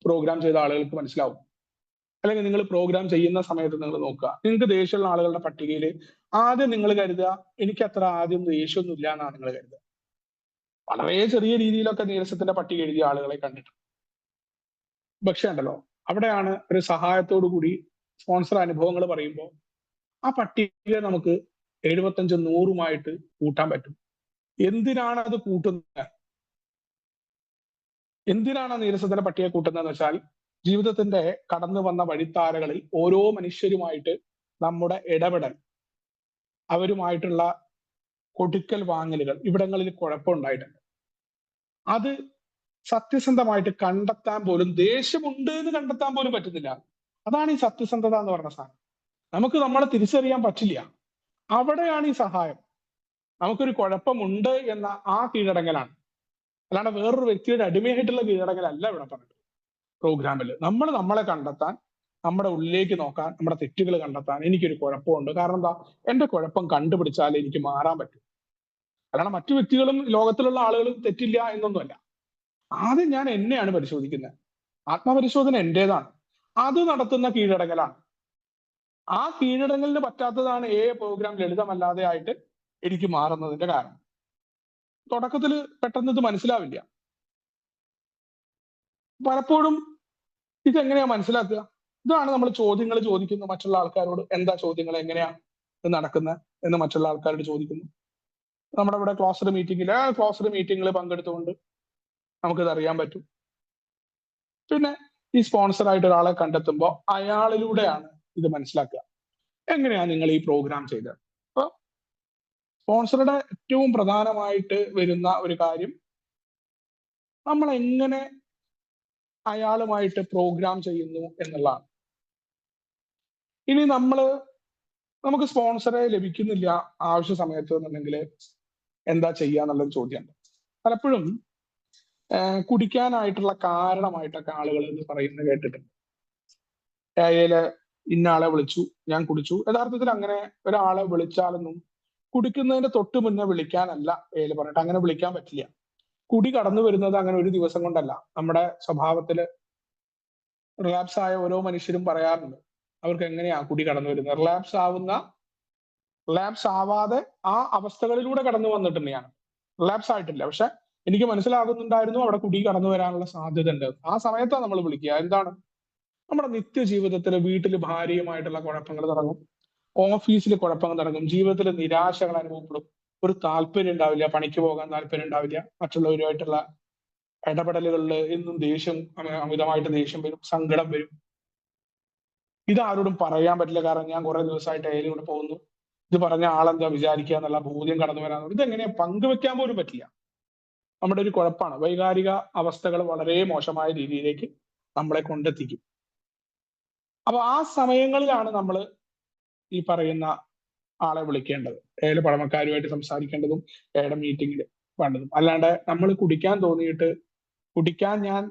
പ്രോഗ്രാം ചെയ്ത ആളുകൾക്ക് മനസ്സിലാവും. അല്ലെങ്കിൽ നിങ്ങൾ പ്രോഗ്രാം ചെയ്യുന്ന സമയത്ത് നിങ്ങൾ നോക്കുക, നിങ്ങൾക്ക് ദേഷ്യമുള്ള ആളുകളുടെ പട്ടികയിൽ ആദ്യം നിങ്ങൾ കരുതുക എനിക്ക് അത്ര ആദ്യം ദേഷ്യമൊന്നും ഇല്ല എന്നാണ് നിങ്ങൾ കരുതുക. വളരെ ചെറിയ രീതിയിലൊക്കെ നീരസത്തിന്റെ പട്ടിക എഴുതിയ ആളുകളെ കണ്ടിട്ടുണ്ട്. പക്ഷെ ഉണ്ടല്ലോ, അവിടെയാണ് ഒരു സഹായത്തോടു കൂടി സ്പോൺസർ അനുഭവങ്ങൾ പറയുമ്പോൾ ആ പട്ടിക നമുക്ക് 75, 100 കൂട്ടാൻ പറ്റും. എന്തിനാണ് അത് കൂട്ടുന്നത്? എന്തിനാണ് നീരസത്തിന്റെ പട്ടിക കൂട്ടുന്നതെന്ന് വെച്ചാൽ, ജീവിതത്തിന്റെ കടന്നു വന്ന വഴിത്താരകളിൽ ഓരോ മനുഷ്യരുമായിട്ട് നമ്മുടെ ഇടപെടൽ, അവരുമായിട്ടുള്ള കൊടുക്കൽ വാങ്ങലുകൾ, ഇവിടങ്ങളിൽ കുഴപ്പമുണ്ടായിട്ടുണ്ട്. അത് സത്യസന്ധമായിട്ട് കണ്ടെത്താൻ പോലും, ദേഷ്യമുണ്ട് എന്ന് കണ്ടെത്താൻ പോലും പറ്റുന്നില്ല. അതാണ് ഈ സത്യസന്ധത എന്ന് പറഞ്ഞ സാധനം. നമുക്ക് നമ്മളെ തിരിച്ചറിയാൻ പറ്റില്ല. അവിടെയാണ് ഈ സഹായം. നമുക്കൊരു കുഴപ്പമുണ്ട് എന്ന ആ കീഴടങ്ങലാണ്, അല്ലാണ്ട് വേറൊരു വ്യക്തിയുടെ അടിമയായിട്ടുള്ള കീഴടങ്ങലല്ല ഇവിടെ പറഞ്ഞത്. പ്രോഗ്രാമിൽ നമ്മൾ നമ്മളെ കണ്ടെത്താൻ, നമ്മുടെ ഉള്ളിലേക്ക് നോക്കാൻ, നമ്മുടെ തെറ്റുകൾ കണ്ടെത്താൻ, എനിക്കൊരു കുഴപ്പമുണ്ട്, കാരണം എന്താ, എന്റെ കുഴപ്പം കണ്ടുപിടിച്ചാൽ എനിക്ക് മാറാൻ പറ്റും. അല്ലാണ്ട് മറ്റു വ്യക്തികളും ലോകത്തിലുള്ള ആളുകളും തെറ്റില്ല എന്നൊന്നുമല്ല. ആദ്യം ഞാൻ എന്നെയാണ് പരിശോധിക്കുന്നത്. ആത്മപരിശോധന എന്റേതാണ്. അത് നടത്തുന്ന കീഴടങ്ങലാണ്. ആ കീഴടങ്ങലിന് പറ്റാത്തതാണ് പ്രോഗ്രാം ലളിതമല്ലാതെ ആയിട്ട് എനിക്ക് മാറുന്നതിന്റെ കാരണം. തുടക്കത്തിൽ പെട്ടെന്ന് ഇത് മനസ്സിലാവില്ല. പലപ്പോഴും ഇതെങ്ങനെയാ മനസ്സിലാക്കുക? ഇതാണ് നമ്മൾ ചോദ്യങ്ങൾ ചോദിക്കുന്നു മറ്റുള്ള ആൾക്കാരോട്. എന്താ ചോദ്യങ്ങൾ, എങ്ങനെയാ ഇത് നടക്കുന്നത് എന്ന് മറ്റുള്ള ആൾക്കാരോട് ചോദിക്കുന്നു. നമ്മുടെ ഇവിടെ ക്ലോസ്ഡ് മീറ്റിംഗിൽ പങ്കെടുത്തുകൊണ്ട് നമുക്കിത് അറിയാൻ പറ്റും. പിന്നെ ഈ സ്പോൺസർ ആയിട്ട് ഒരാളെ കണ്ടെത്തുമ്പോൾ അയാളിലൂടെയാണ് ഇത് മനസ്സിലാക്കുക. എങ്ങനെയാ നിങ്ങൾ ഈ പ്രോഗ്രാം ചെയ്തത്? അപ്പൊ സ്പോൺസറുടെ ഏറ്റവും പ്രധാനമായിട്ട് വരുന്ന ഒരു കാര്യം, നമ്മൾ എങ്ങനെ അയാളുമായിട്ട് പ്രോഗ്രാം ചെയ്യുന്നു എന്നുള്ളതാണ്. ഇനി നമുക്ക് സ്പോൺസറെ ലഭിക്കുന്നില്ല ആവശ്യ സമയത്ത് എന്നുണ്ടെങ്കിൽ എന്താ ചെയ്യാന്നുള്ളൊരു ചോദ്യമുണ്ട്. പലപ്പോഴും കുടിക്കാനായിട്ടുള്ള കാരണമായിട്ടൊക്കെ ആളുകൾ ഇത് പറയുന്നത് കേട്ടിട്ടുണ്ട്. ഇന്ന ആളെ വിളിച്ചു, ഞാൻ കുടിച്ചു. യഥാർത്ഥത്തിൽ അങ്ങനെ ഒരാളെ വിളിച്ചാലൊന്നും കുടിക്കുന്നതിന്റെ തൊട്ട് മുന്നേ വിളിക്കാനല്ല പറഞ്ഞിട്ട്, അങ്ങനെ വിളിക്കാൻ പറ്റില്ല. കുടി കടന്നു വരുന്നത് അങ്ങനെ ഒരു ദിവസം കൊണ്ടല്ല. നമ്മുടെ സ്വഭാവത്തില് റിലാപ്സ് ആയ ഓരോ മനുഷ്യരും പറയാറുണ്ട് അവർക്ക് എങ്ങനെയാ കുടി കടന്നു വരുന്നത്. റിലാപ്സ് ആവാതെ ആ അവസ്ഥകളിലൂടെ കടന്നു വന്നിട്ടുണ്ട് ഞാൻ. റിലാപ്സ് ആയിട്ടില്ല, പക്ഷെ എനിക്ക് മനസ്സിലാകുന്നുണ്ടായിരുന്നു അവിടെ കുടി കടന്നു വരാനുള്ള സാധ്യത ഉണ്ട്. ആ സമയത്താണ് നമ്മൾ വിളിക്കുക. എന്താണ്, നമ്മുടെ നിത്യജീവിതത്തില് വീട്ടിൽ ഭാര്യയുമായിട്ടുള്ള കുഴപ്പങ്ങൾ തുടങ്ങും, ഓഫീസിൽ കുഴപ്പങ്ങൾ തുടങ്ങും, ജീവിതത്തിൽ നിരാശകൾ അനുഭവപ്പെടും, ഒരു താല്പര്യം ഉണ്ടാവില്ല, പണിക്ക് പോകാൻ താല്പര്യം ഉണ്ടാവില്ല, മറ്റുള്ളവരുമായിട്ടുള്ള ഇടപെടലുകളിൽ എന്നും അമിതമായിട്ട് ദേഷ്യം വരും, സങ്കടം വരും. ഇതാരോടും പറയാൻ പറ്റില്ല, കാരണം ഞാൻ കുറെ ദിവസമായിട്ട് അയാളൂടെ പോകുന്നു, ഇത് പറഞ്ഞ ആളെന്താ വിചാരിക്കുക എന്നുള്ള ബോധ്യം കടന്നു വരാൻ, ഇതെങ്ങനെ പങ്കുവെക്കാൻ പോലും പറ്റില്ല. നമ്മുടെ ഒരു കുഴപ്പമാണ്. വൈകാരിക അവസ്ഥകൾ വളരെ മോശമായ രീതിയിലേക്ക് നമ്മളെ കൊണ്ടെത്തിക്കും. അപ്പൊ ആ സമയങ്ങളിലാണ് നമ്മൾ ഈ പറയുന്ന ആളെ വിളിക്കേണ്ടത്, പഴമക്കാരുമായിട്ട് സംസാരിക്കേണ്ടതും മീറ്റിംഗിൽ വേണ്ടതും. അല്ലാണ്ട് നമ്മൾ കുടിക്കാൻ തോന്നിയിട്ട്, കുടിക്കാൻ ഞാൻ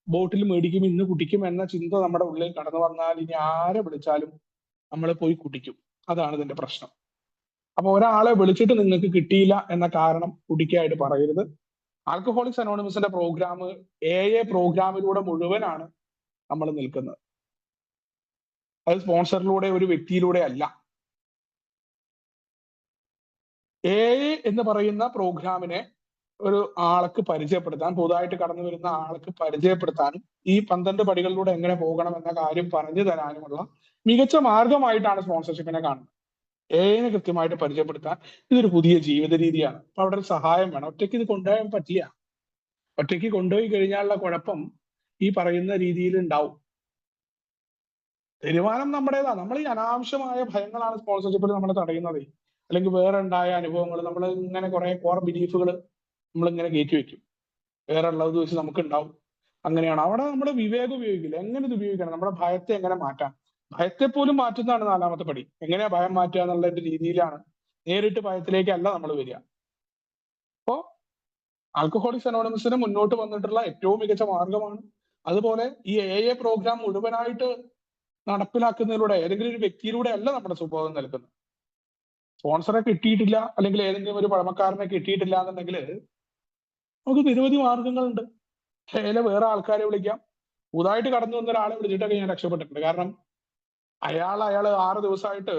ബോട്ടിൽ മേടിക്കും, ഇന്ന് കുടിക്കും എന്ന ചിന്ത നമ്മുടെ ഉള്ളിൽ കടന്നു വന്നാൽ ഇനി ആരെ വിളിച്ചാലും നമ്മൾ പോയി കുടിക്കും. അതാണ് ഇതിന്റെ പ്രശ്നം. അപ്പൊ ഒരാളെ വിളിച്ചിട്ട് നിങ്ങൾക്ക് കിട്ടിയില്ല എന്ന കാരണം കുടിക്കായിട്ട് പറയരുത്. ആൽക്കഹോളിക്സ് അനോണിമസിന്റെ പ്രോഗ്രാം പ്രോഗ്രാമിലൂടെ മുഴുവനാണ് നമ്മൾ നിൽക്കുന്നത്. അത് സ്പോൺസറിലൂടെ, ഒരു വ്യക്തിയിലൂടെ അല്ല. എന്ന് പറയുന്ന പ്രോഗ്രാമിനെ ഒരു ആൾക്ക് പരിചയപ്പെടുത്താൻ, പുതുതായിട്ട് കടന്നു വരുന്ന ആൾക്ക് പരിചയപ്പെടുത്താനും ഈ 12 പടികളിലൂടെ എങ്ങനെ പോകണം എന്ന കാര്യം പറഞ്ഞു തരാനുമുള്ള മികച്ച മാർഗമായിട്ടാണ് സ്പോൺസർഷിപ്പിനെ കാണുന്നത്. നെ കൃത്യമായിട്ട് പരിചയപ്പെടുത്താൻ ഇതൊരു പുതിയ ജീവിത രീതിയാണ്. അപ്പൊ അവിടെ ഒരു സഹായം വേണം. ഒറ്റയ്ക്ക് ഇത് കൊണ്ടുപോകാൻ പറ്റില്ല. ഒറ്റയ്ക്ക് കൊണ്ടുപോയി കഴിഞ്ഞാലുള്ള കുഴപ്പം ഈ പറയുന്ന രീതിയിൽ ഉണ്ടാവും. തീരുമാനം നമ്മുടേതാണ്. നമ്മൾ ഈ അനാവശ്യമായ ഭയങ്ങളാണ് സ്പോൺസർഷിപ്പിൽ നമ്മളെ തടയുന്നത്. അല്ലെങ്കിൽ വേറെ ഉണ്ടായ അനുഭവങ്ങൾ, നമ്മൾ ഇങ്ങനെ കുറെ കോർ ബിലീഫുകൾ നമ്മൾ ഇങ്ങനെ കയറ്റി വെക്കും. വേറെ ഉള്ളത് വെച്ച് നമുക്ക് ഉണ്ടാവും. അങ്ങനെയാണ് അവിടെ നമ്മുടെ വിവേകം ഉപയോഗിക്കില്ല. എങ്ങനെ ഇത് ഉപയോഗിക്കണം, നമ്മുടെ ഭയത്തെ എങ്ങനെ മാറ്റാം, ഭയത്തെ പോലും മാറ്റുന്നതാണ് 4ാമത്തെ പടി. എങ്ങനെയാ ഭയം മാറ്റുക എന്നുള്ള രീതിയിലാണ്. നേരിട്ട് ഭയത്തിലേക്കല്ല നമ്മൾ വരിക. അപ്പോ ആൽക്കഹോളിക്സ് അനോണിമസിന് മുന്നോട്ട് വന്നിട്ടുള്ള ഏറ്റവും മികച്ച മാർഗമാണ്. അതുപോലെ ഈ AA പ്രോഗ്രാം മുഴുവനായിട്ട് നടപ്പിലാക്കുന്നതിലൂടെ ഏതെങ്കിലും ഒരു വ്യക്തിയിലൂടെ അല്ല നമ്മുടെ സുബോധം നൽകുന്നത്. സ്പോൺസറെ കിട്ടിയിട്ടില്ല, അല്ലെങ്കിൽ ഏതെങ്കിലും ഒരു പഴമക്കാരനെ കിട്ടിയിട്ടില്ല എന്നുണ്ടെങ്കിൽ നമുക്ക് നിരവധി മാർഗങ്ങളുണ്ട്. AA വേറെ ആൾക്കാരെ വിളിക്കാം. പുതുതായിട്ട് കടന്നു വന്ന ഒരാളെ വിളിച്ചിട്ടൊക്കെ ഞാൻ രക്ഷപ്പെട്ടിട്ടുണ്ട്. കാരണം അയാൾ 6 ദിവസമായിട്ട്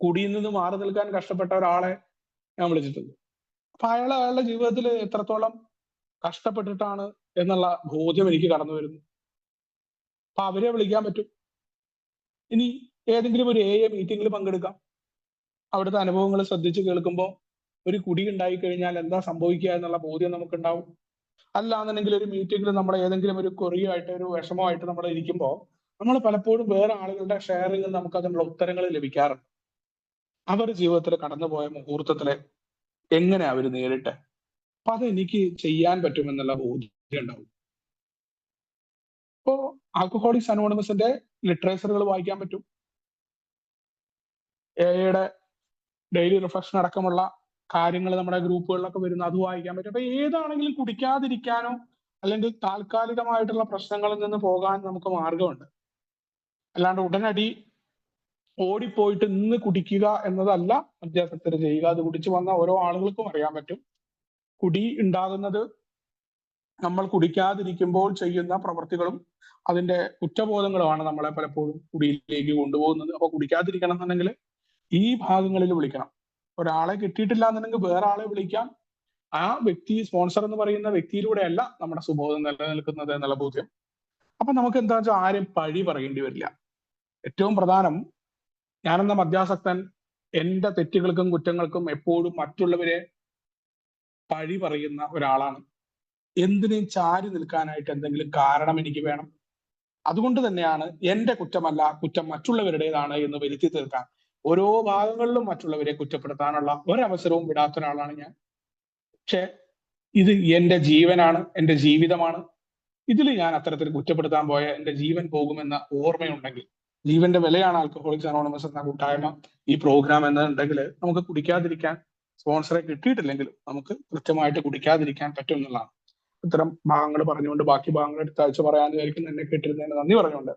കുടിയിൽ നിന്ന് മാറി നിൽക്കാൻ കഷ്ടപ്പെട്ട ഒരാളെ ഞാൻ വിളിച്ചിട്ടുണ്ട്. അപ്പൊ അയാളുടെ ജീവിതത്തിൽ എത്രത്തോളം കഷ്ടപ്പെട്ടിട്ടാണ് എന്നുള്ള ബോധ്യം എനിക്ക് കടന്നു വരുന്നു. അപ്പൊ അവരെ വിളിക്കാൻ പറ്റും. ഇനി ഏതെങ്കിലും ഒരു AA മീറ്റിംഗിൽ പങ്കെടുക്കാം. അവിടുത്തെ അനുഭവങ്ങൾ ശ്രദ്ധിച്ച് കേൾക്കുമ്പോൾ ഒരു കുടി ഉണ്ടായി കഴിഞ്ഞാൽ എന്താ സംഭവിക്കുക എന്നുള്ള ബോധ്യം നമുക്കുണ്ടാവും. അല്ലാന്നുണ്ടെങ്കിൽ ഒരു മീറ്റിംഗിൽ നമ്മൾ ഏതെങ്കിലും ഒരു കൊറിയായിട്ട് ഒരു വിഷമമായിട്ട് നമ്മൾ ഇരിക്കുമ്പോൾ നമ്മൾ പലപ്പോഴും വേറെ ആളുകളുടെ ഷെയറിംഗ് നമുക്ക് അതിനുള്ള ഉത്തരങ്ങൾ ലഭിക്കാറുണ്ട്. അവർ ജീവിതത്തിൽ കടന്നുപോയ മുഹൂർത്തത്തിലെ എങ്ങനെ അവർ നേരിട്ട്, അപ്പൊ അതെനിക്ക് ചെയ്യാൻ പറ്റുമെന്നുള്ള ബോധ്യം ഉണ്ടാവും. ഇപ്പോ ആൽക്കഹോളിക്സ് അനോണിമസിന്റെ ലിറ്ററേച്ചറുകൾ വായിക്കാൻ പറ്റും. AA ഡെയിലി റിഫ്ലക്ഷൻ അടക്കമുള്ള കാര്യങ്ങൾ നമ്മുടെ ഗ്രൂപ്പുകളിലൊക്കെ വരുന്ന അത് വായിക്കാൻ പറ്റും. അപ്പൊ ഏതാണെങ്കിലും കുടിക്കാതിരിക്കാനോ അല്ലെങ്കിൽ താൽക്കാലികമായിട്ടുള്ള പ്രശ്നങ്ങളിൽ നിന്ന് പോകാൻ നമുക്ക് മാർഗമുണ്ട്. അല്ലാണ്ട് ഉടനടി ഓടിപ്പോയിട്ട് ഇന്ന് കുടിക്കുക എന്നതല്ല മദ്യാസക്തർ ചെയ്യുക. അത് കുടിച്ചു വന്ന ഓരോ ആളുകൾക്കും അറിയാൻ പറ്റും. കുടി ഉണ്ടാകുന്നത് നമ്മൾ കുടിക്കാതിരിക്കുമ്പോൾ ചെയ്യുന്ന പ്രവൃത്തികളും അതിന്റെ കുറ്റബോധങ്ങളുമാണ് നമ്മളെ പലപ്പോഴും കുടിയിലേക്ക് കൊണ്ടുപോകുന്നത്. അപ്പൊ കുടിക്കാതിരിക്കണം എന്നുണ്ടെങ്കിൽ ഈ ഭാഗങ്ങളിൽ വിളിക്കണം. ഒരാളെ കിട്ടിയിട്ടില്ല എന്നുണ്ടെങ്കിൽ വേറെ ആളെ വിളിക്കാം. ആ വ്യക്തി, സ്പോൺസർ എന്ന് പറയുന്ന വ്യക്തിയിലൂടെയല്ല നമ്മുടെ സുബോധം നിലനിൽക്കുന്നത് എന്നുള്ള ബോധ്യം. അപ്പൊ നമുക്ക് എന്താ വെച്ചാൽ ആരും പഴി പറയേണ്ടി വരില്ല. ഏറ്റവും പ്രധാനം, ഞാനെന്ന മദ്യാസക്തൻ എന്റെ തെറ്റുകൾക്കും കുറ്റങ്ങൾക്കും എപ്പോഴും മറ്റുള്ളവരെ പഴി പറയുന്ന ഒരാളാണ്. എന്തിനേയും ചാരി നിൽക്കാനായിട്ട് എന്തെങ്കിലും കാരണം എനിക്ക് വേണം. അതുകൊണ്ട് തന്നെയാണ് എന്റെ കുറ്റമല്ല, കുറ്റം മറ്റുള്ളവരുടേതാണ് എന്ന് വരുത്തി തീർക്കാൻ ഓരോ ഭാഗങ്ങളിലും മറ്റുള്ളവരെ കുറ്റപ്പെടുത്താനുള്ള ഒരവസരവും വിടാത്ത ഒരാളാണ് ഞാൻ. പക്ഷെ ഇത് എന്റെ ജീവനാണ്, എന്റെ ജീവിതമാണ്. ഇതിൽ ഞാൻ അത്തരത്തിൽ കുറ്റപ്പെടുത്താൻ പോയ എന്റെ ജീവൻ പോകുമെന്ന ഓർമ്മയുണ്ടെങ്കിൽ, ജീവന്റെ വിലയാണ് ആൽക്കഹോളിക്സ് അനോണിമസ് എന്ന കൂട്ടായ്മ, ഈ പ്രോഗ്രാം എന്നുണ്ടെങ്കിൽ നമുക്ക് കുടിക്കാതിരിക്കാൻ, സ്പോൺസറെ കിട്ടിയിട്ടില്ലെങ്കിലും നമുക്ക് കൃത്യമായിട്ട് കുടിക്കാതിരിക്കാൻ പറ്റും എന്നുള്ളതാണ്. ഇത്തരം ഭാഗങ്ങൾ പറഞ്ഞുകൊണ്ട് ബാക്കി ഭാഗങ്ങൾ അടുത്ത ആഴ്ച പറയാൻ വിചാരിക്കുന്നു. എന്നെ കേട്ടിരുന്നതിന് നന്ദി പറഞ്ഞുകൊണ്ട്